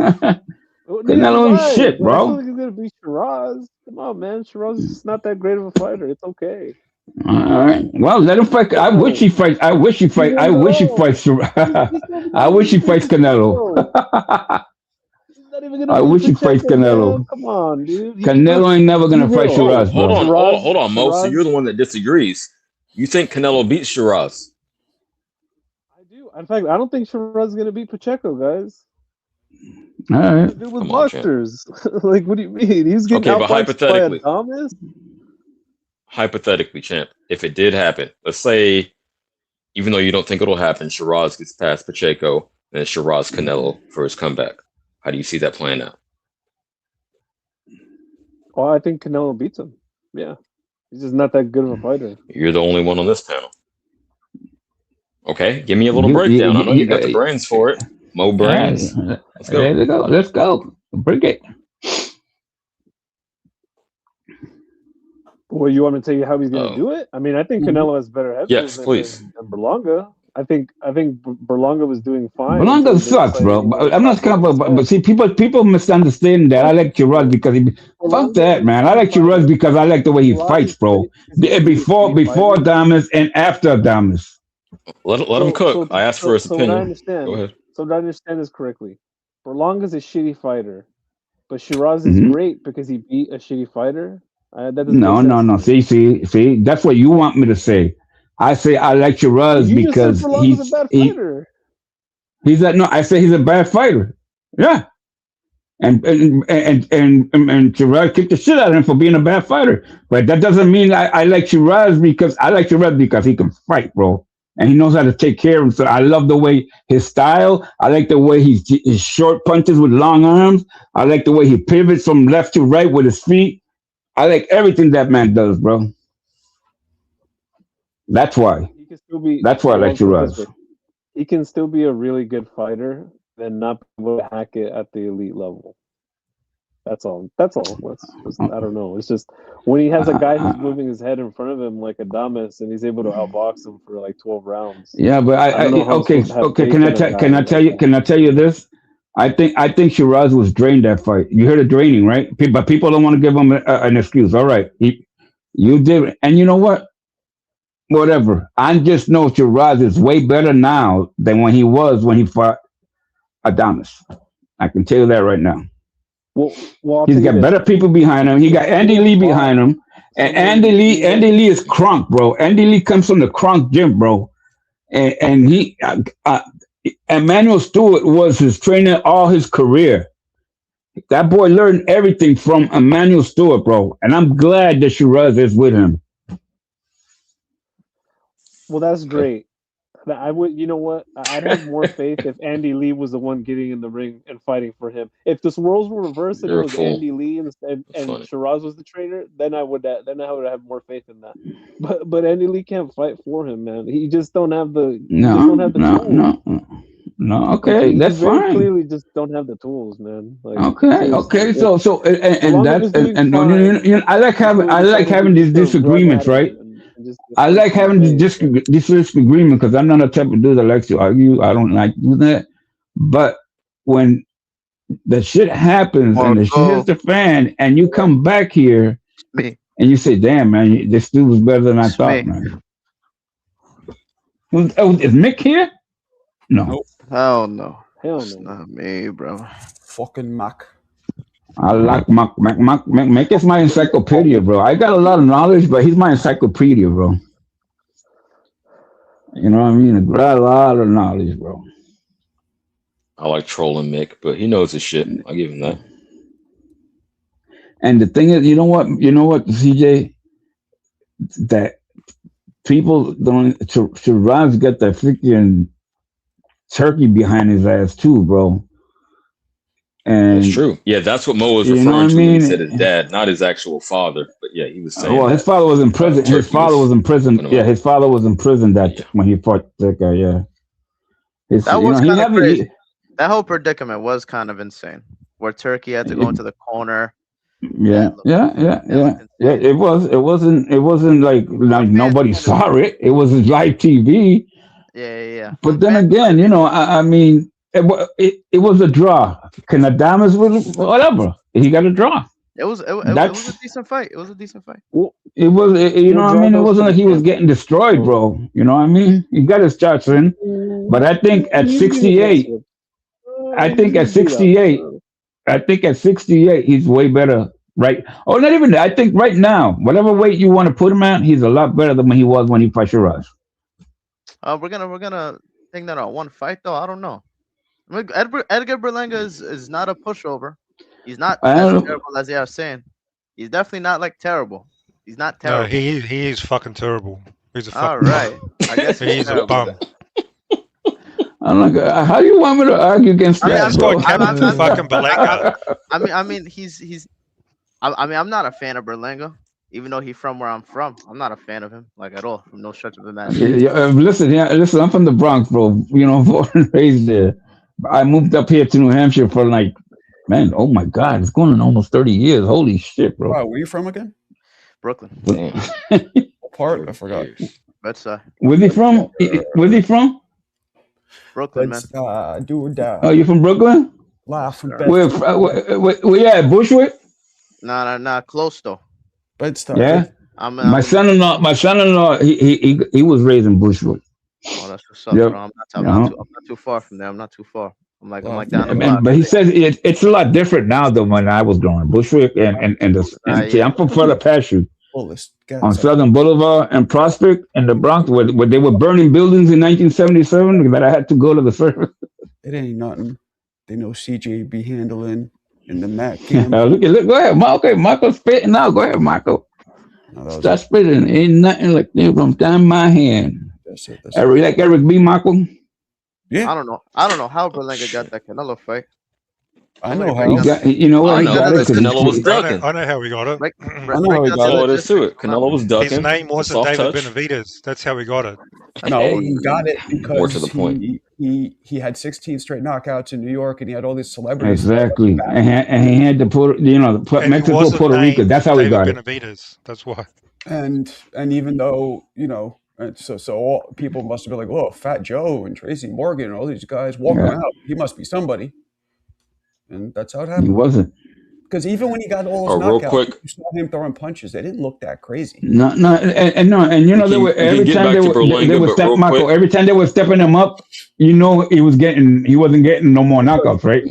[SPEAKER 3] Canelo ain't shit,
[SPEAKER 8] But I still
[SPEAKER 3] bro.
[SPEAKER 8] think he's gonna beat Shiraz. Come on, man. Shiraz is just not that great of a fighter. It's okay.
[SPEAKER 3] All right. Well, let him fight. I wish he fights. I wish he fights. I wish he fights. I wish he fights Canelo.
[SPEAKER 8] He's not even gonna
[SPEAKER 3] I
[SPEAKER 8] beat
[SPEAKER 3] wish he fights
[SPEAKER 8] Pacheco,
[SPEAKER 3] Canelo.
[SPEAKER 8] man. Come on, dude.
[SPEAKER 3] Canelo ain't never gonna fight
[SPEAKER 8] will.
[SPEAKER 3] Shiraz,
[SPEAKER 2] Hold
[SPEAKER 3] bro.
[SPEAKER 2] on, hold on, Mo. So you're the one that disagrees. You think Canelo beats Shiraz?
[SPEAKER 8] I do. In fact, I don't think Shiraz is gonna beat Pacheco, guys.
[SPEAKER 3] All right.
[SPEAKER 8] Dude with
[SPEAKER 2] Come on, champ.
[SPEAKER 8] boxers. Like, what do you mean? He's getting
[SPEAKER 2] Okay, but
[SPEAKER 8] outboxed by
[SPEAKER 2] hypothetically.
[SPEAKER 8] Adames?
[SPEAKER 2] Hypothetically, champ, if it did happen, let's say, even though you don't think it'll happen, Shiraz gets past Pacheco and it's Shiraz Canelo for his comeback. How do you see that playing out?
[SPEAKER 8] Oh, I think Canelo beats him. Yeah. He's just not that good of a fighter.
[SPEAKER 2] You're the only one on this panel. Okay, give me a little
[SPEAKER 3] You-
[SPEAKER 2] breakdown.
[SPEAKER 3] you-
[SPEAKER 2] I know you got the
[SPEAKER 3] you-
[SPEAKER 2] brains for it. Mo brains.
[SPEAKER 3] Yeah.
[SPEAKER 2] Let's go.
[SPEAKER 3] There we go. Let's go. Bring it.
[SPEAKER 8] Well, you want me to tell you how he's going to
[SPEAKER 2] Oh.
[SPEAKER 8] do it? I mean, I think Canelo has better heavyweight
[SPEAKER 2] Yes,
[SPEAKER 8] than,
[SPEAKER 2] please.
[SPEAKER 8] than Berlanga. I think Berlanga was doing fine.
[SPEAKER 3] Berlanga
[SPEAKER 8] until they
[SPEAKER 3] sucks,
[SPEAKER 8] decided
[SPEAKER 3] bro.
[SPEAKER 8] he wanted
[SPEAKER 3] I'm not
[SPEAKER 8] to
[SPEAKER 3] talking about,
[SPEAKER 8] fight
[SPEAKER 3] but see, people misunderstand that. I like Shiraz because he. Fuck
[SPEAKER 8] Berlanga
[SPEAKER 3] that,
[SPEAKER 8] is
[SPEAKER 3] man.
[SPEAKER 8] a
[SPEAKER 3] I like
[SPEAKER 8] fighter.
[SPEAKER 3] Shiraz because I like the way he
[SPEAKER 8] Shiraz
[SPEAKER 3] fights,
[SPEAKER 8] is
[SPEAKER 3] bro.
[SPEAKER 8] great. He's a
[SPEAKER 3] Before
[SPEAKER 8] great fighter.
[SPEAKER 3] Adames and after Adames.
[SPEAKER 2] Let him cook. I asked for his
[SPEAKER 8] So what I
[SPEAKER 2] opinion.
[SPEAKER 8] understand.
[SPEAKER 2] Go ahead.
[SPEAKER 8] So that I understand this correctly. Berlanga's a shitty fighter, but Shiraz is
[SPEAKER 3] Mhm.
[SPEAKER 8] great because he beat a shitty fighter. That doesn't
[SPEAKER 3] No,
[SPEAKER 8] make
[SPEAKER 3] no,
[SPEAKER 8] sense
[SPEAKER 3] no.
[SPEAKER 8] to me.
[SPEAKER 3] See. That's what you want me to say. I say I like Shiraz
[SPEAKER 8] You just
[SPEAKER 3] because
[SPEAKER 8] said Berlanga's a bad fighter.
[SPEAKER 3] he's a no. I say he's a bad fighter. Yeah. And Shiraz kicked the shit out of him for being a bad fighter. But that doesn't mean I like Shiraz because I like Shiraz because he can fight, bro. And he knows how to take care of himself. I love the way his style. I like the way his short punches with long arms. I like the way he pivots from left to right with his feet. I like everything that man does, bro. That's why.
[SPEAKER 8] He can still be.
[SPEAKER 3] That's why I like Shiraz.
[SPEAKER 8] He can still be a really good fighter and not be able to hack it at the elite level. That's all. That's all. I don't know. It's just when he has a guy who's moving his head in front of him like Adames, and he's able to outbox him for like 12 rounds.
[SPEAKER 3] Yeah, but I
[SPEAKER 8] don't know how I'm
[SPEAKER 3] okay.
[SPEAKER 8] supposed to have
[SPEAKER 3] Okay,
[SPEAKER 8] faith
[SPEAKER 3] can
[SPEAKER 8] in
[SPEAKER 3] I
[SPEAKER 8] a
[SPEAKER 3] tell?
[SPEAKER 8] guy
[SPEAKER 3] Can I
[SPEAKER 8] like
[SPEAKER 3] tell you?
[SPEAKER 8] that.
[SPEAKER 3] Can I tell you this? I think Shiraz was drained that fight. You heard of draining, right? But people don't want to give him an excuse. All right, you did, and you know what? Whatever. I just know Shiraz is way better now than when he fought Adames. I can tell you that right now.
[SPEAKER 8] Well, I'll
[SPEAKER 3] He's
[SPEAKER 8] tell you
[SPEAKER 3] got
[SPEAKER 8] this.
[SPEAKER 3] better people behind him. He got Andy Lee behind him, and Andy Lee is crunk, bro. Andy Lee comes from the crunk gym, bro, and he Emmanuel Stewart was his trainer all his career. That boy learned everything from Emmanuel Stewart, bro, and I'm glad that Shiraz is with him.
[SPEAKER 8] Well, that's great. I would, you know what? I'd have more faith if Andy Lee was the one getting in the ring and fighting for him. If the roles were reversed and
[SPEAKER 2] You're
[SPEAKER 8] it
[SPEAKER 2] a
[SPEAKER 8] was
[SPEAKER 2] fool.
[SPEAKER 8] Andy Lee and
[SPEAKER 2] funny.
[SPEAKER 8] Shiraz was the trainer, then I would have more faith in that. But Andy Lee can't fight for him, man. He just don't have the
[SPEAKER 3] No. Okay,
[SPEAKER 8] he
[SPEAKER 3] that's
[SPEAKER 8] very
[SPEAKER 3] fine.
[SPEAKER 8] clearly just don't have the tools, man. Like,
[SPEAKER 3] Okay. So
[SPEAKER 8] Berlanga
[SPEAKER 3] that's
[SPEAKER 8] was doing
[SPEAKER 3] and I like having these disagreements, right? I like having this disagreement because I'm not a type of dude that likes to argue. I don't like doing that. But when the shit happens and the shit hits the fan, and you come back here and you say, "Damn, man, this dude was better than I thought, man." Is Mick here? No.
[SPEAKER 9] Hell no.
[SPEAKER 8] Hell no.
[SPEAKER 9] Not me, bro.
[SPEAKER 1] Fucking Mac.
[SPEAKER 3] I like Mick is my encyclopedia, bro. I got a lot of knowledge, but he's my encyclopedia, bro. You know what I mean? I got a lot of knowledge, bro.
[SPEAKER 2] I like trolling Mick, but he knows his shit. I'll give him that.
[SPEAKER 3] And the thing is, you know what, CJ? That people don't. Shiraz got that freaking turkey behind his ass too, bro. And
[SPEAKER 2] true. Yeah, that's what Mo was
[SPEAKER 3] you know what
[SPEAKER 2] referring
[SPEAKER 3] I
[SPEAKER 2] to when he
[SPEAKER 3] mean?
[SPEAKER 2] said his dad, not his actual father. But yeah, he was saying
[SPEAKER 3] Well, his
[SPEAKER 2] that
[SPEAKER 3] father was in prison. His
[SPEAKER 2] Turkey
[SPEAKER 3] father was
[SPEAKER 2] was
[SPEAKER 3] in prison.
[SPEAKER 2] putting him
[SPEAKER 3] Yeah,
[SPEAKER 2] up.
[SPEAKER 3] his father was in prison that
[SPEAKER 2] Yeah.
[SPEAKER 3] when he fought that guy. Yeah,
[SPEAKER 9] That
[SPEAKER 3] you
[SPEAKER 9] was
[SPEAKER 3] know, he
[SPEAKER 9] kind of
[SPEAKER 3] never.
[SPEAKER 9] crazy. That whole predicament was kind of insane, where Turkey had to go into the corner.
[SPEAKER 3] Yeah, It wasn't like nobody saw it. It was live TV.
[SPEAKER 9] Yeah.
[SPEAKER 3] But then again, you know, I mean, it was a draw. Can Adamas with whatever? He got a draw.
[SPEAKER 9] It was a decent fight. It was a decent fight.
[SPEAKER 3] It was, you know what I mean? It wasn't like he was getting destroyed,
[SPEAKER 8] Oh.
[SPEAKER 3] bro. You know what I mean? He got his shots in. But I think at 68, at 68, he's way better. Right? Oh, not even that. I think right now, whatever weight you want to put him at, he's a lot better than when he was when he fought Shiraz.
[SPEAKER 9] We're gonna think that on one fight though. I don't know. I mean, Edgar Berlanga is not a pushover. He's not as terrible as they are saying. He's definitely not like terrible. He's not terrible.
[SPEAKER 7] No, he is fucking terrible. He's a fucking
[SPEAKER 9] All right. I guess
[SPEAKER 7] he's a bum.
[SPEAKER 3] I'm like, how do you want me to argue against that?
[SPEAKER 7] This guy Captain fucking Berlanga.
[SPEAKER 9] I mean, he's. I mean, I'm not a fan of Berlanga, even though he's from where I'm from. I'm not a fan of him, like at all, from no stretch of the imagination.
[SPEAKER 3] Listen, I'm from the Bronx, bro. You know, born and raised there. I moved up here to New Hampshire for like, man, oh my God, it's going on almost 30 years. Holy shit, bro.
[SPEAKER 1] Wow, where you from again?
[SPEAKER 9] Brooklyn.
[SPEAKER 1] What part? I forgot.
[SPEAKER 9] That's
[SPEAKER 3] Where's he from? Where's he from?
[SPEAKER 9] Brooklyn, man.
[SPEAKER 1] Do or die.
[SPEAKER 3] Oh, you from Brooklyn?
[SPEAKER 1] Laugh from
[SPEAKER 3] Where you at? Bushwick?
[SPEAKER 9] Nah, close though.
[SPEAKER 1] Bed-Stuy.
[SPEAKER 3] Yeah. My son-in-law, he was raised in Bushwick.
[SPEAKER 9] Oh, that's what's up, bro. I'm not too far from there. I'm not too far. I'm like down the block.
[SPEAKER 3] But he says it's a lot different now than when I was growing. Bushwick see, I'm from further past you. On Southern Boulevard and Prospect and the Bronx, where they were burning buildings in 1977 that I had to go to the service.
[SPEAKER 1] It ain't nothing. They know CJ be handling in the Mac.
[SPEAKER 3] Look, go ahead, Marco. Okay, Marco's spitting now. Go ahead, Marco. Start spitting. Ain't nothing like that from down my hand.
[SPEAKER 1] That's it.
[SPEAKER 3] Like Eric B. Marco.
[SPEAKER 9] Yeah. I don't know how Berlanga got that Canelo fight.
[SPEAKER 1] I know how.
[SPEAKER 3] You know what?
[SPEAKER 2] Canelo was ducking.
[SPEAKER 7] I know how we got it.
[SPEAKER 1] I know how we got it.
[SPEAKER 2] To it. Canelo was ducking.
[SPEAKER 7] His name wasn't David Benavidez. That's how we got it.
[SPEAKER 1] No, he got it because
[SPEAKER 2] more to the point.
[SPEAKER 1] He had 16 straight knockouts in New York, and he had all these celebrities.
[SPEAKER 3] Exactly, and he had to put Mexico, Puerto Rico. That's how he got it.
[SPEAKER 7] Benavidez. That's why.
[SPEAKER 1] And even though so all people must have been like, "Whoa, Fat Joe and Tracy Morgan and all these guys walking out. He must be somebody." And that's how it happened.
[SPEAKER 3] He wasn't.
[SPEAKER 1] Because even when he got all those knockouts, you saw him throwing punches. They didn't look that crazy.
[SPEAKER 3] No, and you know they were every time every time they were stepping him up, you know he wasn't getting no more knockouts, right?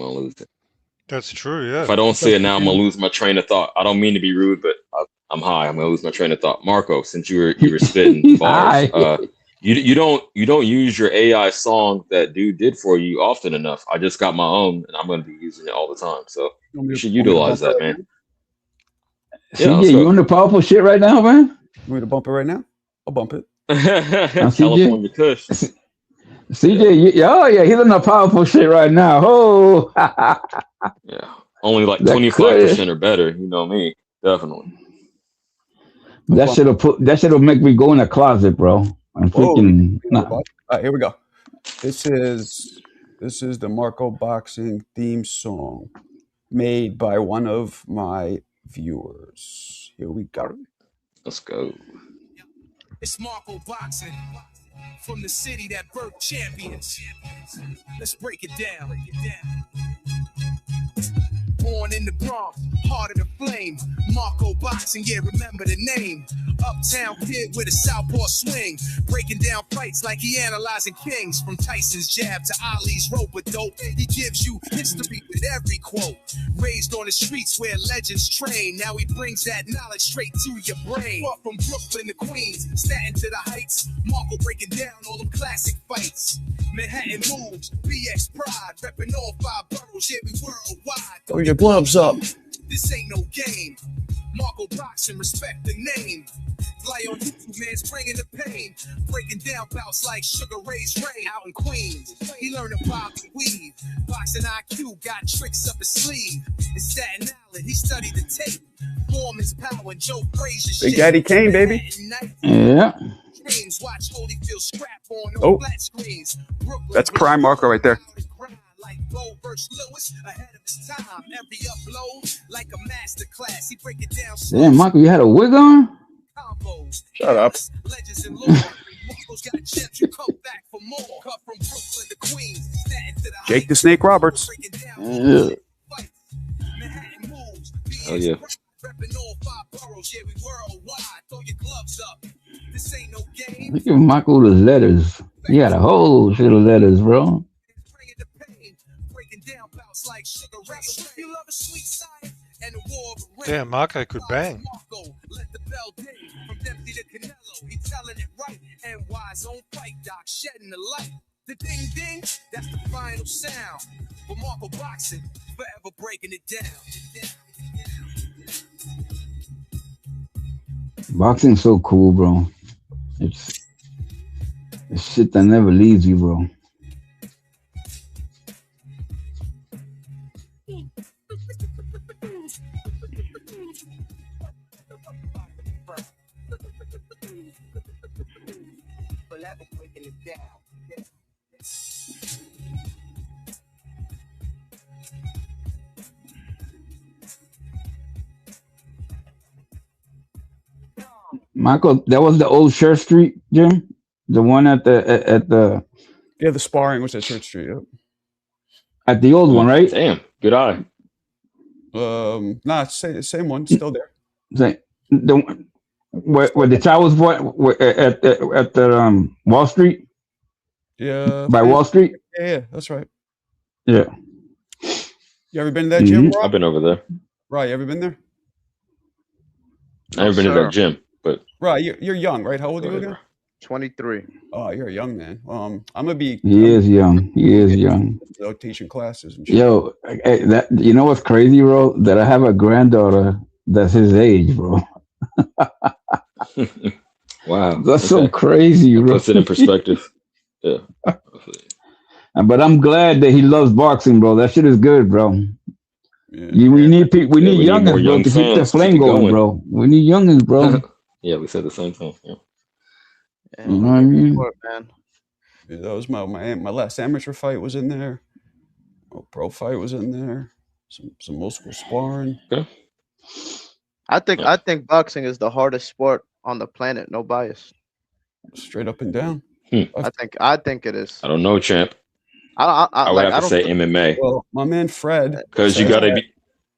[SPEAKER 7] That's true. Yeah.
[SPEAKER 2] If I don't say it now, I'm gonna lose my train of thought. I don't mean to be rude, but I'm high. I'm gonna lose my train of thought. Marco, since you were spitting bars, you don't use your AI song that dude did for you often enough. I just got my own, and I'm gonna be using it all the time. So you should utilize that, man.
[SPEAKER 3] Yeah, you on the powerful shit right now, man?
[SPEAKER 1] You want me to bump it right now? I'll bump it.
[SPEAKER 2] California Kush.
[SPEAKER 3] CJ, he's on the powerful shit right now. Oh,
[SPEAKER 2] yeah, only like 25% or better. You know me, definitely.
[SPEAKER 3] That shit'll make me go in a closet, bro. I'm freaking.
[SPEAKER 1] Here we go. This is the Marco Boxing theme song made by one of my viewers. Here we go.
[SPEAKER 2] Let's go.
[SPEAKER 10] It's Marco Boxing from the city that birthed champions. Let's break it down. Born in the Bronx, heart of the flame. Marco Boxing, yeah, remember the name. Uptown kid with a southpaw swing, breaking down fights like he analyzing kings. From Tyson's jab to Ali's rope-a-dope, he gives you history with every quote. Raised on the streets where legends train, now he brings that knowledge straight to your brain. Fought from Brooklyn to Queens, Staten to the Heights, Marco breaking down all them classic fights. Manhattan moves, BX pride, repping all 5 boroughs, yeah, we worldwide.
[SPEAKER 1] Throw your gloves up.
[SPEAKER 10] This ain't no game. Marco Boxing, respect the name. Fly on YouTube, man's bringing the pain. Breaking down bouts like Sugar Ray's Ray out in Queens. He learned to bob and weave. Boxing IQ got tricks up his sleeve. In Staten Island, he studied the tape. Foreman's power and Joe Frazier.
[SPEAKER 1] Big Daddy Kane, baby.
[SPEAKER 3] Yeah.
[SPEAKER 10] Dreams, watch Holyfield scrap on
[SPEAKER 1] Oh,
[SPEAKER 10] flat screens.
[SPEAKER 1] that's prime Marco right there.
[SPEAKER 10] Like Bo versus Lewis, ahead of his time. Every upload like a master class. He break it down.
[SPEAKER 3] Damn, Michael, you had a wig on?
[SPEAKER 1] Shut up.
[SPEAKER 10] Legends and lore. Marco's got gems. You come back for more. Cut from Brooklyn to Queens. Staten to the
[SPEAKER 1] Jake the Snake Roberts.
[SPEAKER 3] Yeah.
[SPEAKER 10] Manhattan moves.
[SPEAKER 2] Oh yeah.
[SPEAKER 10] Repping all 5 boroughs. Yeah, we worldwide. Throw your gloves up. This ain't no game.
[SPEAKER 3] Look at Michael with his letters. He had a whole shit of letters, bro.
[SPEAKER 10] Like Sugar Ray. You love a sweet side and a war of a
[SPEAKER 7] Damn, Marco could bang.
[SPEAKER 10] Let the bell ding from Dempsey to Canelo. He telling it right. And wise on fight doc shedding the light. The ding ding, that's the final sound. For Marco Boxing, forever breaking it down.
[SPEAKER 3] Boxing's so cool, bro. It's shit that never leaves you, bro.
[SPEAKER 10] Forever breaking it down.
[SPEAKER 3] Michael, that was the old Church Street gym, the one at the
[SPEAKER 1] Yeah, the sparring was at Church Street. Yep.
[SPEAKER 3] at the old one, right?
[SPEAKER 2] Damn, good eye.
[SPEAKER 1] Nah, it's the same one, still there.
[SPEAKER 3] The one where the child was born at the Wall Street
[SPEAKER 1] Yeah.
[SPEAKER 3] by Wall Street.
[SPEAKER 1] Yeah, that's right.
[SPEAKER 3] Yeah.
[SPEAKER 1] You ever been to that gym,
[SPEAKER 3] Mhm.
[SPEAKER 1] Rob?
[SPEAKER 2] I've been over there.
[SPEAKER 1] Right, you ever been there?
[SPEAKER 2] I haven't been to that gym, but
[SPEAKER 1] Right, you're young, right? How old are you again?
[SPEAKER 9] 23.
[SPEAKER 1] Oh, you're a young man. I'm gonna be
[SPEAKER 3] He is young. He is young.
[SPEAKER 1] teaching classes and shit.
[SPEAKER 3] Yo, that you know what's crazy, bro? That I have a granddaughter that's his age, bro.
[SPEAKER 2] wow,
[SPEAKER 3] That's so crazy, bro.
[SPEAKER 2] puts it in perspective. Yeah.
[SPEAKER 3] But I'm glad that he loves boxing, bro. That shit is good, bro.
[SPEAKER 1] Yeah.
[SPEAKER 3] We need people. We
[SPEAKER 2] Yeah,
[SPEAKER 3] need
[SPEAKER 2] we need more
[SPEAKER 3] youngins, bro,
[SPEAKER 2] young
[SPEAKER 3] to keep the
[SPEAKER 2] fans to
[SPEAKER 3] flame
[SPEAKER 2] keep it
[SPEAKER 3] going,
[SPEAKER 2] going.
[SPEAKER 3] bro. We need youngins, bro.
[SPEAKER 2] Yeah, we said the same thing. Yeah.
[SPEAKER 9] Yeah,
[SPEAKER 3] You know what I mean?
[SPEAKER 9] support, man.
[SPEAKER 1] Yeah, that was my last amateur fight was in there. My pro fight was in there. Some old school sparring.
[SPEAKER 2] Okay.
[SPEAKER 9] I think boxing is the hardest sport on the planet. No bias.
[SPEAKER 1] Straight up and down.
[SPEAKER 9] I think it is.
[SPEAKER 2] I don't know, champ. I would
[SPEAKER 9] like,
[SPEAKER 2] have to say MMA
[SPEAKER 1] Well, my man Fred.
[SPEAKER 2] because you
[SPEAKER 1] says
[SPEAKER 2] gotta
[SPEAKER 1] that
[SPEAKER 2] be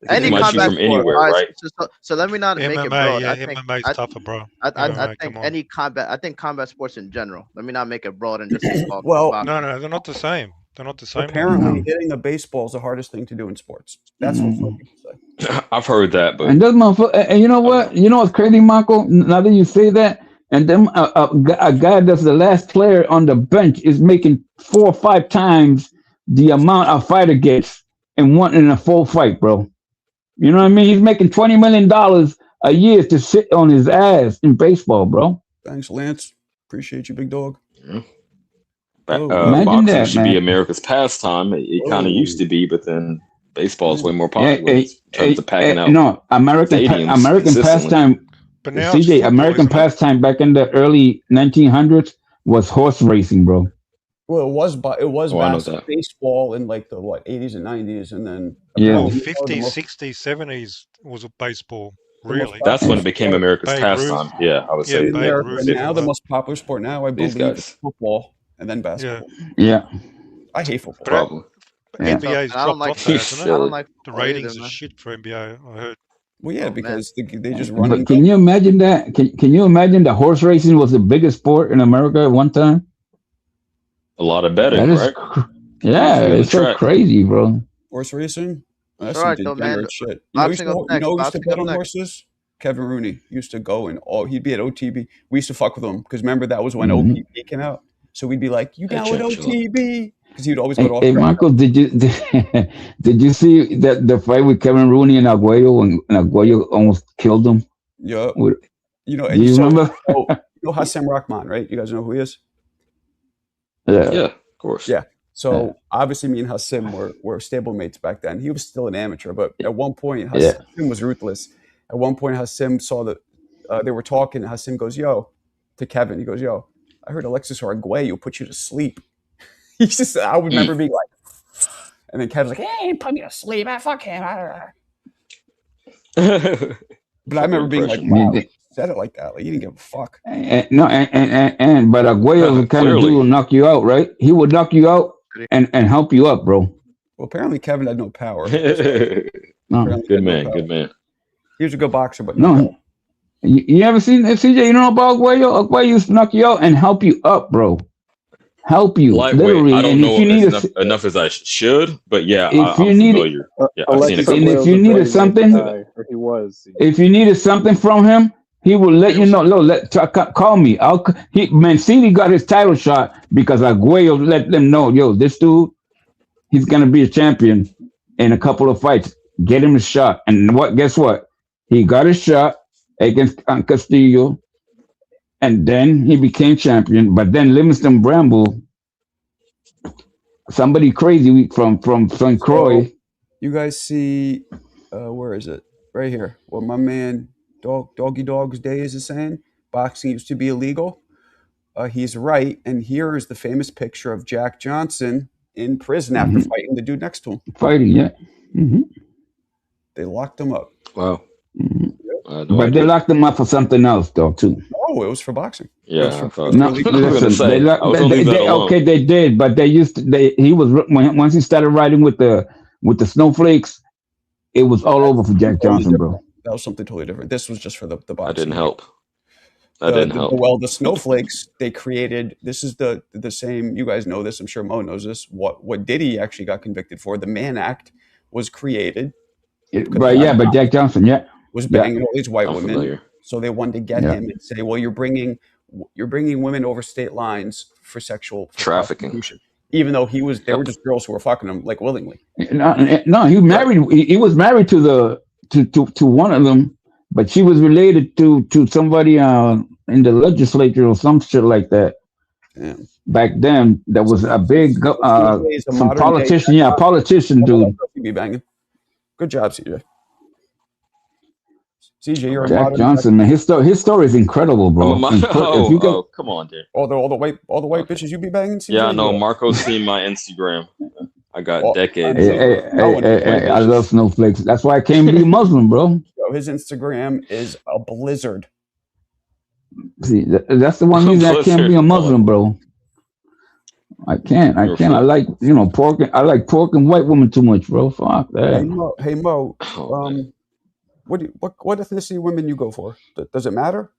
[SPEAKER 9] any
[SPEAKER 2] might shoot
[SPEAKER 9] combat
[SPEAKER 2] from
[SPEAKER 9] sport,
[SPEAKER 2] anywhere,
[SPEAKER 9] guys,
[SPEAKER 2] right?
[SPEAKER 9] So let me not make it broad.
[SPEAKER 7] MMA,
[SPEAKER 9] I
[SPEAKER 7] yeah,
[SPEAKER 9] think
[SPEAKER 7] MMA's tougher, bro.
[SPEAKER 9] I
[SPEAKER 7] MMA,
[SPEAKER 9] think
[SPEAKER 7] come on.
[SPEAKER 9] any combat. I think combat sports in general. Let me not make it broad and just say boxing.
[SPEAKER 1] Well,
[SPEAKER 9] boxing.
[SPEAKER 7] No, they're not the same. They're not the same.
[SPEAKER 1] Apparently, hitting a baseball is the hardest thing to do in sports. That's what some people say.
[SPEAKER 2] I've heard that, but
[SPEAKER 3] And this motherfucker, and you know what? You know what's crazy, Michael? Now that you say that, and then a guy that's the last player on the bench is making 4 or 5 times the amount a fighter gets in a full fight, bro. You know what I mean? He's making $20 million a year to sit on his ass in baseball, bro.
[SPEAKER 1] Thanks, Lance. Appreciate you, big dog.
[SPEAKER 2] Yeah.
[SPEAKER 3] Imagine
[SPEAKER 2] boxing
[SPEAKER 3] that,
[SPEAKER 2] should be
[SPEAKER 3] man.
[SPEAKER 2] America's pastime. It kind of used to be, but then baseball is way more popular
[SPEAKER 3] Hey,
[SPEAKER 2] in terms of packing out.
[SPEAKER 3] no, American
[SPEAKER 2] stadiums
[SPEAKER 3] American
[SPEAKER 2] consistently.
[SPEAKER 3] pastime.
[SPEAKER 7] But now it's
[SPEAKER 3] CJ,
[SPEAKER 7] football,
[SPEAKER 3] American
[SPEAKER 7] isn't it?
[SPEAKER 3] pastime back in the early 1900s was horse racing, bro.
[SPEAKER 1] Well, it was
[SPEAKER 2] Oh, I know that.
[SPEAKER 1] baseball in like the 80s and 90s, and then
[SPEAKER 3] Yeah.
[SPEAKER 7] Well,
[SPEAKER 1] apparently,
[SPEAKER 7] 50s, 60s, 70s was a baseball,
[SPEAKER 1] the most
[SPEAKER 7] really.
[SPEAKER 2] That's when it became America's
[SPEAKER 7] Babe
[SPEAKER 2] pastime.
[SPEAKER 7] Ruth.
[SPEAKER 2] Yeah, I would
[SPEAKER 7] Yeah,
[SPEAKER 2] say.
[SPEAKER 1] in
[SPEAKER 7] Babe
[SPEAKER 1] America
[SPEAKER 7] Ruth.
[SPEAKER 1] now the
[SPEAKER 7] Yeah.
[SPEAKER 1] most popular sport now, I
[SPEAKER 2] These
[SPEAKER 1] believe, is
[SPEAKER 2] guys.
[SPEAKER 1] football and then basketball.
[SPEAKER 3] Yeah.
[SPEAKER 1] I hate football.
[SPEAKER 7] But
[SPEAKER 2] Probably.
[SPEAKER 3] Yeah.
[SPEAKER 7] NBA's
[SPEAKER 9] I don't
[SPEAKER 7] dropped
[SPEAKER 9] like
[SPEAKER 7] off that, hasn't
[SPEAKER 9] I
[SPEAKER 7] it?
[SPEAKER 9] don't
[SPEAKER 2] Silly.
[SPEAKER 9] like
[SPEAKER 7] The
[SPEAKER 9] football either,
[SPEAKER 7] ratings are
[SPEAKER 9] man.
[SPEAKER 7] shit for NBA, I heard.
[SPEAKER 1] Well, yeah,
[SPEAKER 9] Oh, man.
[SPEAKER 1] because they just run.
[SPEAKER 3] But
[SPEAKER 1] and
[SPEAKER 3] can
[SPEAKER 1] gun.
[SPEAKER 3] you imagine that? Can you imagine that horse racing was the biggest sport in America at one time?
[SPEAKER 2] A lot of betting,
[SPEAKER 3] That is,
[SPEAKER 2] right?
[SPEAKER 3] yeah,
[SPEAKER 2] Usually on
[SPEAKER 3] it's
[SPEAKER 2] the
[SPEAKER 3] so
[SPEAKER 2] track.
[SPEAKER 3] crazy, bro.
[SPEAKER 1] Horse racing? That's
[SPEAKER 9] It's
[SPEAKER 1] some
[SPEAKER 9] alright though, man.
[SPEAKER 1] degenerate shit. You know,
[SPEAKER 9] Boxing up next.
[SPEAKER 1] who used to
[SPEAKER 9] Boxing
[SPEAKER 1] bet
[SPEAKER 9] up
[SPEAKER 1] on
[SPEAKER 9] next.
[SPEAKER 1] horses? Kevin Rooney used to go and he'd be at OTB. We used to fuck with him because remember that was when
[SPEAKER 3] Mhm.
[SPEAKER 1] OPP came out. So we'd be like, "You
[SPEAKER 2] Hey,
[SPEAKER 1] down with
[SPEAKER 2] champ, chill out.
[SPEAKER 1] OTB?" because he'd always go to
[SPEAKER 3] Hey,
[SPEAKER 1] Australia.
[SPEAKER 3] Marcos, did you see that the fight with Kevin Rooney and Aguayo, and Aguayo almost killed him?
[SPEAKER 1] Yeah.
[SPEAKER 3] With,
[SPEAKER 1] You know,
[SPEAKER 3] do
[SPEAKER 1] and
[SPEAKER 3] you
[SPEAKER 1] so,
[SPEAKER 3] remember?
[SPEAKER 1] so you know Hassem Rahman, right? You guys know who he is?
[SPEAKER 3] Yeah.
[SPEAKER 2] Yeah, of course.
[SPEAKER 1] Yeah. So obviously, me and Hassem were stablemates back then. He was still an amateur, but at one point,
[SPEAKER 3] Yeah.
[SPEAKER 1] Hassem was ruthless. At one point, Hassem saw that they were talking. Hassem goes, "Yo," to Kevin. He goes, "Yo, I heard Alexis Arguello put you to sleep." He's just. I would remember being like, and then Kevin's like, "Hey, he put me to sleep. I fuck him." But I remember being like, "Wow, he said it like that. Like he didn't give a fuck."
[SPEAKER 3] But Aguayo was the kind of dude who would knock you out, right? He would knock you out and help you up, bro.
[SPEAKER 1] Well, apparently Kevin had no power.
[SPEAKER 3] No.
[SPEAKER 2] Good man, good man.
[SPEAKER 1] He was a good boxer, but
[SPEAKER 3] no. You ever seen CJ? You know about Aguayo? Aguayo used to knock you out and help you up, bro. Help you, literally.
[SPEAKER 2] I don't
[SPEAKER 3] and
[SPEAKER 2] know
[SPEAKER 3] if you need
[SPEAKER 2] enough as I should, but yeah,
[SPEAKER 3] if
[SPEAKER 2] I'm
[SPEAKER 3] you need
[SPEAKER 2] familiar. Yeah, I've seen it.
[SPEAKER 3] and if you needed something,
[SPEAKER 8] he was.
[SPEAKER 3] If you needed something from him, he will let you know. Look, call me. Mancini got his title shot because Aguayo let them know, yo, this dude, he's gonna be a champion in a couple of fights. Get him a shot. And guess what? He got his shot against Castillo, and then he became champion. But then Livingston Bramble, somebody crazy from St. Croix.
[SPEAKER 1] You guys see, where is it? Right here. What my man Doggy Dog's Days is saying. Boxing used to be illegal. He's right. And here is the famous picture of Jack Johnson in prison after fighting the dude next to him.
[SPEAKER 3] Fighting, yeah. Mm-hmm.
[SPEAKER 1] They locked him up.
[SPEAKER 2] Wow.
[SPEAKER 3] Mm-hmm. But they locked him up for something else, though, too.
[SPEAKER 1] Oh, it was for boxing.
[SPEAKER 2] Yeah,
[SPEAKER 3] okay, they did, but they used to. He was once he started riding with the snowflakes, it was all over for Jack Johnson, bro.
[SPEAKER 1] That was something totally different. This was just for the boxing.
[SPEAKER 2] That didn't help. That didn't help.
[SPEAKER 1] Well, the snowflakes they created. This is the same. You guys know this. I'm sure Mo knows this. What Diddy actually got convicted for? The Mann Act was created.
[SPEAKER 3] But Jack Johnson,
[SPEAKER 1] was banging all these white women.
[SPEAKER 2] Familiar.
[SPEAKER 1] So they wanted to get him and say, well, you're bringing women over state lines for sexual
[SPEAKER 2] trafficking.
[SPEAKER 1] Even though they were just girls who were fucking him like willingly.
[SPEAKER 3] No, he married. He was married to one of them, but she was related to somebody in the legislature or some shit like that.
[SPEAKER 1] Damn.
[SPEAKER 3] Back then, there was a big some politician, politician dude.
[SPEAKER 1] Be banging. Good job, CJ. CJ, you're
[SPEAKER 3] Jack Johnson, man. His story is incredible, bro.
[SPEAKER 2] Come on, dude.
[SPEAKER 1] All the white bitches you be banging, CJ?
[SPEAKER 2] Yeah, no. Marco's seen my Instagram. I got decades.
[SPEAKER 3] Hey, I love snowflakes. That's why I came to be Muslim, bro.
[SPEAKER 1] Yo, his Instagram is a blizzard.
[SPEAKER 3] See, that's the one reason I can't be a Muslim, bro. I can't. I like pork. I like pork and white women too much, bro. Fuck that.
[SPEAKER 1] Hey Mo. What ethnicity women you go for? Does it matter?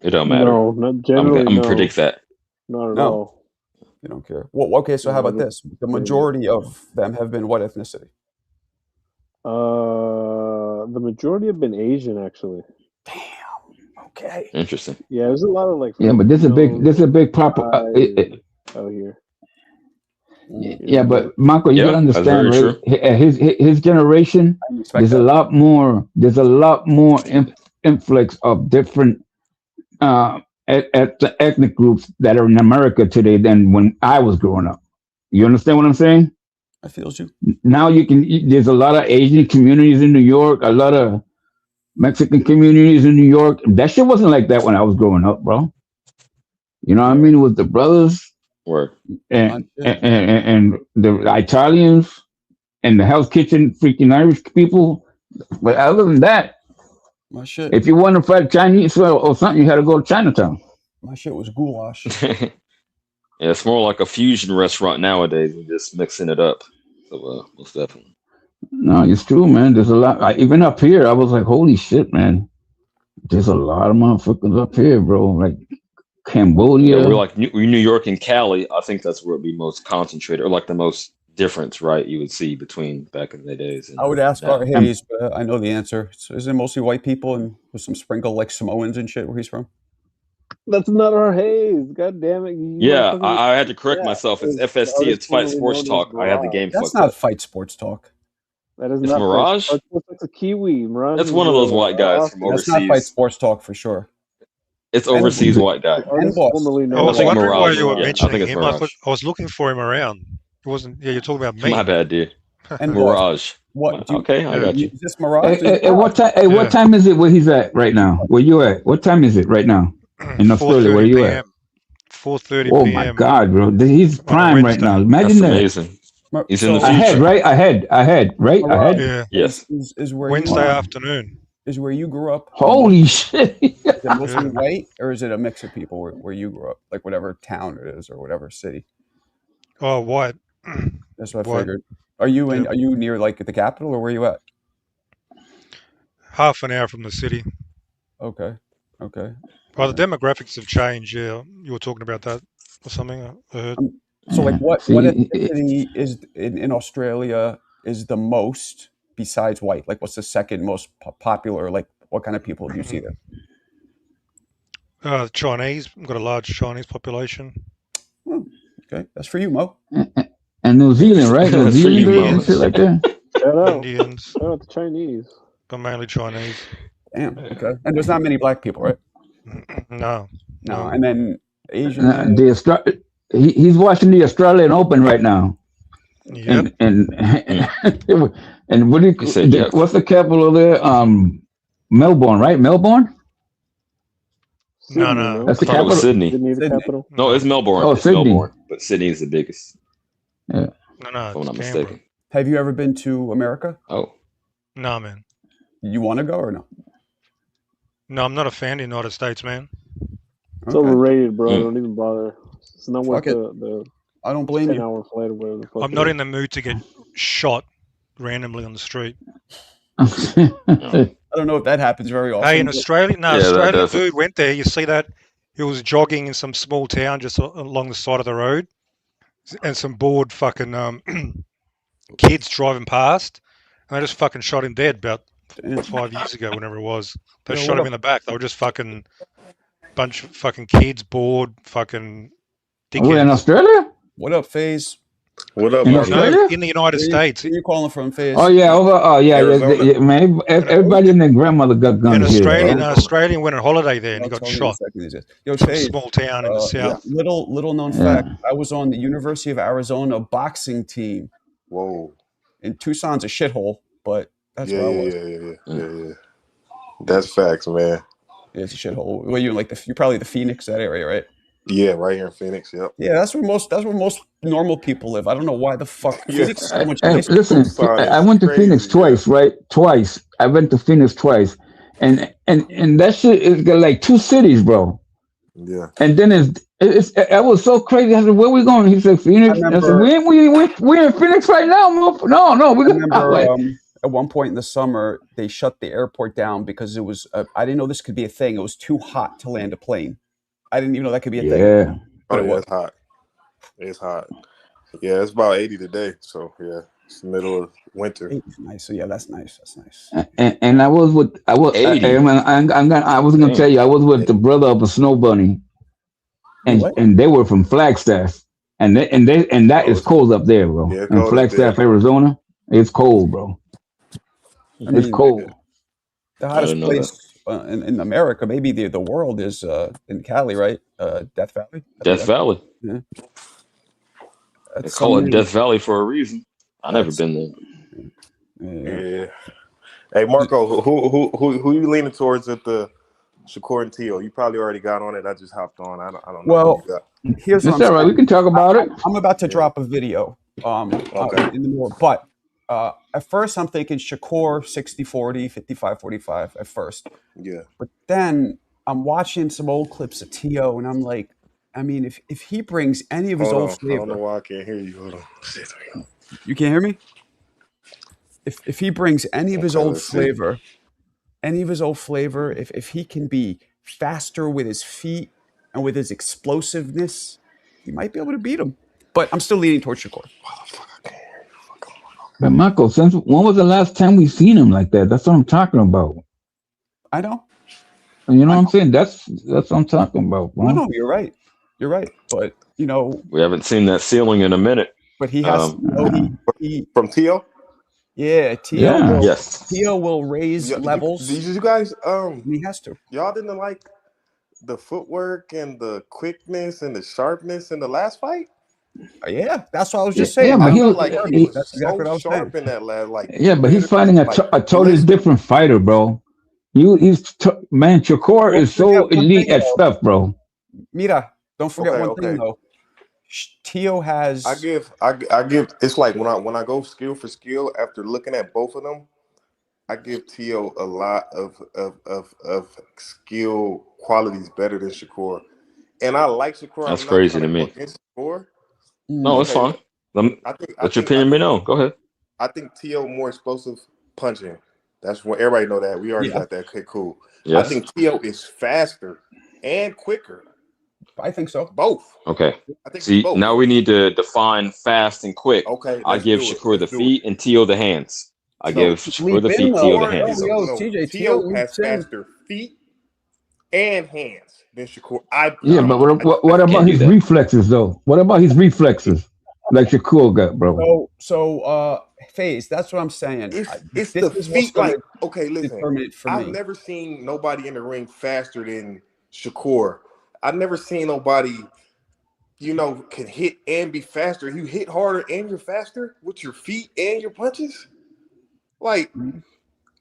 [SPEAKER 2] It don't matter.
[SPEAKER 8] No, not generally.
[SPEAKER 2] I'm gonna predict that.
[SPEAKER 8] Not at all.
[SPEAKER 1] You don't care. Well, okay. So how about this? The majority of them have been what ethnicity?
[SPEAKER 8] The majority have been Asian, actually.
[SPEAKER 1] Damn. Okay.
[SPEAKER 2] Interesting.
[SPEAKER 8] Yeah, there's a lot of like.
[SPEAKER 3] Yeah, but this is a big proper.
[SPEAKER 8] Out here.
[SPEAKER 3] Yeah, but Marco, you gotta understand, right? His generation, there's a lot more influx of different ethnic groups that are in America today than when I was growing up. You understand what I'm saying?
[SPEAKER 1] I feel you.
[SPEAKER 3] Now there's a lot of Asian communities in New York, a lot of Mexican communities in New York. That shit wasn't like that when I was growing up, bro. You know what I mean? It was the brothers. And the Italians and the Hell's Kitchen freaking Irish people. But other than that,
[SPEAKER 1] my shit.
[SPEAKER 3] If you want to fight Chinese or something, you had to go to Chinatown.
[SPEAKER 1] My shit was goulash.
[SPEAKER 2] Yeah, it's more like a fusion restaurant nowadays. We're just mixing it up. So most definitely.
[SPEAKER 3] No, it's true, man. There's a lot. Even up here, I was like, holy shit, man. There's a lot of motherfuckers up here, bro. Like Cambodia.
[SPEAKER 2] Yeah, we're like New York and Cali. I think that's where it'd be most concentrated, or like the most difference, right? You would see between back in the days.
[SPEAKER 1] I would ask Art Hayes, but I know the answer. So is it mostly white people and with some sprinkle like Samoans and shit where he's from?
[SPEAKER 8] That's not our Hayes. God damn it!
[SPEAKER 2] Yeah, I had to correct myself. It's FST. It's Fight Sports Talk. I had the game
[SPEAKER 1] That's
[SPEAKER 2] fucked
[SPEAKER 1] not
[SPEAKER 2] up.
[SPEAKER 1] Fight Sports Talk.
[SPEAKER 8] That is
[SPEAKER 2] It's
[SPEAKER 8] not
[SPEAKER 2] Mirage?
[SPEAKER 8] That's a Kiwi. Mirage.
[SPEAKER 2] That's
[SPEAKER 8] is
[SPEAKER 2] one of those
[SPEAKER 8] a
[SPEAKER 2] white guys from
[SPEAKER 1] That's not Fight
[SPEAKER 2] overseas.
[SPEAKER 1] Sports Talk for sure.
[SPEAKER 2] It's overseas white guy.
[SPEAKER 1] And boss.
[SPEAKER 8] Formerly
[SPEAKER 7] I
[SPEAKER 8] known
[SPEAKER 7] was
[SPEAKER 2] I think
[SPEAKER 7] wondering why
[SPEAKER 2] Mirage.
[SPEAKER 7] you were
[SPEAKER 2] Yeah, I
[SPEAKER 7] mentioning
[SPEAKER 2] think it's
[SPEAKER 7] him. I
[SPEAKER 2] Mirage.
[SPEAKER 7] was looking for him around. It wasn't. Yeah, you're talking about me.
[SPEAKER 2] My bad, dude.
[SPEAKER 1] And
[SPEAKER 2] Mirage.
[SPEAKER 1] What? Do you,
[SPEAKER 2] Okay, I got you.
[SPEAKER 1] Is this Mirage?
[SPEAKER 3] What time?
[SPEAKER 7] Yeah.
[SPEAKER 3] What time is it where he's at right now? Where you at? What time is it right now in Australia? Where you at?
[SPEAKER 7] 4:30
[SPEAKER 3] Oh
[SPEAKER 7] p.m.
[SPEAKER 3] my God, bro! He's prime right now. Imagine
[SPEAKER 2] That's
[SPEAKER 3] that.
[SPEAKER 2] amazing. He's in the future.
[SPEAKER 3] Ahead, right? Ahead, right?
[SPEAKER 1] Mirage
[SPEAKER 3] Ahead.
[SPEAKER 7] Yeah.
[SPEAKER 2] Yes.
[SPEAKER 1] is where
[SPEAKER 7] Wednesday
[SPEAKER 1] you,
[SPEAKER 7] afternoon.
[SPEAKER 1] is where you grew up.
[SPEAKER 3] Holy shit!
[SPEAKER 1] Is it mostly
[SPEAKER 7] Yeah.
[SPEAKER 1] white, or is it a mix of people where you grew up, like whatever town it is or whatever city?
[SPEAKER 7] Oh, white.
[SPEAKER 1] That's what I
[SPEAKER 7] White.
[SPEAKER 1] figured. Are you in?
[SPEAKER 7] Yeah.
[SPEAKER 1] Are you near like the capital, or where you at?
[SPEAKER 7] Half an hour from the city.
[SPEAKER 1] Okay. Okay.
[SPEAKER 7] Well, the demographics have changed. Yeah, you were talking about that or something. I heard.
[SPEAKER 1] So, like, what
[SPEAKER 3] See,
[SPEAKER 1] ethnicity is in Australia is the most besides white? Like, what's the second most popular? Like, what kind of people do you see there?
[SPEAKER 7] Chinese. We've got a large Chinese population.
[SPEAKER 1] Okay, that's for you, Mo.
[SPEAKER 3] And New Zealand, right? New
[SPEAKER 2] That's for you,
[SPEAKER 3] Zealand
[SPEAKER 2] Mo.
[SPEAKER 3] and shit like that.
[SPEAKER 8] Shout out.
[SPEAKER 7] Indians,
[SPEAKER 8] Shout out to Chinese.
[SPEAKER 7] but mainly Chinese.
[SPEAKER 1] Damn. Okay. And there's not many black people, right?
[SPEAKER 7] No.
[SPEAKER 1] No. And then Asian.
[SPEAKER 3] He's watching the Australian Open right now.
[SPEAKER 7] Yep.
[SPEAKER 3] And what do you
[SPEAKER 2] said yep.
[SPEAKER 3] what's the capital there? Melbourne, right? Melbourne?
[SPEAKER 7] No.
[SPEAKER 3] That's
[SPEAKER 2] I
[SPEAKER 3] the
[SPEAKER 2] thought it was
[SPEAKER 3] capital.
[SPEAKER 2] Sydney.
[SPEAKER 8] Sydney, the
[SPEAKER 1] Sydney.
[SPEAKER 8] capital.
[SPEAKER 2] No, it's Melbourne.
[SPEAKER 3] Oh,
[SPEAKER 2] It's
[SPEAKER 3] Sydney.
[SPEAKER 2] Melbourne, but Sydney is the biggest.
[SPEAKER 3] Yeah.
[SPEAKER 7] No.
[SPEAKER 2] If I'm not
[SPEAKER 7] It's Canberra.
[SPEAKER 2] mistaken.
[SPEAKER 1] Have you ever been to America?
[SPEAKER 2] Oh,
[SPEAKER 7] No, man.
[SPEAKER 1] You want to go or no?
[SPEAKER 7] No, I'm not a fan of the United States, man.
[SPEAKER 8] It's
[SPEAKER 1] Okay.
[SPEAKER 8] overrated, bro.
[SPEAKER 2] Mm.
[SPEAKER 8] Don't even bother. It's not worth
[SPEAKER 1] Fuck it.
[SPEAKER 8] the
[SPEAKER 1] I don't blame you.
[SPEAKER 8] 10-hour flight or whatever the fuck.
[SPEAKER 7] I'm
[SPEAKER 8] it
[SPEAKER 7] not
[SPEAKER 8] is.
[SPEAKER 7] in the mood to get shot randomly on the street.
[SPEAKER 1] I don't know if that happens very often.
[SPEAKER 7] Hey, in
[SPEAKER 1] but-
[SPEAKER 7] Australia, no,
[SPEAKER 2] Yeah, that
[SPEAKER 7] Australian
[SPEAKER 2] doesn't.
[SPEAKER 7] dude went there. You see that? He was jogging in some small town just along the side of the road, and some bored fucking kids driving past, and they just fucking shot him dead about 5 years ago, whenever it was. They
[SPEAKER 1] Yeah,
[SPEAKER 7] shot
[SPEAKER 1] what
[SPEAKER 7] him in the back. They were just fucking bunch of fucking kids, bored, fucking
[SPEAKER 3] We're in
[SPEAKER 7] dickheads.
[SPEAKER 3] Australia?
[SPEAKER 1] What up, FaZe?
[SPEAKER 5] What up,
[SPEAKER 3] In
[SPEAKER 5] Marco?
[SPEAKER 3] Australia?
[SPEAKER 7] No, in the United States.
[SPEAKER 1] Where you calling from, FaZe?
[SPEAKER 3] Oh yeah,
[SPEAKER 5] Arizona.
[SPEAKER 3] yeah, man. Everybody and their grandmother got
[SPEAKER 7] An
[SPEAKER 3] guns here.
[SPEAKER 7] Australian,
[SPEAKER 3] bro.
[SPEAKER 7] an Australian went on holiday there and he
[SPEAKER 1] I'll
[SPEAKER 7] got
[SPEAKER 1] tell you in a
[SPEAKER 7] shot.
[SPEAKER 1] second, he says. Yo,
[SPEAKER 7] Some
[SPEAKER 1] FaZe,
[SPEAKER 7] small town in the south.
[SPEAKER 1] little known
[SPEAKER 3] Yeah.
[SPEAKER 1] fact. I was on the University of Arizona boxing team.
[SPEAKER 5] Whoa.
[SPEAKER 1] And Tucson's a shithole, but that's
[SPEAKER 5] Yeah,
[SPEAKER 1] where I
[SPEAKER 5] yeah,
[SPEAKER 1] was.
[SPEAKER 5] yeah. That's facts, man.
[SPEAKER 1] Yeah, it's a shithole. Well, you're like you're probably the Phoenix, that area, right?
[SPEAKER 5] Yeah, right here in Phoenix. Yep.
[SPEAKER 1] Yeah, that's where most normal people live. I don't know why the fuck
[SPEAKER 5] Yeah.
[SPEAKER 1] Phoenix is so much
[SPEAKER 3] Hey,
[SPEAKER 1] nicer.
[SPEAKER 3] listen,
[SPEAKER 5] Tucson
[SPEAKER 3] I
[SPEAKER 5] is
[SPEAKER 3] went to
[SPEAKER 5] crazy,
[SPEAKER 3] Phoenix
[SPEAKER 5] yeah.
[SPEAKER 3] twice, right? Twice. I went to Phoenix twice, and that shit is got like two cities, bro.
[SPEAKER 5] Yeah.
[SPEAKER 3] And then it was so crazy. I said, "Where we going?" He said, "Phoenix." I said, "We're in Phoenix right now, motherfucker." No, we
[SPEAKER 1] I
[SPEAKER 3] got
[SPEAKER 1] remember at one point in the summer, they shut the airport down because it was, I didn't know this could be a thing. It was too hot to land a plane. I didn't even know that could be a thing.
[SPEAKER 3] yeah.
[SPEAKER 1] But
[SPEAKER 5] Oh,
[SPEAKER 1] it
[SPEAKER 5] yeah,
[SPEAKER 1] was.
[SPEAKER 5] it's hot. It's hot. Yeah, it's about 80 today. So yeah, it's the middle of winter.
[SPEAKER 1] Nice. So yeah, that's nice. That's nice.
[SPEAKER 3] And I was
[SPEAKER 2] 80.
[SPEAKER 3] I was gonna tell you, I was with the brother of a snow bunny,
[SPEAKER 1] What?
[SPEAKER 3] and they were from Flagstaff, and that is cold up there, bro.
[SPEAKER 5] Yeah, it's
[SPEAKER 3] In
[SPEAKER 5] cold up
[SPEAKER 3] Flagstaff,
[SPEAKER 5] there.
[SPEAKER 3] Arizona, it's cold, bro.
[SPEAKER 1] I
[SPEAKER 3] It's
[SPEAKER 1] mean,
[SPEAKER 3] cold.
[SPEAKER 1] The hottest
[SPEAKER 2] didn't know
[SPEAKER 1] place in America, maybe the world, is in Cali, right? Death Valley.
[SPEAKER 2] Death Valley.
[SPEAKER 1] Yeah.
[SPEAKER 2] They
[SPEAKER 1] That's
[SPEAKER 2] call it
[SPEAKER 1] some-
[SPEAKER 2] Death Valley for a reason. I never been there.
[SPEAKER 1] Yeah.
[SPEAKER 5] Yeah. Hey Marco, who you leaning towards at the Shakur and Tio? You probably already got on it. I just hopped on. I don't know.
[SPEAKER 1] Well,
[SPEAKER 5] who you got.
[SPEAKER 1] Here's what
[SPEAKER 3] It's all right. We can talk about it.
[SPEAKER 1] I'm about to drop a video.
[SPEAKER 5] Okay.
[SPEAKER 1] In the middle, but at first I'm thinking Shakur 60-40, 55-45 at first.
[SPEAKER 5] Yeah.
[SPEAKER 1] But then I'm watching some old clips of T.O. and I'm like, I mean, if he brings any of his
[SPEAKER 5] Hold
[SPEAKER 1] old
[SPEAKER 5] on. I don't know
[SPEAKER 1] flavor,
[SPEAKER 5] why I can't hear you. Hold on.
[SPEAKER 1] you can't hear me? If he brings any of his
[SPEAKER 5] Okay,
[SPEAKER 1] old
[SPEAKER 5] let's see.
[SPEAKER 1] flavor, if he can be faster with his feet and with his explosiveness, he might be able to beat him. But I'm still leaning towards Shakur.
[SPEAKER 3] But Marco, when was the last time we seen him like that? That's what I'm talking about.
[SPEAKER 1] I know.
[SPEAKER 3] You know what I'm saying? That's what I'm talking about, bro.
[SPEAKER 1] No, you're right. You're right. But
[SPEAKER 2] we haven't seen that ceiling in a minute.
[SPEAKER 1] But he has he
[SPEAKER 5] from Tio.
[SPEAKER 1] Yeah, Tio.
[SPEAKER 2] Yes.
[SPEAKER 1] Tio will raise levels.
[SPEAKER 5] Did you guys?
[SPEAKER 1] He has to.
[SPEAKER 5] Y'all didn't like the footwork and the quickness and the sharpness in the last fight?
[SPEAKER 1] Yeah, that's what I was just saying.
[SPEAKER 3] Yeah, but he
[SPEAKER 5] was
[SPEAKER 1] that's exactly what I was
[SPEAKER 5] sharp
[SPEAKER 1] saying.
[SPEAKER 5] in that last.
[SPEAKER 3] Yeah, but he's fighting a totally different fighter, bro. Man, Shakur is so elite at stuff, bro.
[SPEAKER 1] Mira, don't forget one thing though. Tio has.
[SPEAKER 5] I give. It's like when I go skill for skill after looking at both of them, I give Tio a lot of skill qualities better than Shakur, and I like Shakur.
[SPEAKER 2] That's crazy to me. No, it's fine. Let your opinion be known. Go ahead.
[SPEAKER 5] I think Tio more explosive punching. That's what everybody know that. We already got that. Okay, cool.
[SPEAKER 2] Yes.
[SPEAKER 5] I think Tio is faster and quicker.
[SPEAKER 1] I think so.
[SPEAKER 5] Both.
[SPEAKER 2] Okay.
[SPEAKER 5] I think
[SPEAKER 2] See,
[SPEAKER 5] both.
[SPEAKER 2] now we need to define fast and quick.
[SPEAKER 5] Okay.
[SPEAKER 2] I give Shakur the feet and Tio the hands. I give Shakur the feet, Tio the hands.
[SPEAKER 1] TJ,
[SPEAKER 5] Tio has faster feet and hands than Shakur.
[SPEAKER 3] But what about his reflexes though? What about his reflexes, like Shakur got, bro?
[SPEAKER 1] So FaZe, that's what I'm saying.
[SPEAKER 5] It's the feet. Like, okay, listen. I've
[SPEAKER 1] me.
[SPEAKER 5] never seen nobody in the ring faster than Shakur. I've never seen nobody, can hit and be faster. You hit harder and you're faster with your feet and your punches. Like,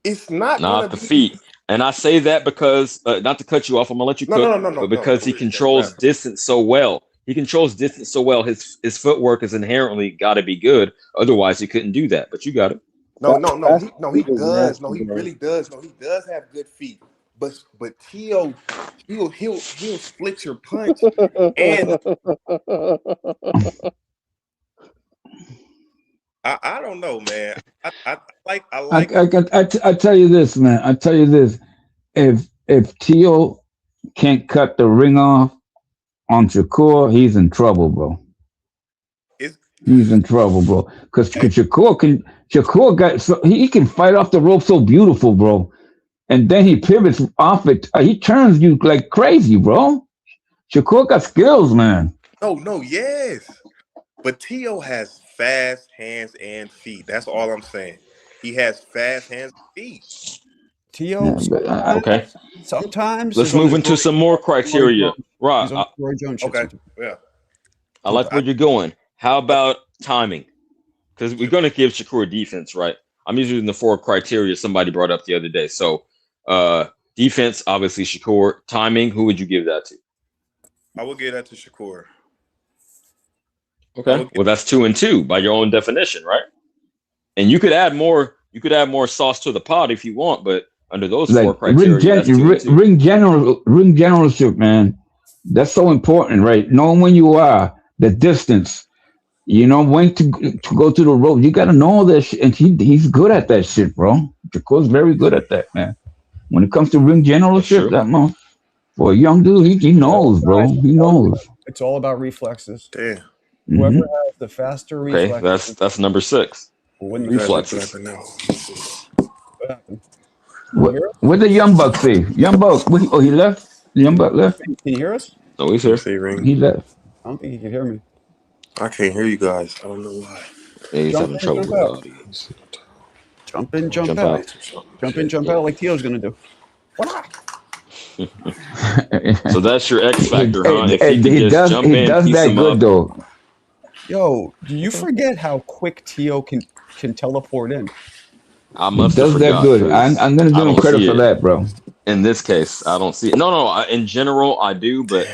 [SPEAKER 5] it's not
[SPEAKER 2] the feet. And I say that because, not to cut you off, I'm gonna let you cook, but because he controls distance so well. He controls distance so well. His footwork is inherently got to be good. Otherwise, he couldn't do that. But you got it.
[SPEAKER 5] No, he does. No, he really does. No, he does have good feet. But Tio, he'll split your punch and I don't know, man. I
[SPEAKER 3] tell you this, man. I tell you this. If Tio can't cut the ring off on Shakur, he's in trouble, bro. He's in trouble, bro. Because Shakur he can fight off the rope so beautiful, bro. And then he pivots off it. He turns you like crazy, bro. Shakur got skills, man.
[SPEAKER 5] Yes. But Tio has fast hands and feet. That's all I'm saying. He has fast hands and feet.
[SPEAKER 1] Tio,
[SPEAKER 2] okay.
[SPEAKER 1] Sometimes.
[SPEAKER 2] Let's move into some more criteria. Right.
[SPEAKER 5] Okay. Yeah.
[SPEAKER 2] I like where you're going. How about timing? Because we're going to give Shakur defense, right? I'm using the 4 criteria somebody brought up the other day. So, defense, obviously Shakur. Timing, who would you give that to?
[SPEAKER 5] I would give that to Shakur.
[SPEAKER 2] Okay. Well, that's 2 and 2 by your own definition, right? And you could add more. You could add more sauce to the pot if you want, but under those 4 criteria,
[SPEAKER 3] ring generalship, man. That's so important, right? Knowing when you are, the distance. When to go to the rope. You got to know that shit, and he's good at that shit, bro. Shakur's very good at that, man. When it comes to ring generalship, that man, for a young dude, he knows, bro. He knows.
[SPEAKER 1] It's all about reflexes.
[SPEAKER 5] Damn.
[SPEAKER 1] Whoever has the faster reflexes.
[SPEAKER 2] Okay, that's number 6. Reflexes.
[SPEAKER 3] What the Young Buck say? Young Buck, he left? The Young Buck left?
[SPEAKER 1] Can you hear us?
[SPEAKER 2] No, he's here.
[SPEAKER 3] He left.
[SPEAKER 1] I don't think he can hear me.
[SPEAKER 5] I can't hear you guys. I don't know why.
[SPEAKER 2] Yeah, he's having trouble with the audience.
[SPEAKER 1] Jump in, jump out. Jump in, jump out like Tio's going to do.
[SPEAKER 2] So that's your X factor, huh? If he
[SPEAKER 3] he does that good, though.
[SPEAKER 1] Yo, do you forget how quick Tio can teleport in?
[SPEAKER 2] I must
[SPEAKER 3] he does
[SPEAKER 2] have
[SPEAKER 3] that good. I'm going to give him credit for that, bro.
[SPEAKER 2] In this case, I don't see it. No. In general, I do, but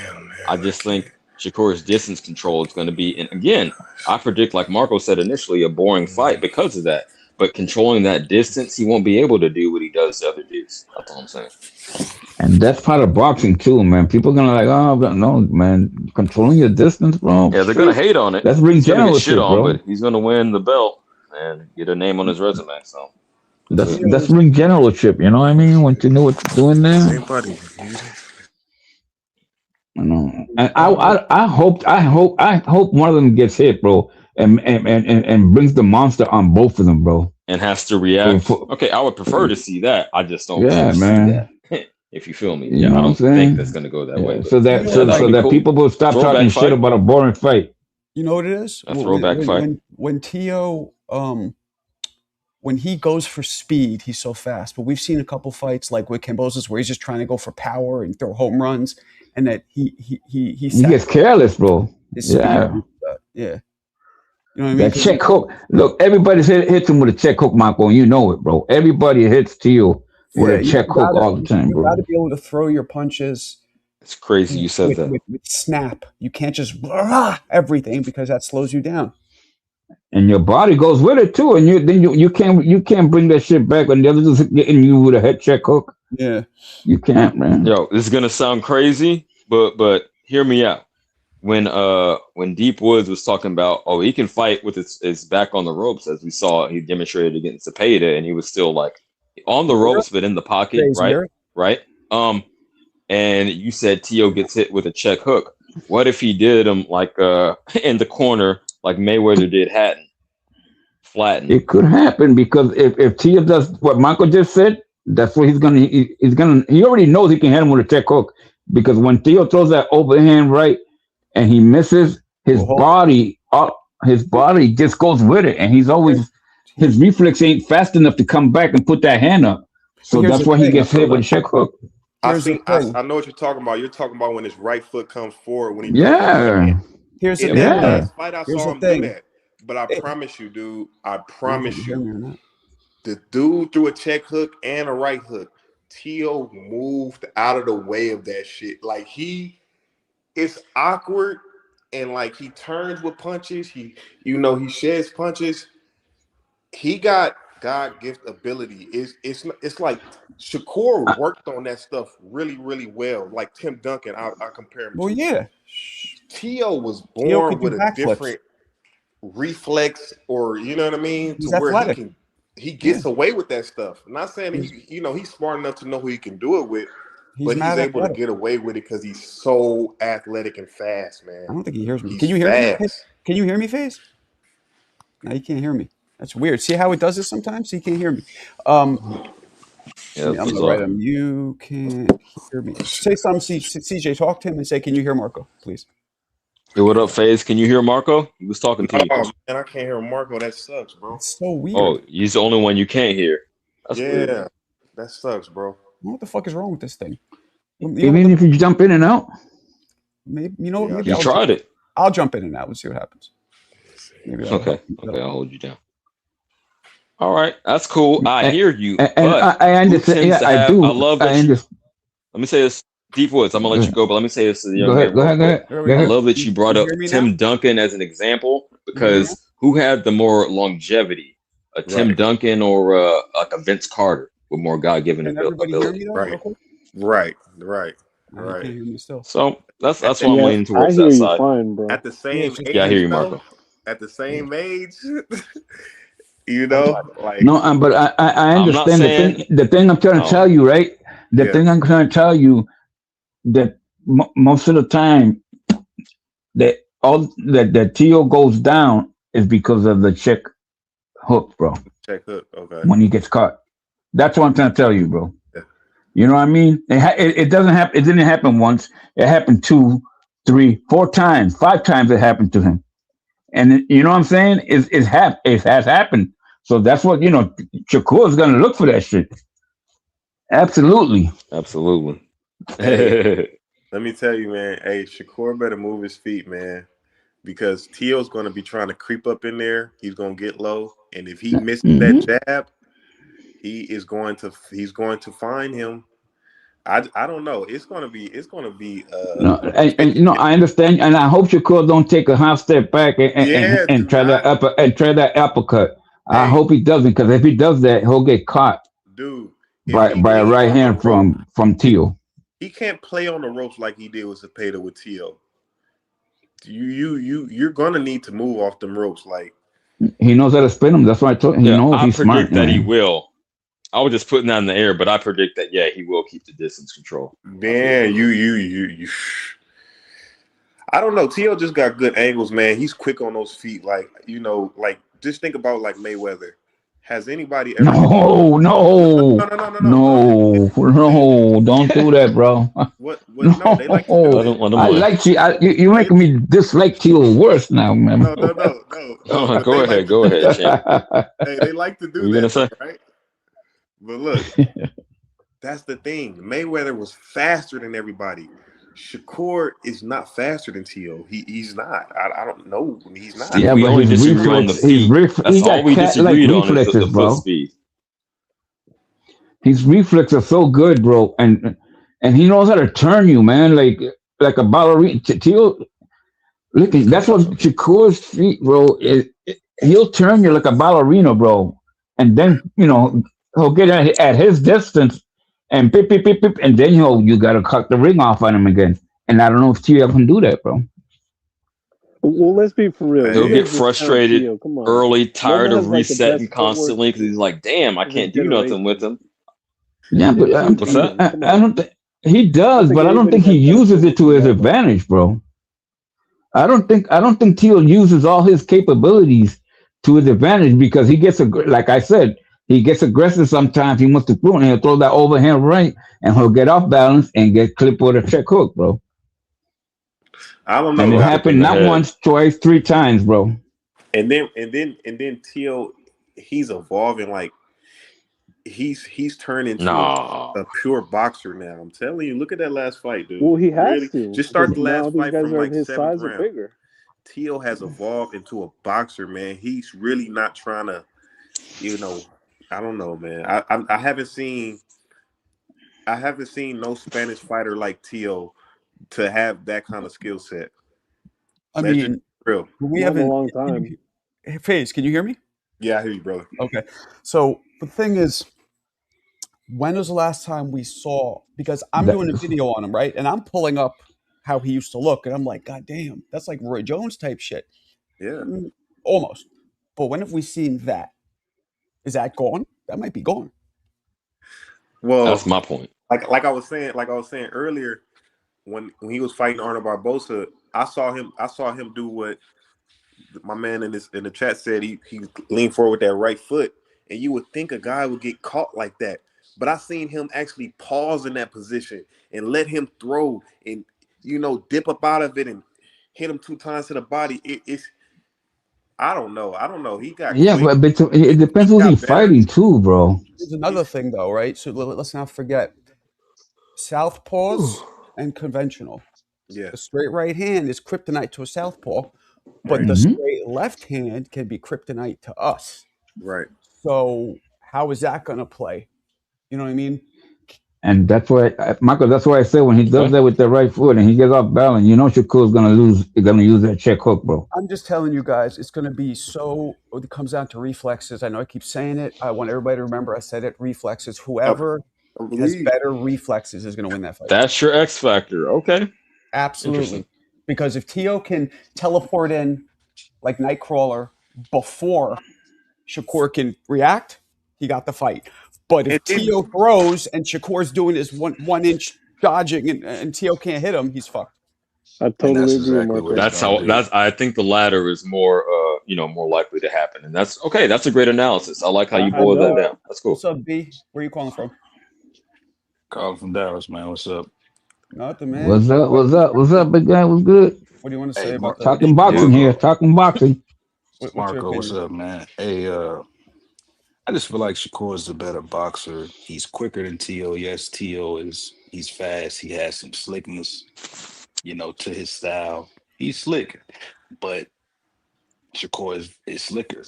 [SPEAKER 2] I just think Shakur's distance control is going to be, and again, I predict, like Marco said initially, a boring fight because of that. But controlling that distance, he won't be able to do what he does to other dudes. That's all I'm saying.
[SPEAKER 3] And that's part of boxing too, man. People are gonna no, man. Controlling your distance, bro.
[SPEAKER 2] Yeah, they're gonna hate on it.
[SPEAKER 3] That's ring generalship, bro.
[SPEAKER 2] But he's gonna win the belt and get a name on his resume. So
[SPEAKER 3] that's ring generalship. You know what I mean? When you know what you're doing there. You know, and I hope one of them gets hit, bro, and brings the monster on both of them, bro.
[SPEAKER 2] And has to react. Okay, I would prefer to see that. I just don't.
[SPEAKER 3] Yeah, man.
[SPEAKER 2] If you feel me,
[SPEAKER 3] You
[SPEAKER 2] yeah,
[SPEAKER 3] know
[SPEAKER 2] I
[SPEAKER 3] what I'm
[SPEAKER 2] don't
[SPEAKER 3] saying?
[SPEAKER 2] think that's gonna go that way.
[SPEAKER 3] Yeah.
[SPEAKER 2] But
[SPEAKER 3] So that
[SPEAKER 1] You know
[SPEAKER 3] so
[SPEAKER 1] what,
[SPEAKER 2] that'd
[SPEAKER 3] so
[SPEAKER 2] be
[SPEAKER 3] that
[SPEAKER 2] cool.
[SPEAKER 3] people will stop
[SPEAKER 2] Throwback
[SPEAKER 3] talking shit
[SPEAKER 2] fight.
[SPEAKER 3] about a boring fight.
[SPEAKER 1] you know what it is?
[SPEAKER 2] A throwback fight.
[SPEAKER 1] When Tio when he goes for speed, he's so fast. But we've seen a couple fights like with Kambosos where he's just trying to go for power and throw home runs, and that he
[SPEAKER 3] He gets careless, bro.
[SPEAKER 1] his speed.
[SPEAKER 3] Yeah.
[SPEAKER 1] Yeah. You know what I mean?
[SPEAKER 3] That check hook. Look, everybody hits him with a check hook, Marco, and you know it, bro. Everybody hits Tio with a check hook all the time,
[SPEAKER 1] You
[SPEAKER 3] bro.
[SPEAKER 1] got to be able to throw your punches.
[SPEAKER 2] It's crazy you said that.
[SPEAKER 1] With snap. You can't just everything because that slows you down.
[SPEAKER 3] And your body goes with it too, and you can't bring that shit back when the other just getting you with a head check hook.
[SPEAKER 1] Yeah,
[SPEAKER 3] you can't, man.
[SPEAKER 2] Yo, this is gonna sound crazy, but hear me out. When Deep Woods was talking about, oh, he can fight with his back on the ropes, as we saw he demonstrated against Zepeda, and he was still like on the ropes but in the pocket, right? And you said Tio gets hit with a check hook. What if he did him like in the corner like Mayweather did Hatton? Flatten.
[SPEAKER 3] It could happen because if Tio does what Michael just said, that's what he's gonna he already knows he can hit him with a check hook, because when Tio throws that overhand right and he misses, his body just goes with it, and he's always his reflex ain't fast enough to come back and put that hand up. So that's why he gets hit with a check hook.
[SPEAKER 5] I know what you're talking about. You're talking about when his right foot comes forward when he
[SPEAKER 1] Here's the
[SPEAKER 5] in
[SPEAKER 1] thing.
[SPEAKER 5] that last fight I
[SPEAKER 1] Here's
[SPEAKER 5] saw
[SPEAKER 1] the
[SPEAKER 5] him
[SPEAKER 1] thing.
[SPEAKER 5] do that. But I promise you, dude, I promise
[SPEAKER 1] hear me or
[SPEAKER 5] you,
[SPEAKER 1] not?
[SPEAKER 5] the dude threw a check hook and a right hook. Tio moved out of the way of that shit. Like it's awkward, and like he turns with punches. He sheds punches. He got God gift ability. It's like Shakur worked on that stuff really, really well. Like Tim Duncan, I compare him to.
[SPEAKER 1] Well, yeah.
[SPEAKER 5] Tio was
[SPEAKER 1] Tio
[SPEAKER 5] born
[SPEAKER 1] could do
[SPEAKER 5] with a
[SPEAKER 1] backflips.
[SPEAKER 5] different reflex, or you know what I mean,
[SPEAKER 1] He's
[SPEAKER 5] to where
[SPEAKER 1] athletic.
[SPEAKER 5] he gets away with that stuff. I'm not saying he's smart enough to know who he can do it with, but he's able to get away with it because he's so athletic and fast, man.
[SPEAKER 1] I don't think he hears me.
[SPEAKER 5] He's
[SPEAKER 1] Can you hear me?
[SPEAKER 5] fast.
[SPEAKER 1] Can you hear me, FaZe? No, you can't hear me. That's weird. See how it does this sometimes? He can't hear me. I'm gonna write him. You can't hear me. Say something, CJ. Talk to him and say, "Can you hear Marco, please?"
[SPEAKER 2] Hey, what up, FaZe? Can you hear Marco? He was talking to you.
[SPEAKER 5] Oh man, I can't hear Marco. That sucks, bro.
[SPEAKER 1] It's so weird.
[SPEAKER 2] Oh, he's the only one you can't hear. That's weird.
[SPEAKER 5] That sucks, bro.
[SPEAKER 1] What the fuck is wrong with this thing?
[SPEAKER 3] Even if you jump in and out,
[SPEAKER 1] maybe maybe
[SPEAKER 2] you tried it.
[SPEAKER 1] I'll jump in and out. Let's see what happens. Maybe
[SPEAKER 2] okay, I'll hold you down. All right, that's cool. I hear you.
[SPEAKER 3] And I understand. Yeah, I do.
[SPEAKER 2] I love that. Let me say this, Deep Woods. I'm gonna let you go, but let me say this to the young man.
[SPEAKER 3] Go ahead.
[SPEAKER 2] I love that you brought up Tim Duncan as an example, because who had the more longevity, a Tim Duncan or like a Vince Carter with more God-given ability?
[SPEAKER 5] Right.
[SPEAKER 2] So that's what I'm leaning towards that side.
[SPEAKER 8] Fine, bro.
[SPEAKER 5] At the same age,
[SPEAKER 2] I hear you, Marco.
[SPEAKER 5] At the same age, you know, like
[SPEAKER 3] no, but I understand the thing I'm trying to tell you, right? The thing I'm trying to tell you that most of the time that Tio goes down is because of the check hook, bro.
[SPEAKER 5] Check hook, okay.
[SPEAKER 3] When he gets caught, that's what I'm trying to tell you, bro. Yeah. You know what I mean? It doesn't happen. It didn't happen once. It happened 2, 3, 4 times, 5 times. It happened to him, and you know what I'm saying? It has happened. So that's what Shakur is gonna look for that shit. Absolutely.
[SPEAKER 5] Hey, let me tell you, man. Hey, Shakur better move his feet, man, because Tio's going to be trying to creep up in there. He's going to get low, and if he misses that jab, he's going to find him. I don't know. It's going to be.
[SPEAKER 3] I understand, and I hope Shakur don't take a half step back and try that uppercut. Hey. I hope he doesn't, because if he does that, he'll get caught.
[SPEAKER 5] Dude.
[SPEAKER 3] By a right hand from Tio.
[SPEAKER 5] He can't play on the ropes like he did with Zepeda with Tio. You're gonna need to move off them ropes. Like,
[SPEAKER 3] he knows how to spin them. That's why I told him.
[SPEAKER 2] I predict that he will. I was just putting that in the air, but I predict that he will keep the distance control.
[SPEAKER 5] Man, you. I don't know. Tio just got good angles, man. He's quick on those feet. Like, like just think about like Mayweather. Has anybody ever?
[SPEAKER 3] No, don't do that, bro.
[SPEAKER 5] What? No, they like to do
[SPEAKER 2] Let
[SPEAKER 5] that.
[SPEAKER 2] him, let him
[SPEAKER 3] I
[SPEAKER 2] live.
[SPEAKER 3] like you. You're making me dislike Teal worse now, man.
[SPEAKER 5] No.
[SPEAKER 2] Oh,
[SPEAKER 5] But
[SPEAKER 2] go
[SPEAKER 5] they
[SPEAKER 2] ahead,
[SPEAKER 5] like to
[SPEAKER 2] go
[SPEAKER 5] do
[SPEAKER 2] ahead,
[SPEAKER 5] that.
[SPEAKER 2] champ.
[SPEAKER 5] Hey, they like to
[SPEAKER 2] What
[SPEAKER 5] do
[SPEAKER 2] were you gonna
[SPEAKER 5] that,
[SPEAKER 2] say?
[SPEAKER 5] right? But look, that's the thing. Mayweather was faster than everybody. Shakur is not faster than T.O. He's not. I don't know. He's not.
[SPEAKER 2] See,
[SPEAKER 3] Yeah,
[SPEAKER 2] we
[SPEAKER 3] but
[SPEAKER 2] only
[SPEAKER 3] his
[SPEAKER 2] disagree on the
[SPEAKER 3] reflex, he
[SPEAKER 2] feet. That's all
[SPEAKER 3] got
[SPEAKER 2] we
[SPEAKER 3] cat-like
[SPEAKER 2] disagreed on is
[SPEAKER 3] reflexes,
[SPEAKER 2] the foot
[SPEAKER 3] bro.
[SPEAKER 2] speed.
[SPEAKER 3] His reflexes are so good, bro, and he knows how to turn you, man, like a ballerina. Teal, look, that's what Shakur's feet, bro. He'll turn you like a ballerina, bro, and then he'll get at his distance and beep, beep, beep, beep, and then you gotta cut the ring off on him again. And I don't know if Teal can do that, bro.
[SPEAKER 8] Well, let's be for real.
[SPEAKER 2] He'll
[SPEAKER 8] You
[SPEAKER 2] get
[SPEAKER 8] guys discount
[SPEAKER 2] frustrated
[SPEAKER 8] Tio. Come on.
[SPEAKER 2] early,
[SPEAKER 8] One
[SPEAKER 2] tired
[SPEAKER 8] that
[SPEAKER 2] of
[SPEAKER 8] has like the
[SPEAKER 2] resetting
[SPEAKER 8] best footwork
[SPEAKER 2] constantly because he's like, "Damn, I
[SPEAKER 8] of his
[SPEAKER 2] can't do nothing with
[SPEAKER 8] generation.
[SPEAKER 2] him."
[SPEAKER 3] Yeah, but
[SPEAKER 2] What's that?
[SPEAKER 8] Come
[SPEAKER 3] I
[SPEAKER 8] on.
[SPEAKER 3] don't think he
[SPEAKER 8] I
[SPEAKER 3] does,
[SPEAKER 8] think
[SPEAKER 3] but I don't
[SPEAKER 8] anybody
[SPEAKER 3] think he
[SPEAKER 8] has better
[SPEAKER 3] uses it
[SPEAKER 8] footwork
[SPEAKER 3] to
[SPEAKER 8] than
[SPEAKER 3] his
[SPEAKER 8] that, bro.
[SPEAKER 3] advantage, bro. I don't think Teal uses all his capabilities to his advantage because he gets like I said, he gets aggressive sometimes. He wants to throw and he'll throw that overhand right, and he'll get off balance and get clipped with a check hook, bro.
[SPEAKER 5] I don't
[SPEAKER 3] And
[SPEAKER 5] know.
[SPEAKER 3] it
[SPEAKER 2] Or kick in
[SPEAKER 3] happened
[SPEAKER 2] the
[SPEAKER 3] not
[SPEAKER 2] head.
[SPEAKER 3] once, twice, 3 times, bro.
[SPEAKER 5] And then T.O. he's evolving. Like he's turned into
[SPEAKER 2] Nah.
[SPEAKER 5] a pure boxer now. I'm telling you. Look at that last fight, dude.
[SPEAKER 8] Well, he has
[SPEAKER 5] Really,
[SPEAKER 8] to
[SPEAKER 5] just start
[SPEAKER 8] because
[SPEAKER 5] the
[SPEAKER 8] now
[SPEAKER 5] last
[SPEAKER 8] these
[SPEAKER 5] fight
[SPEAKER 8] guys
[SPEAKER 5] from
[SPEAKER 8] are
[SPEAKER 5] like
[SPEAKER 8] his
[SPEAKER 5] 7th
[SPEAKER 8] size or
[SPEAKER 5] round.
[SPEAKER 8] bigger.
[SPEAKER 5] T.O. has evolved into a boxer, man. He's really not trying to, I don't know, man. I haven't seen no Spanish fighter like T.O. to have that kind of skill set.
[SPEAKER 1] I
[SPEAKER 5] That's just
[SPEAKER 1] mean,
[SPEAKER 5] real.
[SPEAKER 1] we
[SPEAKER 8] Not in a
[SPEAKER 1] haven't.
[SPEAKER 8] long time.
[SPEAKER 1] FaZe, can you hear me?
[SPEAKER 5] Yeah, I hear you, brother.
[SPEAKER 1] Okay. So the thing is, when was the last time we saw? Because I'm doing a video on him, right? And I'm pulling up how he used to look, and I'm like, God damn, that's like Roy Jones type shit.
[SPEAKER 5] Yeah.
[SPEAKER 1] Almost. But when have we seen that? Is that gone? That might be gone.
[SPEAKER 5] Well,
[SPEAKER 2] That's my point.
[SPEAKER 5] Like I was saying earlier, when he was fighting Arnold Barbosa, I saw him do what my man in the chat said. He leaned forward with that right foot, and you would think a guy would get caught like that. But I seen him actually pause in that position and let him throw and dip up out of it and hit him 2 times to the body. It's I don't know. He got
[SPEAKER 3] Yeah,
[SPEAKER 5] quick.
[SPEAKER 3] but it depends who
[SPEAKER 5] got
[SPEAKER 3] he's
[SPEAKER 5] better.
[SPEAKER 3] fighting too, bro.
[SPEAKER 1] There's another thing though, right? So let's not forget southpaws and conventional.
[SPEAKER 5] Yeah.
[SPEAKER 1] The straight right hand is kryptonite to a southpaw, but
[SPEAKER 5] Right.
[SPEAKER 1] the
[SPEAKER 3] Mhm.
[SPEAKER 1] straight left hand can be kryptonite to us.
[SPEAKER 5] Right.
[SPEAKER 1] So how is that going to play? You know what I mean?
[SPEAKER 3] And that's why, Michael. That's why I said when he does that with the right foot and he gets off balance, Shakur's gonna lose. He's gonna use that check hook, bro.
[SPEAKER 1] I'm just telling you guys, it's going to be so. It comes down to reflexes. I know I keep saying it. I want everybody to remember I said it. Reflexes. Whoever has better reflexes is going to win that fight.
[SPEAKER 2] That's your X factor. Okay.
[SPEAKER 1] Absolutely. Because if T.O. can teleport in like Nightcrawler before Shakur can react, he got the fight. But if T.O. throws and Shakur's doing his one inch dodging and T.O. can't hit him, he's fucked.
[SPEAKER 8] I totally agree, Marco.
[SPEAKER 2] I think the latter is more more likely to happen. And that's okay. That's a great analysis. I like how you boiled that down. That's cool.
[SPEAKER 1] What's up, B? Where are you calling from?
[SPEAKER 11] Calling from Dallas, man. What's up?
[SPEAKER 1] Nothing, man.
[SPEAKER 3] What's up, big guy? What's good?
[SPEAKER 1] What do you want to say about that?
[SPEAKER 3] Talking boxing here. Talking boxing.
[SPEAKER 11] Marco, what's up, man? Hey, I just feel like Shakur is the better boxer. He's quicker than T.O. Yes, T.O. he's fast. He has some slickness, to his style. He's slick, but Shakur is slicker.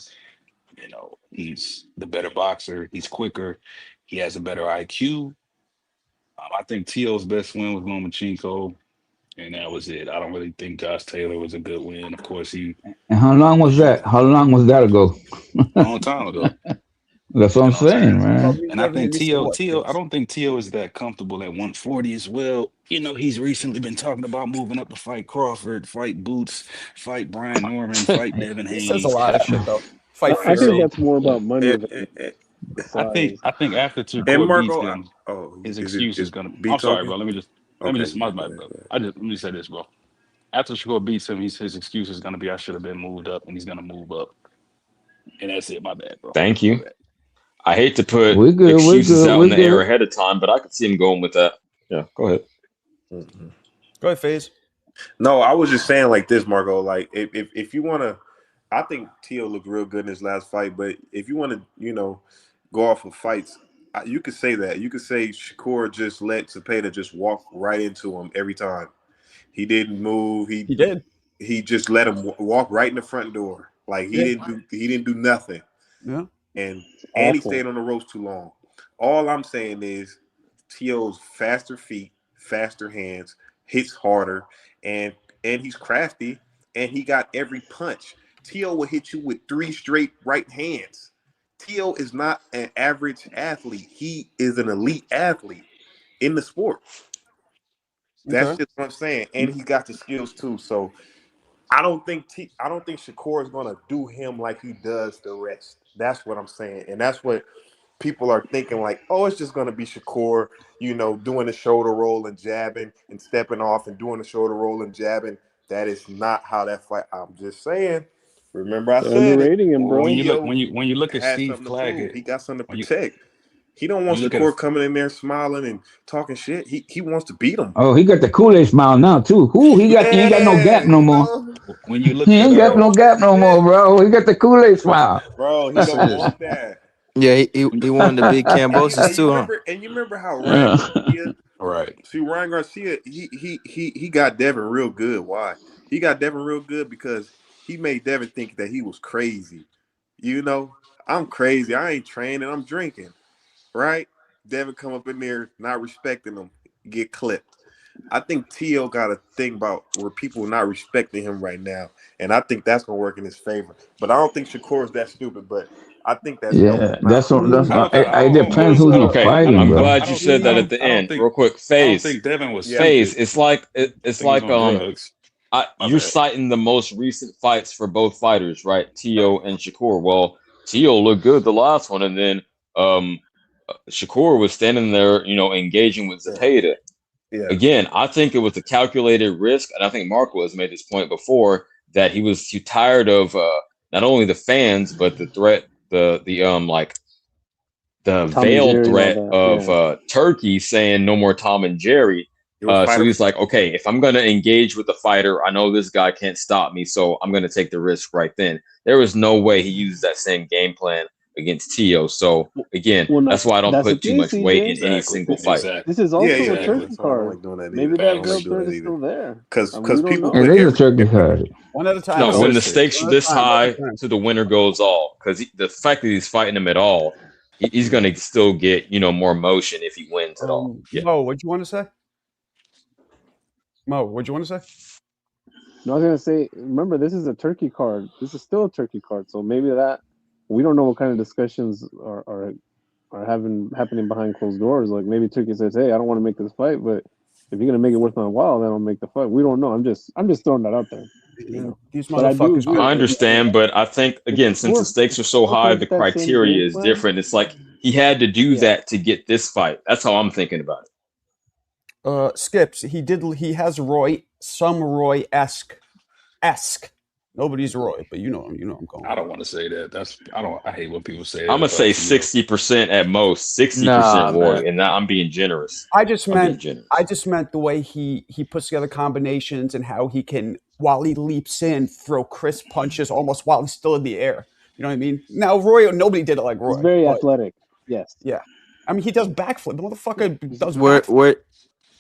[SPEAKER 11] He's the better boxer. He's quicker. He has a better IQ. I think T.O.'s best win was Lomachenko, and that was it. I don't really think Josh Taylor was a good win. Of course,
[SPEAKER 3] And how long was that? How long was that ago?
[SPEAKER 11] a long time ago.
[SPEAKER 3] That's what I'm saying, man.
[SPEAKER 11] And I think T.O. I don't think T.O. is that comfortable at 140 as well. He's recently been talking about moving up to fight Crawford, fight Boots, fight Brian Norman, fight Devin Hayes.
[SPEAKER 1] He says a lot of shit though. Fight
[SPEAKER 8] I think that's more about money than
[SPEAKER 11] I think after Shakur beats him, his excuse is gonna. I'm sorry, bro. Let me just my bad, bro. Let me say this, bro. After Shakur beats him, his excuse is gonna be I should have been moved up, and he's gonna move up. And that's it. My bad, bro.
[SPEAKER 2] Thank you. I hate to put
[SPEAKER 3] We're good. We're
[SPEAKER 2] excuses
[SPEAKER 3] good.
[SPEAKER 2] out
[SPEAKER 3] We're
[SPEAKER 2] in the air
[SPEAKER 3] good.
[SPEAKER 2] ahead of time, but I could see him going with that. Yeah, go ahead.
[SPEAKER 5] Mhm.
[SPEAKER 1] Go ahead, FaZe.
[SPEAKER 5] No, I was just saying like this, Marco. Like if you want to, I think Tio looked real good in his last fight. But if you want to, go off of fights, you could say that. You could say Shakur just let Zepeda just walk right into him every time. He didn't move.
[SPEAKER 1] He did.
[SPEAKER 5] He just let him walk right in the front door. Like he
[SPEAKER 1] Yeah.
[SPEAKER 5] didn't do nothing.
[SPEAKER 1] Yeah.
[SPEAKER 5] And he
[SPEAKER 8] Awful.
[SPEAKER 5] stayed on the ropes too long. All I'm saying is Tio's faster feet, faster hands, hits harder, and he's crafty, and he got every punch. Tio will hit you with 3 straight right hands. Tio is not an average athlete. He is an elite athlete in the sport. That's
[SPEAKER 1] Okay.
[SPEAKER 5] just what I'm saying. And he got the skills too. So I don't think Shakur is gonna do him like he does the rest. That's what I'm saying, and that's what people are thinking. Like, oh, it's just gonna be Shakur, doing the shoulder roll and jabbing and stepping off and doing the shoulder roll and jabbing. That is not how that fight. I'm just saying. Remember, I
[SPEAKER 8] They're
[SPEAKER 5] said it.
[SPEAKER 8] underrating him, bro.
[SPEAKER 11] When you look
[SPEAKER 5] Tio
[SPEAKER 11] when you look at
[SPEAKER 5] has
[SPEAKER 11] Steve
[SPEAKER 5] something to prove.
[SPEAKER 11] Claggett,
[SPEAKER 5] He got something to
[SPEAKER 11] when you
[SPEAKER 5] protect. He don't want
[SPEAKER 11] look at
[SPEAKER 5] Shakur coming in there smiling and talking shit. He wants to beat him.
[SPEAKER 3] Oh, he got the Kool-Aid smile now too. Who he got? He ain't got no gap no more.
[SPEAKER 11] when you look
[SPEAKER 3] He
[SPEAKER 11] at
[SPEAKER 3] ain't got no gap no more, bro. He got the Kool-Aid smile.
[SPEAKER 5] Bro, he
[SPEAKER 11] listen
[SPEAKER 5] don't
[SPEAKER 11] to this.
[SPEAKER 5] want that.
[SPEAKER 9] Yeah, he wanted to beat Cambosis too, huh?
[SPEAKER 5] And you remember how Ryan Garcia?
[SPEAKER 11] Right.
[SPEAKER 5] See, Ryan Garcia, he got Devin real good. Why? He got Devin real good because he made Devin think that he was crazy. I'm crazy. I ain't training. I'm drinking. Right? Devin come up in there not respecting him, get clipped. I think Tio got a thing about where people are not respecting him right now, and I think that's gonna work in his favor. But I don't think Shakur's that stupid. But I think that's
[SPEAKER 3] Yeah, that's what. That's
[SPEAKER 11] I don't
[SPEAKER 3] what.
[SPEAKER 11] think. I
[SPEAKER 3] It
[SPEAKER 11] don't,
[SPEAKER 3] depends
[SPEAKER 11] well,
[SPEAKER 3] who he's
[SPEAKER 2] Okay,
[SPEAKER 3] fighting,
[SPEAKER 2] I'm
[SPEAKER 3] bro.
[SPEAKER 2] glad you said that at the end. Real quick,
[SPEAKER 11] I don't
[SPEAKER 2] FaZe.
[SPEAKER 11] think Devin was
[SPEAKER 2] FaZe.
[SPEAKER 11] stupid.
[SPEAKER 2] It's like
[SPEAKER 11] I
[SPEAKER 2] it's
[SPEAKER 11] think he's
[SPEAKER 2] like
[SPEAKER 11] on drugs. My
[SPEAKER 2] you're
[SPEAKER 11] bad.
[SPEAKER 2] citing the most recent fights for both fighters, right? Tio and Shakur. Well, Tio looked good the last one, and then Shakur was standing there, engaging with Zepeda.
[SPEAKER 5] Yeah.
[SPEAKER 2] Again, I think it was a calculated risk, and I think Marco has made this point before that he was too tired of not only the fans but the threat, the
[SPEAKER 8] Tom and
[SPEAKER 2] veiled
[SPEAKER 8] Jerry and all
[SPEAKER 2] threat
[SPEAKER 8] that.
[SPEAKER 2] of
[SPEAKER 8] Yeah.
[SPEAKER 2] Turkey saying no more Tom and Jerry. So he's like, okay, if I'm going to engage with the fighter, I know this guy can't stop me, so I'm going to take the risk right then. There was no way he used that same game plan against Tio. So again,
[SPEAKER 8] Well, no,
[SPEAKER 2] that's why I don't
[SPEAKER 8] that's the
[SPEAKER 2] put too
[SPEAKER 8] thing,
[SPEAKER 2] much weight
[SPEAKER 8] CJ.
[SPEAKER 2] in any single fight.
[SPEAKER 11] Exactly.
[SPEAKER 8] This is also a
[SPEAKER 11] Exactly.
[SPEAKER 8] turkey
[SPEAKER 5] So I don't
[SPEAKER 8] card.
[SPEAKER 5] like doing that
[SPEAKER 8] Maybe
[SPEAKER 5] either. I
[SPEAKER 8] that
[SPEAKER 5] don't
[SPEAKER 8] veiled
[SPEAKER 5] like doing
[SPEAKER 8] threat
[SPEAKER 5] that
[SPEAKER 8] is
[SPEAKER 5] either.
[SPEAKER 8] still there.
[SPEAKER 5] Because
[SPEAKER 8] we don't
[SPEAKER 5] people
[SPEAKER 8] know.
[SPEAKER 3] It is a turkey card.
[SPEAKER 1] One at a time.
[SPEAKER 2] No,
[SPEAKER 1] though.
[SPEAKER 2] when the
[SPEAKER 11] Listen,
[SPEAKER 2] stakes are
[SPEAKER 1] One at a
[SPEAKER 2] this
[SPEAKER 1] time. One
[SPEAKER 2] high,
[SPEAKER 1] at a time.
[SPEAKER 2] to the winner goes all. Because the fact that he's fighting him at all, he's going to still get more motion if he wins at all. Yeah.
[SPEAKER 1] Mo, what'd you want to say? Mo, what'd you want to say?
[SPEAKER 8] No, I was gonna say. Remember, this is a turkey card. This is still a turkey card. So maybe that we don't know what kind of discussions are happening behind closed doors. Like maybe Turkey says, "Hey, I don't want to make this fight, but if you're gonna make it worth my while, then I'll make the fight." We don't know. I'm just throwing that out there.
[SPEAKER 1] These
[SPEAKER 8] But I do
[SPEAKER 1] motherfuckers.
[SPEAKER 8] agree.
[SPEAKER 2] I understand, but I think again, since the stakes are so high, the criteria is different. It's like he had to do that to get this fight. That's how I'm thinking about it.
[SPEAKER 1] Skips. He has some Roy-esque. Nobody's Roy, but you know I'm calling.
[SPEAKER 11] I don't want to say that. I hate when people say that.
[SPEAKER 2] I'm gonna say 60% at most, 60% Roy, and now I'm being generous.
[SPEAKER 1] I just meant the way he puts together combinations and how he can, while he leaps in, throw crisp punches almost while he's still in the air. You know what I mean? Now Roy, nobody did it like Roy.
[SPEAKER 8] He's very athletic. Yes.
[SPEAKER 1] Yeah. I mean, he does backflip. The motherfucker does backflip.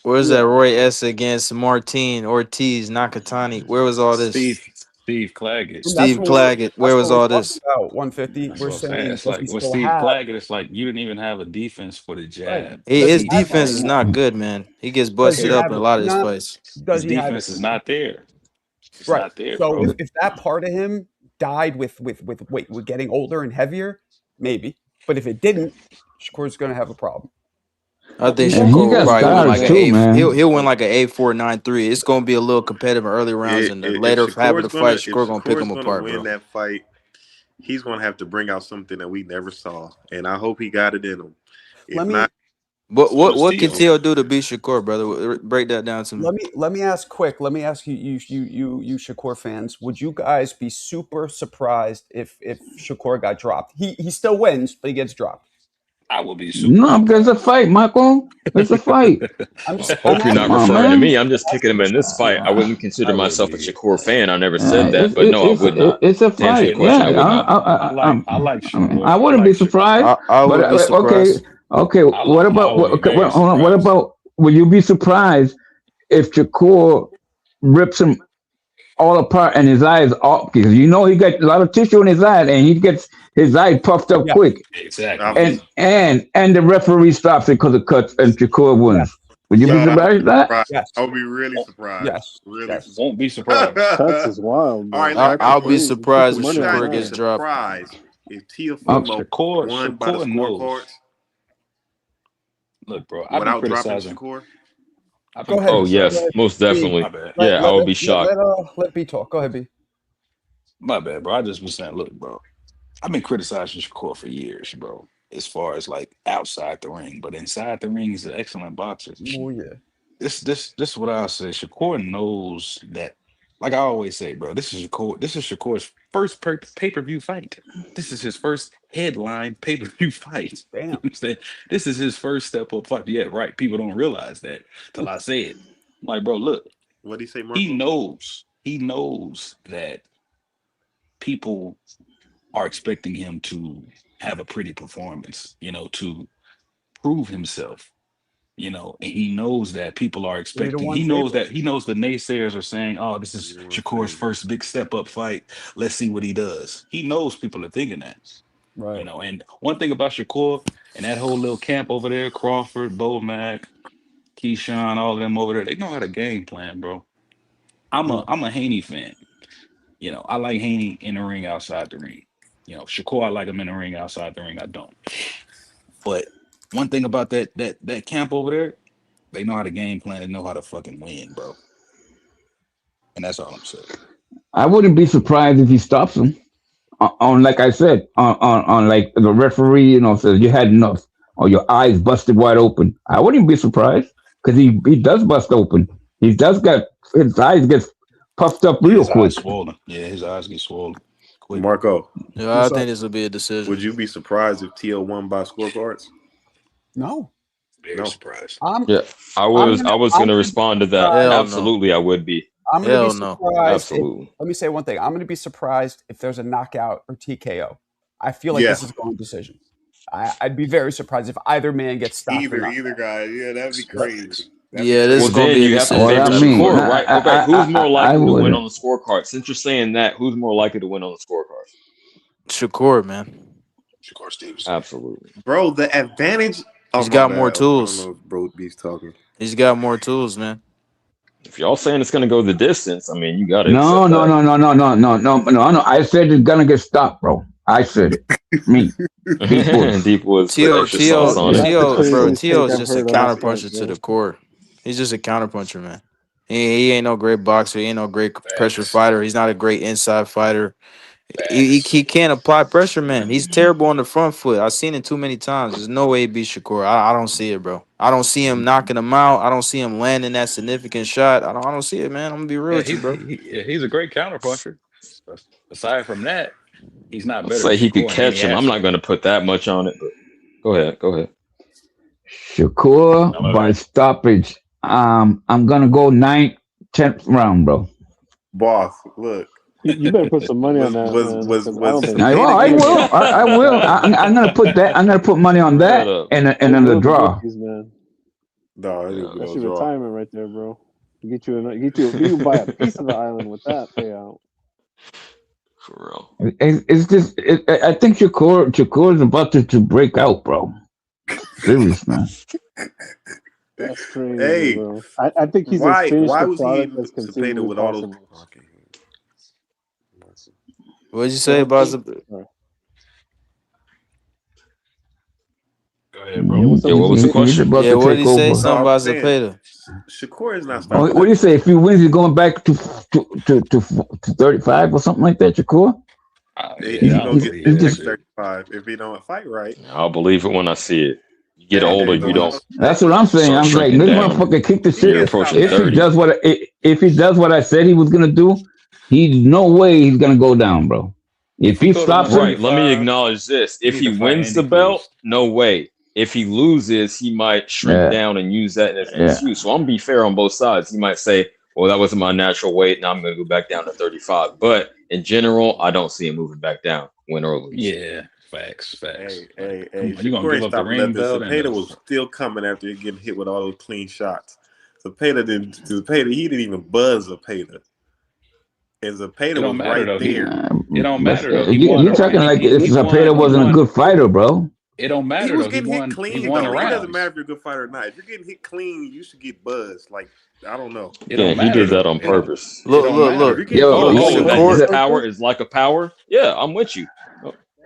[SPEAKER 9] Where's that Roy S against Martin Ortiz Nakatani? Where was all this?
[SPEAKER 11] Steve Claggett.
[SPEAKER 9] Steve Claggett. Where was all this?
[SPEAKER 1] About 150.
[SPEAKER 11] That's
[SPEAKER 1] we're
[SPEAKER 11] what I'm
[SPEAKER 1] saying
[SPEAKER 11] It's like with Steve Claggett, it's like you didn't even have a defense for the jab.
[SPEAKER 9] His defense is not good, man. He gets busted up in a lot of his fights.
[SPEAKER 11] His defense is not there. It's not there,
[SPEAKER 1] so
[SPEAKER 11] bro.
[SPEAKER 1] if that part of him died with getting older and heavier, maybe. But if it didn't, Shakur's going to have a problem.
[SPEAKER 9] I think Shakur will probably win like he'll win like an 8-4-9-3. It's gonna be a little competitive in early rounds, and the later half of the fight, Shakur gonna pick him apart,
[SPEAKER 5] win
[SPEAKER 9] bro.
[SPEAKER 5] that fight, he's gonna have to bring out something that we never saw, and I hope he got it in him.
[SPEAKER 9] What can Tio do to beat Shakur, brother? Break that down to me.
[SPEAKER 1] Let me ask quick. Let me ask you Shakur fans. Would you guys be super surprised if Shakur got dropped? He still wins, but he gets dropped.
[SPEAKER 11] I would be super
[SPEAKER 3] No, because it's a fight, Michael. It's a fight.
[SPEAKER 2] I hope you're not
[SPEAKER 3] Come on,
[SPEAKER 2] referring to
[SPEAKER 3] man.
[SPEAKER 2] me. I'm just picking him in this fight. I wouldn't consider myself a Shakur fan. I never said that,
[SPEAKER 3] It's
[SPEAKER 2] but no, I would not.
[SPEAKER 3] it's a
[SPEAKER 2] To answer your
[SPEAKER 3] fight.
[SPEAKER 2] question, I
[SPEAKER 3] Yeah,
[SPEAKER 2] would not.
[SPEAKER 11] I like Shakur.
[SPEAKER 3] I wouldn't be surprised.
[SPEAKER 12] I
[SPEAKER 3] But
[SPEAKER 12] would be surprised.
[SPEAKER 3] okay.
[SPEAKER 11] I
[SPEAKER 3] What about
[SPEAKER 11] would be very
[SPEAKER 3] hold on, what
[SPEAKER 11] surprised.
[SPEAKER 3] about? Will you be surprised if Shakur rips him all apart and his eyes off? Because you know he got a lot of tissue in his eye, and he gets his eye puffed up
[SPEAKER 1] Yeah.
[SPEAKER 3] quick,
[SPEAKER 11] Exactly.
[SPEAKER 3] and the referee stops it because of cuts, and Shakur wins. Would you be
[SPEAKER 5] Yo,
[SPEAKER 3] surprised at that?
[SPEAKER 5] Right.
[SPEAKER 1] Yes.
[SPEAKER 5] I would be really surprised.
[SPEAKER 1] Yes.
[SPEAKER 5] Really.
[SPEAKER 11] Yes. Won't be surprised.
[SPEAKER 8] Cuts is wild.
[SPEAKER 5] All right,
[SPEAKER 8] Man.
[SPEAKER 12] I'll be
[SPEAKER 8] Put
[SPEAKER 12] surprised if
[SPEAKER 8] money on
[SPEAKER 5] Would you
[SPEAKER 12] Shakur
[SPEAKER 5] guys be
[SPEAKER 12] gets dropped.
[SPEAKER 5] surprised if Teofimo
[SPEAKER 11] Shakur
[SPEAKER 5] won by the
[SPEAKER 11] knows.
[SPEAKER 5] scorecards
[SPEAKER 11] Look, bro, I've been
[SPEAKER 5] without dropping
[SPEAKER 11] criticizing.
[SPEAKER 5] Shakur?
[SPEAKER 11] I've
[SPEAKER 1] Go
[SPEAKER 11] been
[SPEAKER 1] ahead.
[SPEAKER 2] Oh
[SPEAKER 11] criticizing.
[SPEAKER 2] yes, most definitely.
[SPEAKER 11] My bad.
[SPEAKER 2] Yeah, I would be shocked.
[SPEAKER 1] Let B talk. Go ahead, B.
[SPEAKER 11] My bad, bro. I just was saying, look, bro. I've been criticizing Shakur for years, bro. As far as like outside the ring, but inside the ring, he's an excellent boxer.
[SPEAKER 1] Oh yeah.
[SPEAKER 11] This is what I'll say. Shakur knows that. Like I always say, bro, this is Shakur's first pay-per-view fight. This is his first headline pay-per-view fight. You
[SPEAKER 1] Damn.
[SPEAKER 11] understand? This is his first step up fight. Yeah, right. People don't realize that till I say it. I'm like, bro, look,
[SPEAKER 5] What did he say, Marco?
[SPEAKER 11] he knows that people are expecting him to have a pretty performance, to prove himself, and he knows that people are expecting. He knows the naysayers are saying, "Oh, this is Shakur's first big step up fight. Let's see what he does." He knows people are thinking that,
[SPEAKER 1] Right.
[SPEAKER 11] And one thing about Shakur and that whole little camp over there, Crawford, Bomac, Keyshawn, all of them over there, they know how to game plan, bro. I'm a Haney fan. I like Haney in the ring, outside the ring. Shakur, I like him in the ring, outside the ring, I don't. But one thing about that camp over there, they know how to game plan. They know how to fucking win, bro. And that's all I'm saying.
[SPEAKER 3] I wouldn't be surprised if he stops him. On like I said, on like the referee, says you had enough, or your eyes busted wide open. I wouldn't be surprised because he does bust open. He does got his eyes get puffed up real
[SPEAKER 11] His
[SPEAKER 3] quick.
[SPEAKER 11] eyes swollen. Yeah, his eyes get swollen quick.
[SPEAKER 5] Marco,
[SPEAKER 12] Yeah, I think this will be a decision.
[SPEAKER 5] would you be surprised if T.O. won by scorecards?
[SPEAKER 1] No.
[SPEAKER 11] Very
[SPEAKER 5] No.
[SPEAKER 11] surprised.
[SPEAKER 2] Yeah, I was
[SPEAKER 1] I'm
[SPEAKER 2] gonna
[SPEAKER 1] gonna
[SPEAKER 2] respond to that.
[SPEAKER 12] Hell no.
[SPEAKER 2] Absolutely, I would be.
[SPEAKER 1] I'm gonna
[SPEAKER 12] Hell
[SPEAKER 1] be
[SPEAKER 12] no.
[SPEAKER 1] surprised.
[SPEAKER 2] Absolutely.
[SPEAKER 1] Let me say one thing. I'm gonna be surprised if there's a knockout or TKO. I feel like
[SPEAKER 5] Yeah.
[SPEAKER 1] this is going decision. I'd be very surprised if either man gets stopped.
[SPEAKER 5] Either guy. Yeah, that'd be crazy.
[SPEAKER 12] Yeah, this
[SPEAKER 2] Well,
[SPEAKER 12] is gonna
[SPEAKER 2] then
[SPEAKER 12] be a
[SPEAKER 2] you have to
[SPEAKER 12] decision.
[SPEAKER 3] Well,
[SPEAKER 2] favor
[SPEAKER 3] I mean,
[SPEAKER 2] Shakur, right? Okay, who's more likely to win
[SPEAKER 3] wouldn't.
[SPEAKER 2] on the scorecard? Since you're saying that, who's more likely to win on the scorecard?
[SPEAKER 12] Shakur, man.
[SPEAKER 11] Shakur Stevenson.
[SPEAKER 2] Absolutely.
[SPEAKER 5] Bro, the advantage. Oh,
[SPEAKER 12] He's
[SPEAKER 5] my
[SPEAKER 12] got
[SPEAKER 5] bad.
[SPEAKER 12] more
[SPEAKER 5] I
[SPEAKER 12] tools.
[SPEAKER 5] don't know if Bro B's talking.
[SPEAKER 12] He's got more tools, man.
[SPEAKER 2] If y'all saying it's gonna go the distance, I mean, you got to.
[SPEAKER 3] No. I said it's gonna get stopped, bro. I said it. Me.
[SPEAKER 2] Deep Woods.
[SPEAKER 12] T.O.
[SPEAKER 2] Extra sauce on it.
[SPEAKER 12] T.O. is just a counterpuncher to the core. He's just a counterpuncher, man. He ain't no great boxer. He ain't no great pressure fighter. He's not a great inside fighter. He can't apply pressure, man. He's terrible on the front foot. I've seen it too many times. There's no way he beats Shakur. I don't see it, bro. I don't see him knocking him out. I don't see him landing that significant shot. I don't see it, man. I'm gonna be real with you, bro.
[SPEAKER 11] He's a great counterpuncher. Aside from that, he's not better.
[SPEAKER 2] Say he could
[SPEAKER 11] than Shakur in
[SPEAKER 2] catch
[SPEAKER 11] any
[SPEAKER 2] him. I'm not
[SPEAKER 11] aspect.
[SPEAKER 2] gonna put that much on it, but go ahead.
[SPEAKER 3] Shakur by stoppage. I'm gonna go 9th, 10th round, bro.
[SPEAKER 5] Boss, look.
[SPEAKER 8] You better put some money on that.
[SPEAKER 5] Was
[SPEAKER 3] I will. I'm gonna put that. I'm gonna put money on that and then the draw.
[SPEAKER 8] Man.
[SPEAKER 5] No,
[SPEAKER 8] That's your retirement right there, bro. You can buy a piece of the island with that payout.
[SPEAKER 2] For
[SPEAKER 3] real. It's just. I think Shakur is about to break out, bro. Serious, man.
[SPEAKER 8] That's crazy.
[SPEAKER 5] Hey,
[SPEAKER 8] bro. I think he's
[SPEAKER 5] why
[SPEAKER 8] as finished
[SPEAKER 5] was
[SPEAKER 8] the
[SPEAKER 5] he
[SPEAKER 8] product
[SPEAKER 5] able
[SPEAKER 8] as
[SPEAKER 5] to pay
[SPEAKER 8] conceivably
[SPEAKER 5] with all those?
[SPEAKER 8] possible.
[SPEAKER 12] What'd you say about the?
[SPEAKER 11] Go ahead, bro.
[SPEAKER 3] Yeah,
[SPEAKER 2] what was the question?
[SPEAKER 12] Yeah, what did he say?
[SPEAKER 3] Over.
[SPEAKER 12] Something about
[SPEAKER 5] saying,
[SPEAKER 12] Zepeda.
[SPEAKER 5] Shakur is not
[SPEAKER 3] Oh,
[SPEAKER 5] stopping.
[SPEAKER 3] what do you say? If he wins, he's going back to 35 or something like that, Shakur?
[SPEAKER 5] He's gonna get the next 35 if he don't fight right.
[SPEAKER 2] I'll believe it when I see it. You get older, you don't.
[SPEAKER 3] That's what I'm saying. I'm like, this motherfucker kicked the shit. If he does what I said he was gonna do, he's no way he's gonna go down, bro. If he stops him,
[SPEAKER 2] right, let me acknowledge this. If he wins the belt, no way. if he loses, he might shrink down and use that as an excuse. So I'm gonna be fair on both sides. He might say, well, that wasn't my natural weight, now I'm gonna go back down to 35. But in general, I don't see him moving back down, win or lose.
[SPEAKER 11] Yeah, facts.
[SPEAKER 13] Hey,
[SPEAKER 11] You gonna give up the ring belt?
[SPEAKER 13] Zepeda was still coming after getting hit with all those clean shots. Zepeda he didn't even buzz Zepeda. And Zepeda was right there.
[SPEAKER 11] It don't matter though.
[SPEAKER 3] You're talking like if Zepeda wasn't a good fighter, bro.
[SPEAKER 11] It don't matter.
[SPEAKER 13] He was
[SPEAKER 11] though.
[SPEAKER 13] getting hit clean.
[SPEAKER 11] He won
[SPEAKER 13] It
[SPEAKER 11] rounds.
[SPEAKER 13] doesn't matter if you're a good fighter or not. If you're getting hit clean, you should get buzzed. Like, I don't know.
[SPEAKER 2] He did that on purpose.
[SPEAKER 12] Look.
[SPEAKER 2] His power is like a power. Yeah, I'm with you.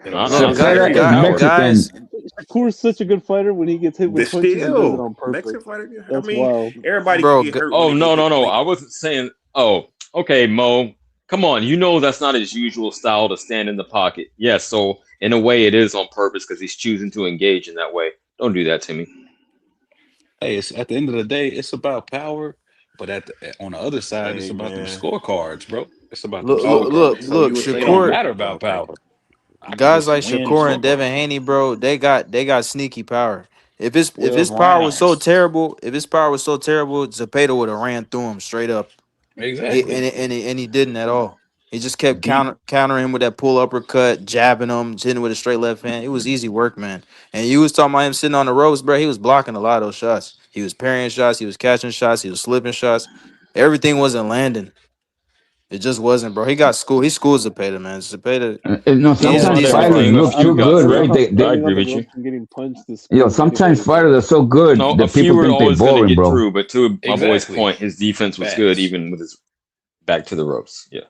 [SPEAKER 8] Guys, Shakur's such a good fighter when he gets hit with punches. He does it on purpose.
[SPEAKER 13] Mexican fighter,
[SPEAKER 8] That's wild.
[SPEAKER 13] Everybody
[SPEAKER 2] Bro,
[SPEAKER 13] get hurt.
[SPEAKER 2] oh no. I wasn't saying. Oh, okay, Mo. Come on, you know that's not his usual style to stand in the pocket. Yes, so in a way it is on purpose because he's choosing to engage in that way. Don't do that to me.
[SPEAKER 11] Hey, it's at the end of the day, it's about power, but on the other side, it's about the scorecards, bro. It's about
[SPEAKER 12] look.
[SPEAKER 11] Shakur. It don't matter about power.
[SPEAKER 12] Guys like Shakur and Devin Haney, bro, they got sneaky power. If his power was so terrible, Zepeda would have ran through him straight up.
[SPEAKER 11] Exactly.
[SPEAKER 12] And he didn't at all. He just kept countering him with that pull uppercut, jabbing him, hitting with a straight left hand. It was easy work, man. And you was talking about him sitting on the ropes, bro. He was blocking a lot of those shots. He was parrying shots. He was catching shots. He was slipping shots. Everything wasn't landing. It just wasn't, bro. He got schooled. He schooled Zepeda, man. Zepeda.
[SPEAKER 3] No, sometimes fighters look too good, right?
[SPEAKER 2] I agree with you.
[SPEAKER 8] Getting punched
[SPEAKER 3] sometimes fighters are so good that people think they're boring, bro.
[SPEAKER 2] Through, but to my boy's point, his defense was good even with his back to the ropes. Yeah.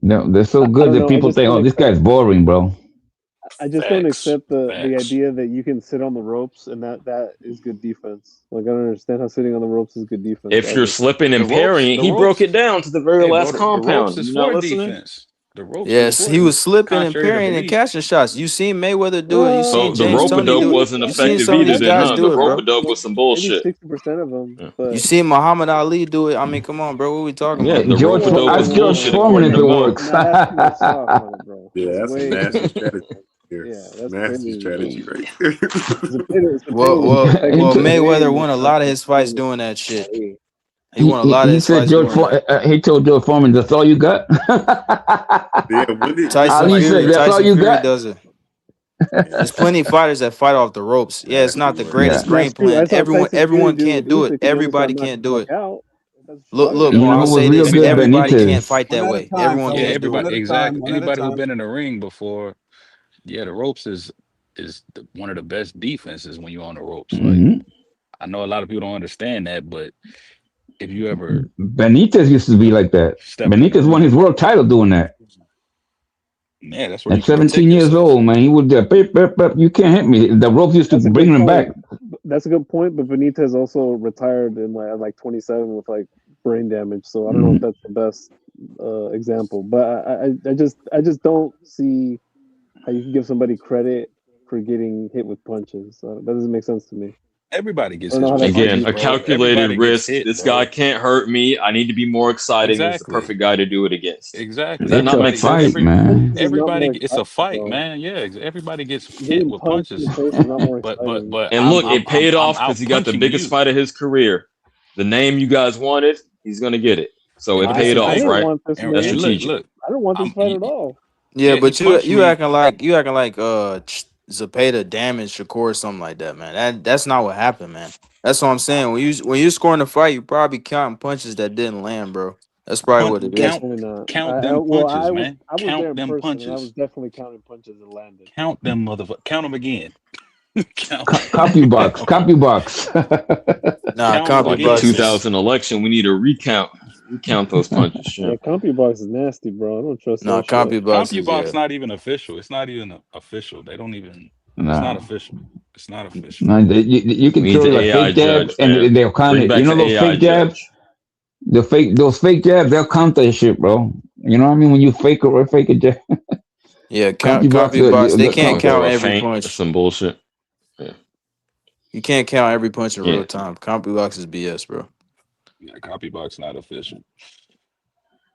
[SPEAKER 3] No, they're so good that people think, "Oh, this guy's boring, bro."
[SPEAKER 8] I just don't accept the idea that you can sit on the ropes and that is good defense. Like, I don't understand how sitting on the ropes is good defense.
[SPEAKER 2] If you're slipping and parrying, he broke it down to the very last compound.
[SPEAKER 11] The ropes is for defense.
[SPEAKER 12] Yes, he was slipping and parrying and catching shots. You seen Mayweather do it. You seen
[SPEAKER 2] the rope-a-dope wasn't effective either. The rope-a-dope was some bullshit.
[SPEAKER 8] 60% of them. But
[SPEAKER 12] you seen Muhammad Ali do it. I mean, come on, bro. What are we talking about?
[SPEAKER 2] The rope-a-dope was bullshit.
[SPEAKER 3] Foreman if it works.
[SPEAKER 13] Yeah, that's a nasty strategy. That's nasty strategy right there.
[SPEAKER 12] Well, Mayweather won a lot of his fights doing that shit. He won a lot of his fights.
[SPEAKER 3] He told George Foreman, "That's all you got."
[SPEAKER 12] Tyson Fury does it. There's plenty of fighters that fight off the ropes. Yeah, it's not the greatest game plan. Everyone can't do it. Everybody can't do it. Look, I'll say this: everybody can't fight that way. Everyone can't do it.
[SPEAKER 11] Exactly. Anybody who's been in the ring before, the ropes is one of the best defenses when you're on the ropes. Like, I know a lot of people don't understand that, but if you ever
[SPEAKER 3] Benitez used to be like that. Benitez won his world title doing that.
[SPEAKER 11] Yeah, that's what.
[SPEAKER 3] At 17 years old, man, he would you can't hit me. The ropes used to bring him back.
[SPEAKER 8] That's a good point, but Benitez also retired in like 27 with like brain damage. So I don't know if that's the best example. But I just don't see how you can give somebody credit for getting hit with punches. That doesn't make sense to me.
[SPEAKER 11] Everybody gets
[SPEAKER 2] again a calculated risk. This guy can't hurt me. I need to be more exciting. He's the perfect guy to do it against.
[SPEAKER 11] Exactly.
[SPEAKER 2] Does that not make sense?
[SPEAKER 3] Man.
[SPEAKER 11] Everybody, it's a fight, man. Yeah, everybody gets hit with punches. But
[SPEAKER 2] and look, it paid off because he got the biggest fight of his career. The name you guys wanted, he's gonna get it. So it paid off, right? That's strategic.
[SPEAKER 11] Look,
[SPEAKER 8] I don't want this fight at all.
[SPEAKER 12] Yeah, but you acting like Zepeda damaged Shakur or something like that, man. That's not what happened, man. That's what I'm saying. When you're scoring the fight, you probably counting punches that didn't land, bro. That's probably what it is.
[SPEAKER 11] Count them punches, man.
[SPEAKER 8] I was there
[SPEAKER 11] Count
[SPEAKER 8] in
[SPEAKER 11] them
[SPEAKER 8] person,
[SPEAKER 11] punches.
[SPEAKER 8] and I was definitely counting punches that landed.
[SPEAKER 11] Count them, motherfucker. Count them again.
[SPEAKER 3] CompuBox.
[SPEAKER 12] Nah,
[SPEAKER 2] like the 2000 election, we need a recount. Recount those punches.
[SPEAKER 8] Yeah, CompuBox is nasty, bro. I don't trust that.
[SPEAKER 11] CompuBox not even official. It's not even official. They don't even. It's not official. It's not official.
[SPEAKER 3] No, you can throw like fake jabs, and they'll count it. You know those fake jabs. Those fake jabs, they'll count that shit, bro. You know what I mean? When you fake a jab.
[SPEAKER 12] Yeah, CompuBox. They can't count every punch.
[SPEAKER 2] Some bullshit. Yeah.
[SPEAKER 12] You can't count every punch in real time. CompuBox is BS, bro.
[SPEAKER 11] Yeah, CompuBox not official.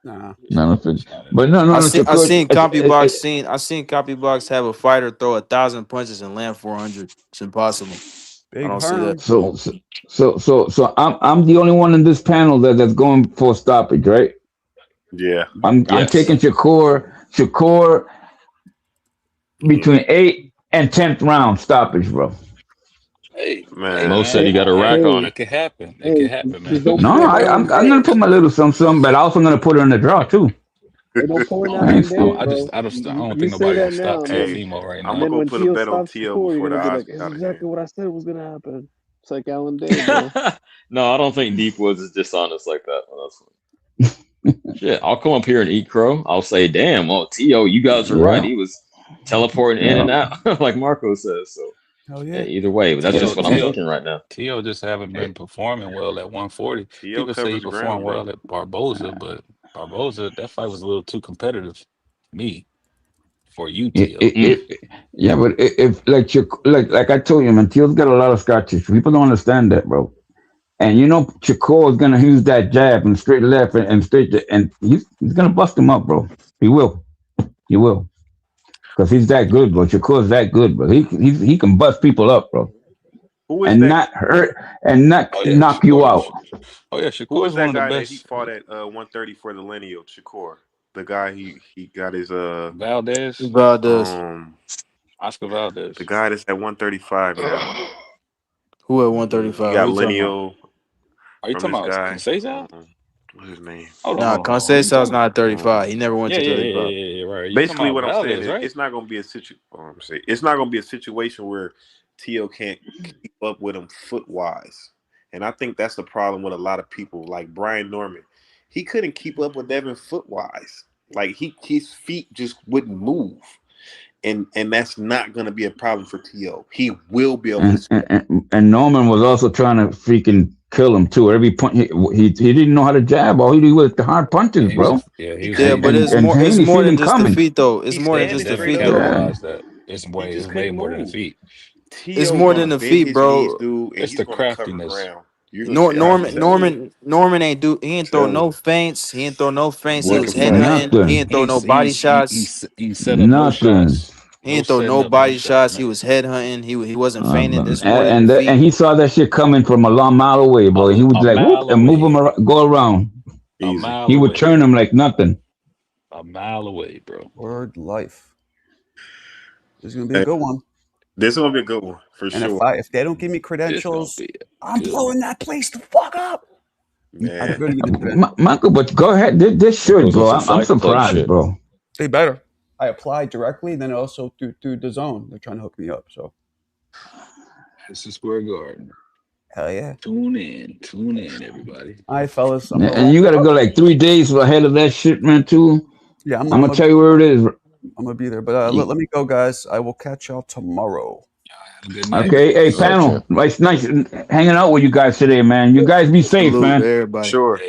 [SPEAKER 1] Nah.
[SPEAKER 3] No, but no.
[SPEAKER 12] I
[SPEAKER 3] Shakur,
[SPEAKER 12] seen CompuBox have a fighter throw 1,000 punches and land 400. It's impossible. I don't see that.
[SPEAKER 3] So I'm the only one in this panel that's going for a stoppage, right?
[SPEAKER 13] Yeah.
[SPEAKER 3] I'm taking Shakur between 8th and 10th round stoppage, bro.
[SPEAKER 11] Hey,
[SPEAKER 13] Man.
[SPEAKER 2] Mo said he got a rack on
[SPEAKER 11] It
[SPEAKER 2] it.
[SPEAKER 11] could happen. It could happen, man.
[SPEAKER 3] No, I'm gonna put my little something, but I'm also gonna put her in the draw too.
[SPEAKER 8] Hey, don't pour
[SPEAKER 3] I
[SPEAKER 8] nothing
[SPEAKER 3] ain't
[SPEAKER 8] there,
[SPEAKER 3] stupid.
[SPEAKER 11] I
[SPEAKER 8] bro.
[SPEAKER 11] don't
[SPEAKER 8] You
[SPEAKER 11] think
[SPEAKER 8] say
[SPEAKER 11] nobody
[SPEAKER 8] that
[SPEAKER 11] gonna stop
[SPEAKER 8] now, and then,
[SPEAKER 11] Teofimo right
[SPEAKER 13] I'm
[SPEAKER 11] now.
[SPEAKER 8] and
[SPEAKER 13] gonna
[SPEAKER 8] then when
[SPEAKER 13] put a
[SPEAKER 8] Tio
[SPEAKER 13] bet on
[SPEAKER 8] stops
[SPEAKER 13] Tio
[SPEAKER 8] Shakur,
[SPEAKER 13] before
[SPEAKER 8] you're
[SPEAKER 13] the
[SPEAKER 8] gonna be
[SPEAKER 13] odds
[SPEAKER 8] like,
[SPEAKER 13] get
[SPEAKER 8] "It's
[SPEAKER 13] out of
[SPEAKER 8] exactly
[SPEAKER 13] hand.
[SPEAKER 8] what I said was gonna happen." It's like Alan Day, bro.
[SPEAKER 2] No, I don't think Deep Woods is dishonest like that. Shit, I'll come up here and eat crow. I'll say, damn, well, T.O., you guys are right. He was teleporting in and out, like Marco says. So,
[SPEAKER 1] Hell yeah.
[SPEAKER 2] Either way, but that's just what I'm thinking right now.
[SPEAKER 11] T.O. just haven't been performing well at 140.
[SPEAKER 13] T.O.
[SPEAKER 11] People say he
[SPEAKER 13] covers ground,
[SPEAKER 11] performed
[SPEAKER 13] bro.
[SPEAKER 11] well at Barboza, but Barboza, that fight was a little too competitive for me. For you, T.O.
[SPEAKER 3] Yeah, but if like I told you, man, Teal's got a lot of scotches. People don't understand that, bro. And you know, Shakur is gonna use that jab and straight left and straight, and he's gonna bust him up, bro. He will, because he's that good, bro. Shakur's that good, bro. He can bust people up, bro, and not hurt and not knock you out.
[SPEAKER 11] Oh yeah,
[SPEAKER 13] Who is
[SPEAKER 11] Shakur's
[SPEAKER 13] that
[SPEAKER 11] one of the
[SPEAKER 13] guy that
[SPEAKER 11] best.
[SPEAKER 13] he fought at 130 for the lineal? Shakur, the guy he got his
[SPEAKER 11] Valdez. Oscar Valdez.
[SPEAKER 13] The guy that's at 135 now.
[SPEAKER 12] Who at 135?
[SPEAKER 13] He got lineal.
[SPEAKER 11] Are you talking about Conceição?
[SPEAKER 13] What's his name?
[SPEAKER 12] Nah, Conceição's not at 35. He never went to 35.
[SPEAKER 11] Yeah, right.
[SPEAKER 13] Basically, what I'm
[SPEAKER 11] Valdez,
[SPEAKER 13] saying is,
[SPEAKER 11] right?
[SPEAKER 13] it's not going to be a it's not going to be a situation where T.O. can't keep up with him foot wise, and I think that's the problem with a lot of people, like Brian Norman. He couldn't keep up with Devin foot wise. Like his feet just wouldn't move. And that's not going to be a problem for T.O. He will be able to.
[SPEAKER 3] And Norman was also trying to freaking kill him too. Every point he didn't know how to jab. All he did was the hard punches, bro.
[SPEAKER 12] But it's more than just the feet, though. It's more than just the feet, though.
[SPEAKER 11] It's way more than the feet.
[SPEAKER 12] It's more than the feet, bro.
[SPEAKER 11] It's the craftiness.
[SPEAKER 12] Norman ain't throw no feints. He ain't throw no feints. He was headhunting. He ain't throw no body shots.
[SPEAKER 11] He set up no shots.
[SPEAKER 12] He ain't throw no body shots. He was headhunting. He wasn't feigning. This more than the feet.
[SPEAKER 3] And he saw that shit coming from a long mile away, bro. He would like whoop, and move him around, go around. He would turn him like nothing.
[SPEAKER 11] A mile away, bro.
[SPEAKER 1] Word life. This is gonna be a good one.
[SPEAKER 13] This is gonna be a good one for sure.
[SPEAKER 1] If they don't give me credentials, I'm blowing that place the fuck up.
[SPEAKER 13] Yeah.
[SPEAKER 3] Michael, but go ahead. This should, bro. I'm surprised, bro.
[SPEAKER 1] They better. I applied directly, then also through the zone. They're trying to hook me up. So
[SPEAKER 11] it's the Square Garden.
[SPEAKER 1] Hell yeah.
[SPEAKER 11] Tune in, everybody.
[SPEAKER 1] All right, fellas.
[SPEAKER 3] And you gotta go like 3 days ahead of that shit, man, too.
[SPEAKER 1] Yeah,
[SPEAKER 3] I'm gonna tell you where it is.
[SPEAKER 1] I'm gonna be there. But let me go, guys. I will catch y'all tomorrow.
[SPEAKER 3] Okay, hey panel, it's nice hanging out with you guys today, man. You guys be safe, man.
[SPEAKER 12] Everybody.
[SPEAKER 13] Sure.